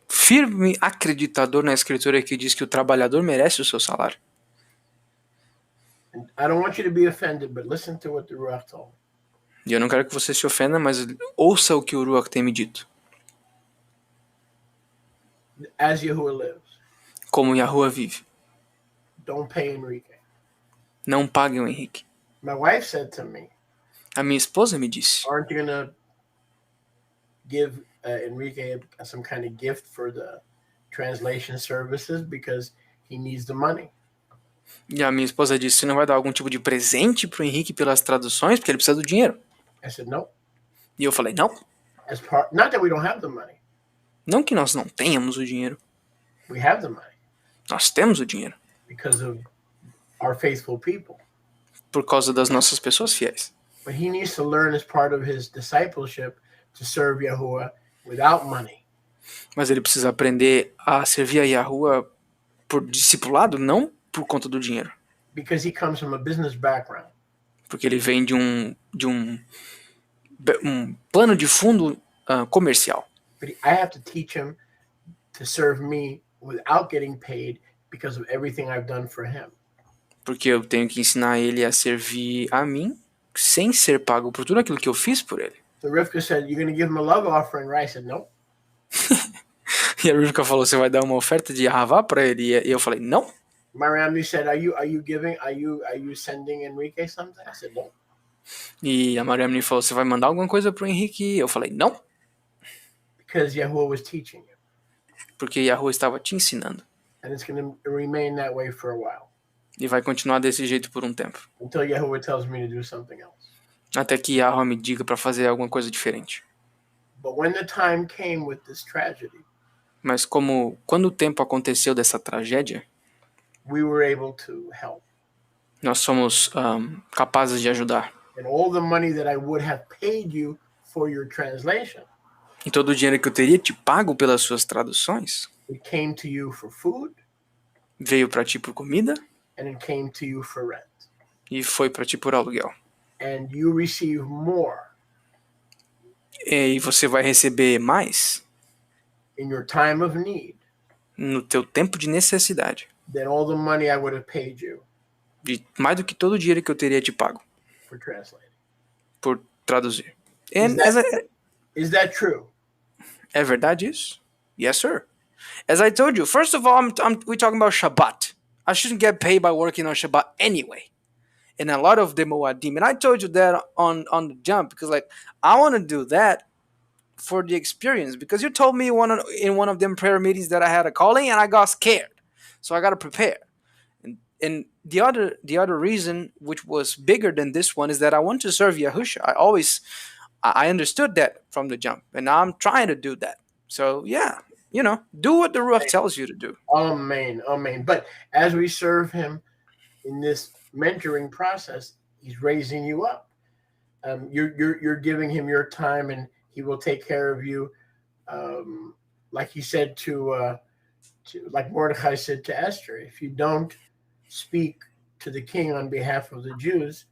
firme acreditador na escritura que diz que o trabalhador merece o seu salário. And I don't want you to be offended, but listen to what the Ruach told me. E eu não quero que você se ofenda, mas ouça o que o Ruach tem me dito. As Yahuwah lives. Como Yahuwah vive. Don't pay Enrique. Não pague o Henrique. My wife said to me. A minha esposa me disse. Aren't you gonna give Enrique some kind of gift for the translation services because he needs the money? E a minha esposa disse, você não vai dar algum tipo de presente pro Henrique pelas traduções, porque ele precisa do dinheiro? I said, no. E eu falei, não. Not that we don't have the money. Não que nós não tenhamos o dinheiro. We have the money. Nós temos o dinheiro. Because of our faithful people. Por causa das nossas pessoas fiéis. But he needs to learn as part of his discipleship to serve Yahuwah without money. Mas ele precisa aprender a servir a Yahuwah por discipulado, não por conta do dinheiro. Because he comes from a business background. Porque ele vem de um plano de fundo comercial. But I have to teach him to serve me without getting paid because of everything I've done for him. Porque eu tenho que ensinar ele a servir a mim sem ser pago por tudo aquilo que eu fiz por ele. So Rivka said, "You're going to give him a love offering, right?" I said, "No." E a Rivka falou, você vai dar uma oferta de Ahavá para ele? E eu falei, não. Mariamne said, "Are you sending Enrique something?" I said, "No." E a Mariamne falou, você vai mandar alguma coisa pro Henrique? E eu falei, não. Because Yahuwah was teaching you. Porque Yahuwah estava te ensinando. And it's going to remain that way for a while. E vai continuar desse jeito por um tempo. Until Yahuwah tells me to do something else. Até que Yahuwah me diga para fazer alguma coisa diferente. But when the time came with this tragedy, mas quando o tempo aconteceu dessa tragédia, we were able to help. Nós somos capazes de ajudar. And all the money that I would have paid you for your translation, e todo o dinheiro que eu teria te pago pelas suas traduções, it came to you for food, veio para ti por comida, and it came to you for rent. E foi para ti por aluguel. And you receive more. E você vai receber mais In your time of need, no teu tempo de necessidade, than all the money I would have paid you mais do que todo o dinheiro que eu teria te pago for translating. por traduzir. Is that true? É verdade isso? Yes, sir. As I told you, first of all, we're talking about Shabbat. I shouldn't get paid by working on Shabbat anyway. And a lot of the Moadim. And I told you that on the jump, because I want to do that for the experience, because you told me in one of them prayer meetings that I had a calling and I got scared. So I got to prepare. And the other reason, which was bigger than this one, is that I want to serve Yahusha. I understood that from the jump, and now I'm trying to do that. So yeah, do what the Ruach tells you to do. Amen, amen. But as we serve him in this mentoring process, he's raising you up. You're giving him your time, and he will take care of you. Like he said like Mordecai said to Esther, if you don't speak to the king on behalf of the Jews,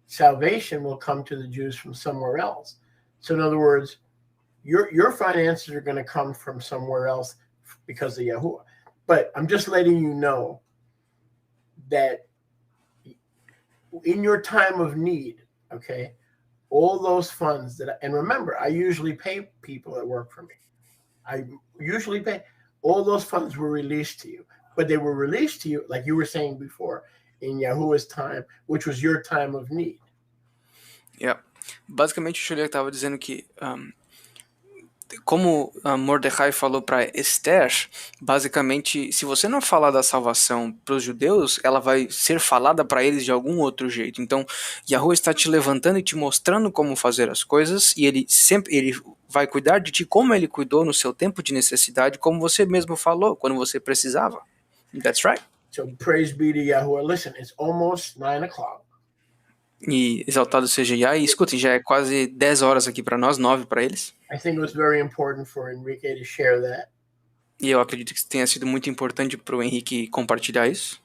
salvation will come to the Jews from somewhere else. So in other words, your finances are going to come from somewhere else because of Yahuwah. But I'm just letting you know that in your time of need, okay, all those funds and remember, I usually pay people that work for me. I usually pay. All those funds were released to you, but they were released to you, like you were saying before, in Yahuwah's time, which was your time of need. Yeah. Basicamente, o Shulia estava dizendo que, como Mordecai falou para Esther, basicamente, se você não falar da salvação para os judeus, ela vai ser falada para eles de algum outro jeito. Então, Yahuwah está te levantando e te mostrando como fazer as coisas, e ele vai cuidar de ti como ele cuidou no seu tempo de necessidade, como você mesmo falou, quando você precisava. That's right. So praise be to Yahuwah. Listen, it's almost 9 o'clock. E exaltado seja Yah. E escutem, já é quase 10 horas aqui para nós, 9 para eles. I think it was very important for Enrique to share that. E eu acredito que tenha sido muito importante para o Henrique compartilhar isso.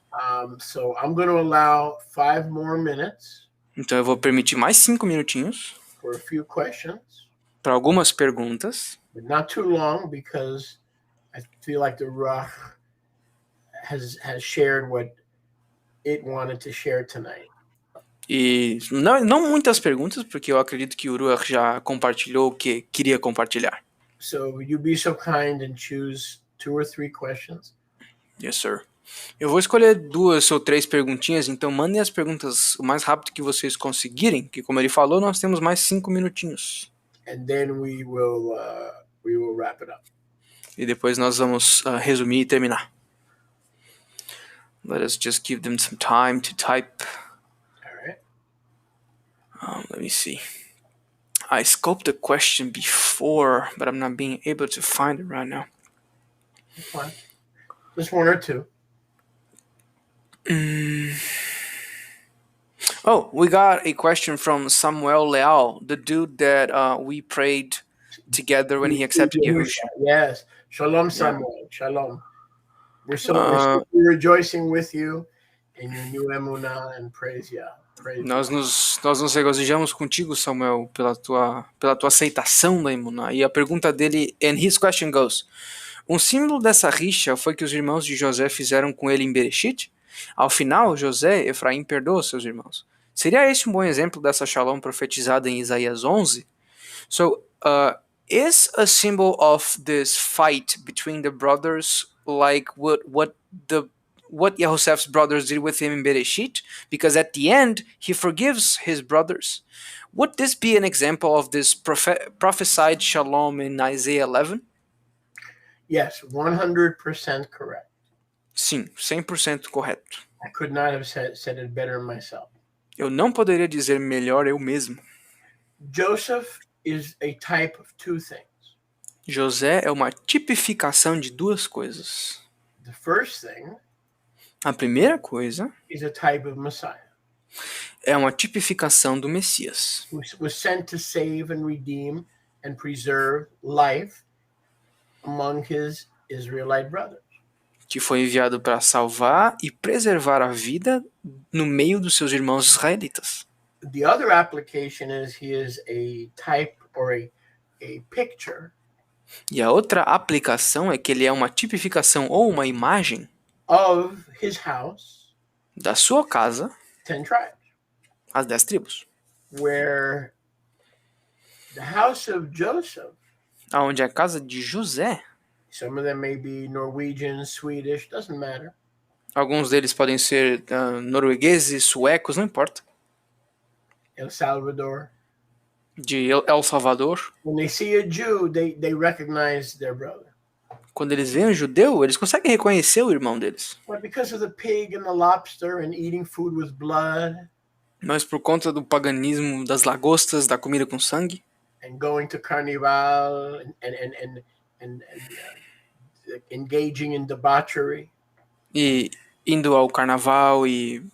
So I'm going to allow 5 more minutes. Então eu vou permitir mais 5 minutinhos. For a few questions. Para algumas perguntas. But not too long, because I feel like the Ruach has shared what it wanted to share tonight. E não muitas perguntas, porque eu acredito que o Ruach já compartilhou o que queria compartilhar. So would you be so kind and choose 2 or 3 questions? Yes, sir. Eu vou escolher 2 ou 3 perguntinhas, então mandem as perguntas o mais rápido que vocês conseguirem, que como ele falou, nós temos mais 5 minutinhos. And then we will wrap it up. E depois nós vamos resumir e terminar. Let us just give them some time to type. Let me see. I scoped the question before, but I'm not being able to find it right now. Fine. Just 1 or 2. Oh, we got a question from Samuel Leal, the dude that we prayed together when he accepted Yahushua. Yes. Shalom, Samuel. Shalom. We're so rejoicing with you in your new emunah and praise Yah. Nós nos regozijamos contigo, Samuel, pela tua aceitação da emuná. E a pergunta dele, and his question goes: um símbolo dessa rixa foi que os irmãos de José fizeram com ele em Bereshit? Ao final, José, Efraim perdoa seus irmãos. Seria esse um bom exemplo dessa shalom profetizada em Isaías 11? So, is a symbol of this fight between the brothers like what Yehosef's brothers did with him in Bereshit? Because at the end, he forgives his brothers. Would this be an example of this prophesied shalom in Isaiah 11? Yes, 100% correct. Sim, 100% correto. I could not have said it better myself. Eu não poderia dizer melhor eu mesmo. Joseph is a type of two things. José é uma tipificação de duas coisas. The first thing A primeira coisa is a type of Messiah. É uma tipificação do Messias. Who was sent to save and redeem and preserve life among his Israelite brothers. Que foi enviado para salvar e preservar a vida no meio dos seus irmãos israelitas. The other application is he is a type or a picture. E a outra aplicação é que ele é uma tipificação ou uma imagem of his house, da sua casa, 10 tribes, as 10 tribos. Where the house of Joseph, onde a casa de José, some of them may be Norwegian, Swedish, doesn't matter. Alguns deles podem ser noruegueses, suecos, não importa. El Salvador. De El Salvador. When they see a Jew, they recognize their brother. Quando eles veem um judeu, eles conseguem reconhecer o irmão deles. But because of the pig and the lobster and eating food with blood, mas por conta do paganismo das lagostas, da comida com sangue, and going to carnival and engaging in debauchery, e indo ao carnaval e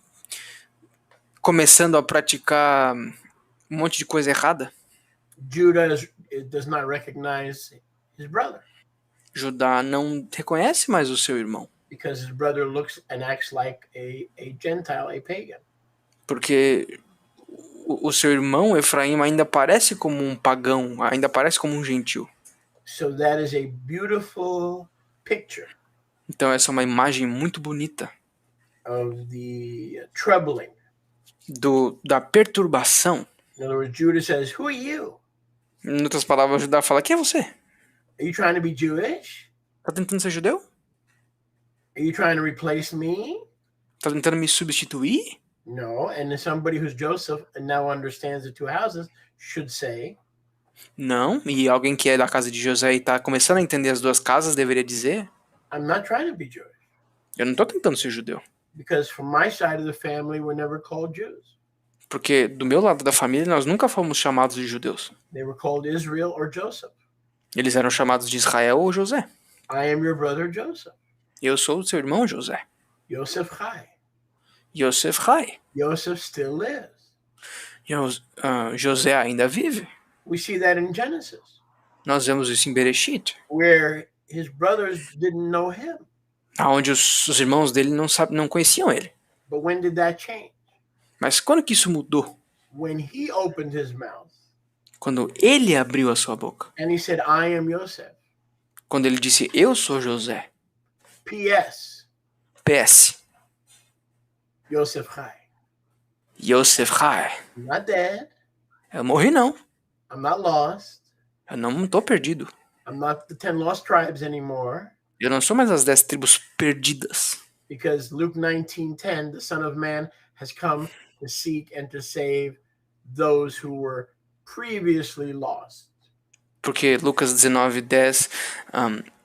começando a praticar um monte de coisa errada, Judah does not recognize his brother. Judá não reconhece mais o seu irmão. Because his brother looks and acts like a Gentile, a pagan. Porque o seu irmão Efraim ainda parece como um pagão, ainda parece como um gentil. So that is a beautiful picture. Então essa é uma imagem muito bonita. Of the troubling. Da perturbação. In other words, Judah says, "Who are you?" Em outras palavras, Judá fala: quem é você? Are you trying to be Jewish? Tá tentando ser judeu? Are you trying to replace me? Tá tentando me substituir? No, and somebody who's Joseph and now understands the two houses should say. Não, e alguém que é da casa de José e tá começando a entender as duas casas deveria dizer: I'm not trying to be Jewish. Eu não tô tentando ser judeu. Because from my side of the family we're never called Jews. Porque do meu lado da família nós nunca fomos chamados de judeus. They were called Israel or Joseph. Eles eram chamados de Israel ou José. I am your brother Joseph. Eu sou o seu irmão José. Yosef Chai. Yosef Chai. Yosef still lives. José ainda vive. We see that in Genesis. Nós vemos isso em Bereshit. Where his brothers didn't know him. Onde os irmãos dele não conheciam ele. But when did that change? Mas quando que isso mudou? When he opened his mouth. Quando ele abriu a sua boca. And he said, I am Yosef. Quando ele disse, eu sou José. P.S. PS. Yosef Chai. Yosef Chai. I'm not dead. Eu morri não. I'm not lost. Eu não tô perdido. I'm not the 10 lost tribes anymore. Eu não sou mais as 10 tribos perdidas. Because Luke 19:10, the Son of Man has come to seek and to save those who were previously lost. Porque Lucas 19:10,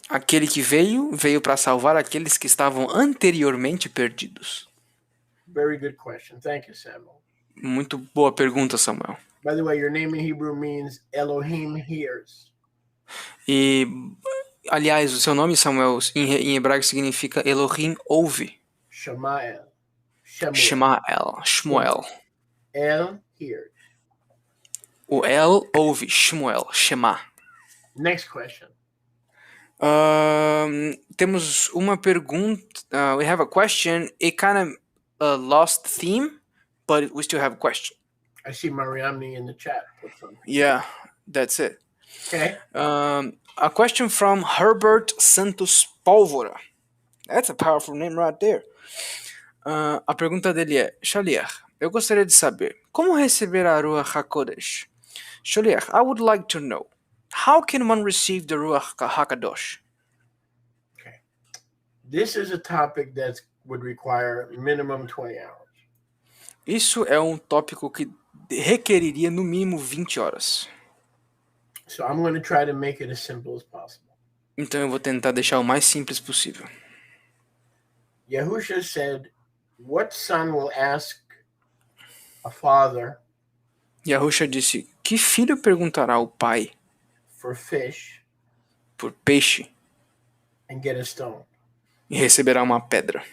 aquele que veio para salvar aqueles que estavam anteriormente perdidos. Very good question. Thank you, Samuel. Muito boa pergunta, Samuel. By the way, your name in Hebrew means Elohim hears. E, aliás, o seu nome, Samuel, em hebraico significa Elohim ouve. Shmuel. El hears. O El ouve, Shmuel, Shema. Next question. Temos uma pergunta. We have a question. It kind of lost theme, but we still have a question. I see Mariamne in the chat. Put something. Yeah, that's it. Okay. A question from Herbert Santos Pólvora. That's a powerful name right there. A pergunta dele é: Shaliach, eu gostaria de saber como receber a Ruach HaKodesh. Shaliach, I would like to know, how can one receive the Ruach HaKadosh? Okay. This is a topic that would require minimum 20 hours. Isso é um tópico que requeriria no mínimo 20 horas. So I'm going to try to make it as simple as possible. Então eu vou tentar deixar o mais simples possível. Yahusha said, what son will ask a father Yahusha disse: que filho perguntará ao pai for fish por peixe and get a stone? e receberá uma pedra?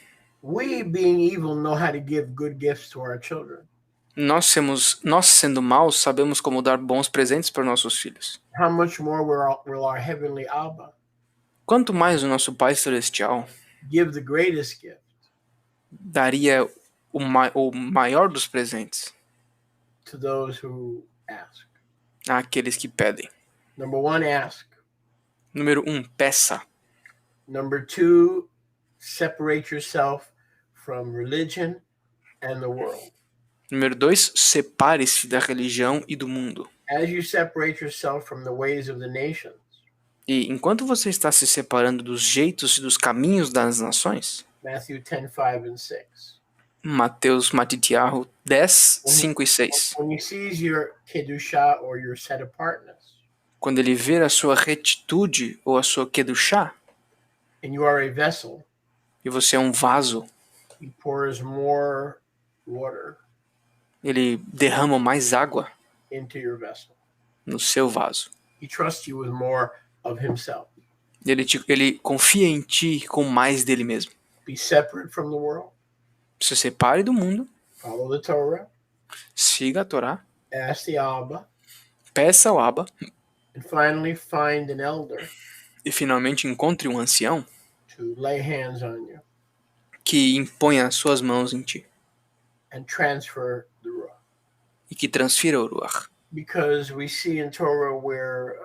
We, being evil, know how to give good gifts to our children. Nós sendo maus, sabemos como dar bons presentes para nossos filhos. How much more will our heavenly Abba Quanto mais o nosso Pai Celestial give the greatest gift daria o maior dos presentes to those who ask? àqueles que pedem. Number one, ask. Número 1, peça. Number two, separate yourself from religion and the world. Número 2, separe-se da religião e do mundo. As you separate yourself from the ways of the nations, E enquanto você está se separando dos jeitos e dos caminhos das nações, Matthew 10, 5 and 6. Mateus Matitiarro 10, 5 e 6. When he sees your kedusha or your set apartness, Quando ele ver a sua retitude ou a sua kedushá, and you are a vessel, e você é um vaso, he pours more water ele derrama mais água into your vessel. no seu vaso. He trusts you with more of himself. Ele confia em ti com mais dele mesmo. Be separate from the world. Se separe do mundo, Follow the Torah. siga a Torá, Ask the Abba. peça ao Abba And finally, find an elder e finalmente encontre um ancião to lay hands on you que imponha as suas mãos em ti and transfer the Ruach. e que transfira o Ruach. Because we see in Torah where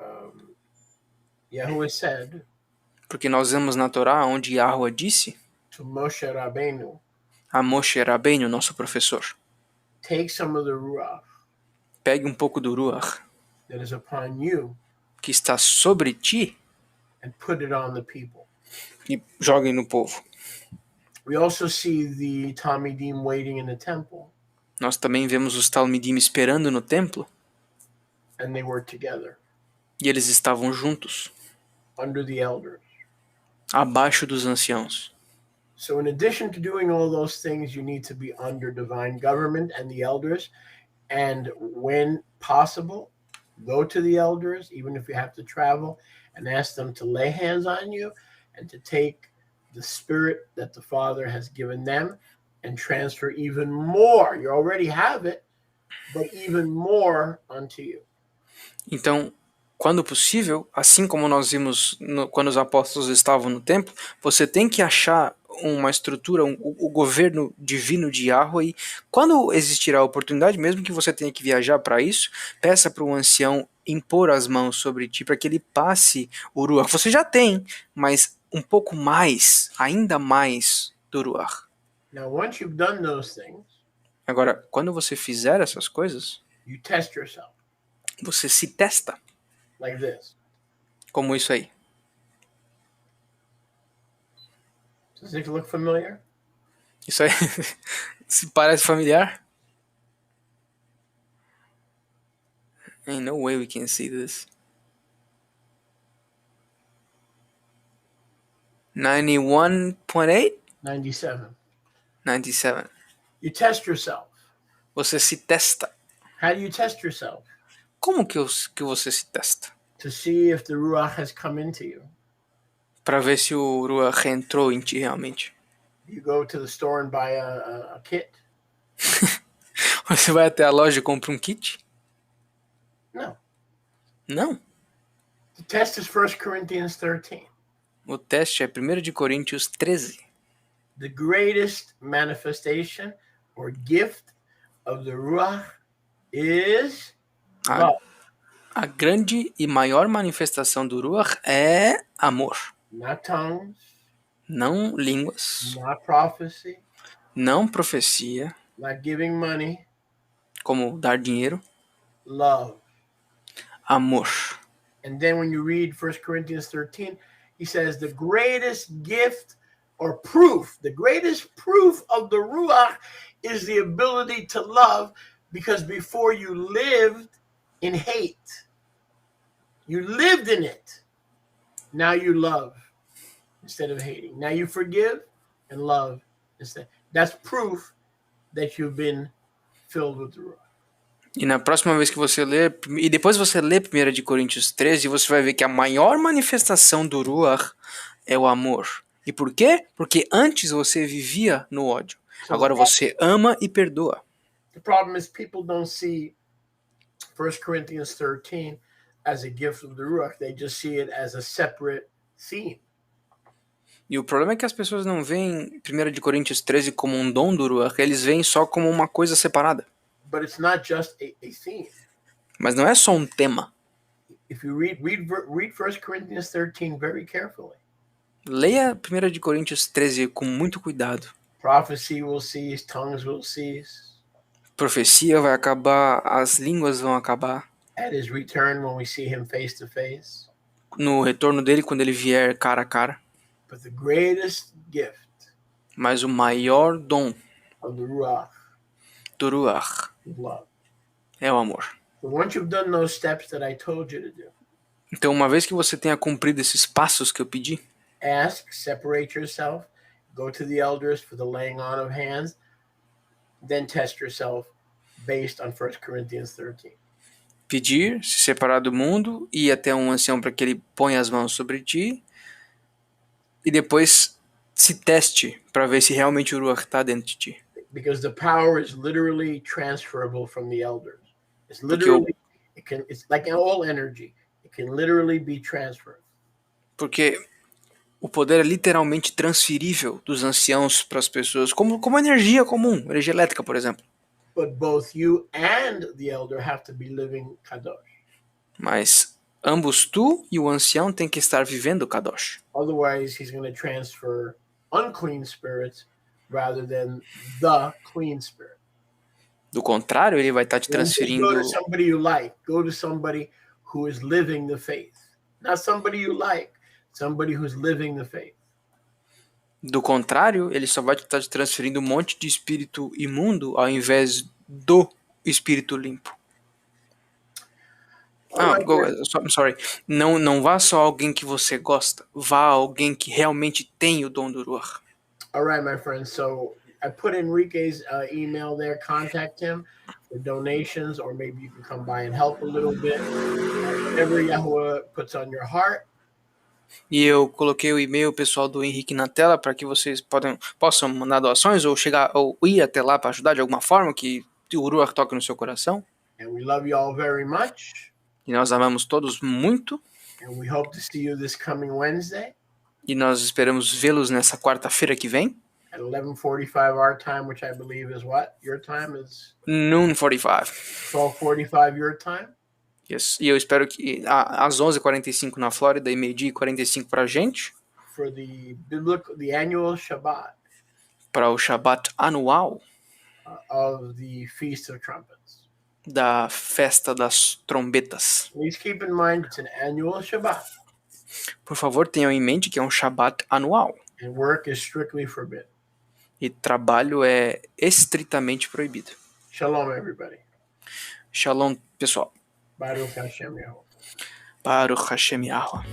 Yahuwah said Porque nós vemos na Torá onde Yahuwah disse to Moshe Rabbeinu, a Moshe Rabbeinu, nosso professor, take some of the Ruach pegue um pouco do Ruach that is upon you que está sobre ti and put it on the people. e jogue no povo. We also see the Talmidim waiting in the temple, Nós também vemos os Talmidim esperando no templo and they were together e eles estavam juntos, under the elders. abaixo dos anciãos. So in addition to doing all those things, you need to be under divine government and the elders. And when possible, go to the elders, even if you have to travel, and ask them to lay hands on you and to take the spirit that the Father has given them and transfer even more. You already have it, but even more unto you. Então, quando possível, assim como nós vimos quando os apóstolos estavam no templo, você tem que achar uma estrutura, o governo divino de Yahweh, e quando existir a oportunidade, mesmo que você tenha que viajar para isso, peça para o ancião impor as mãos sobre ti, para que ele passe o Ruach. Você já tem, mas um pouco mais, ainda mais do Ruach. Now, once you've done those things, Agora, quando você fizer essas coisas, you test yourself você se testa, like this. como isso aí. Does it look familiar? Isso aí se parece familiar? Ain't no way we can see this. 91.8? 97. 97. You test yourself. Você se testa. How do you test yourself? Como que você se testa? To see if the Ruach has come into you. Para ver se o Ruach entrou em ti realmente. You go to the store and buy a kit? Você vai até a loja e compra um kit? No. Não. The test is 1 Corinthians 13. O teste é 1 de Coríntios 13. The greatest manifestation or gift of the Ruach is A, love, a grande e maior manifestação do Ruach é amor. not tongues, Não línguas, not prophecy, não profecia, not giving money, como dar dinheiro, love. amor. And then when you read 1 Corinthians 13, he says the greatest gift or proof, the greatest proof of the Ruach is the ability to love, because before you lived in hate. You lived in it. Now you love instead of hating. Now you forgive and love instead. That's proof that you've been filled with the Ruach. E na próxima vez que você ler, e depois você lê 1 de Coríntios 13, você vai ver que a maior manifestação do Ruach é o amor. E por quê? Porque antes você vivia no ódio. Agora você ama e perdoa. The problem is people don't see 1 Corinthians 13 as a gift of the Ruach. They just see it as a separate theme. E o problema é que as pessoas não veem 1 de Coríntios 13 como um dom do Ruach, eles veem só como uma coisa separada. But it's not just a theme. Mas não é só um tema. If you read 1 Corinthians 13 very carefully. Leia 1 de Coríntios 13 com muito cuidado. Prophecy will cease, tongues will cease. Profecia vai acabar, as línguas vão acabar. At his return, when we see him face to face. No retorno dele, quando ele vier cara a cara. But the greatest gift Mas o maior dom of the Ruach do Ruach is love. é o amor. So once you've done those steps that I told you to do, Então, uma vez que você tenha cumprido esses passos que eu pedi, ask, separate yourself, go to the elders for the laying on of hands, then test yourself based on 1 Corinthians 13. pedir, se separar do mundo, ir até um ancião para que ele ponha as mãos sobre ti, e depois se teste para ver se realmente o Ruach está dentro de ti. Because the power is literally transferable from the elders. It's literally, it's like all energy. It can literally be transferred. Porque o poder é literalmente transferível dos anciãos para as pessoas, como energia comum, energia elétrica, por exemplo. But both you and the elder have to be living kadosh. Mas ambos tu e o ancião têm que estar vivendo Kadosh. Otherwise, he's going to transfer unclean spirits rather than the clean spirit. Do contrário, ele vai estar te transferindo. Go to somebody you like. Go to somebody who is living the faith. Not somebody you like, somebody who's living the faith. Do contrário, ele só vai estar te transferindo um monte de espírito imundo ao invés do espírito limpo. I'm sorry. Não vá só alguém que você gosta. Vá alguém que realmente tem o dom do Ruach. All right, my friends. So I put Enrique's email there. Contact him for donations, or maybe you can come by and help a little bit. Whatever Yahuwah puts on your heart. E eu coloquei o e-mail pessoal do Henrique na tela para que vocês possam mandar doações ou chegar ou ir até lá para ajudar de alguma forma, que o Ruach toque no seu coração. And we love you all very much. E nós amamos todos muito. And we hope to see you this coming Wednesday. E nós esperamos vê-los nessa quarta-feira que vem. At 11:45 our time, which I believe is what? Your time is? Noon 45. 12:45 your time? Yes. E eu espero que às 11h45 na Flórida e 12h45 pra gente. For the annual Shabbat. Para o Shabbat anual. Of the Feast of Trumpets. Da festa das trombetas. Please keep in mind it's an annual Shabbat. Por favor, tenham em mente que é um Shabbat anual. And work is strictly forbidden. E trabalho é estritamente proibido. Shalom, everybody. Shalom, pessoal. Baruch Hashem Yahuwah. Baruch Hashem Yahuwah.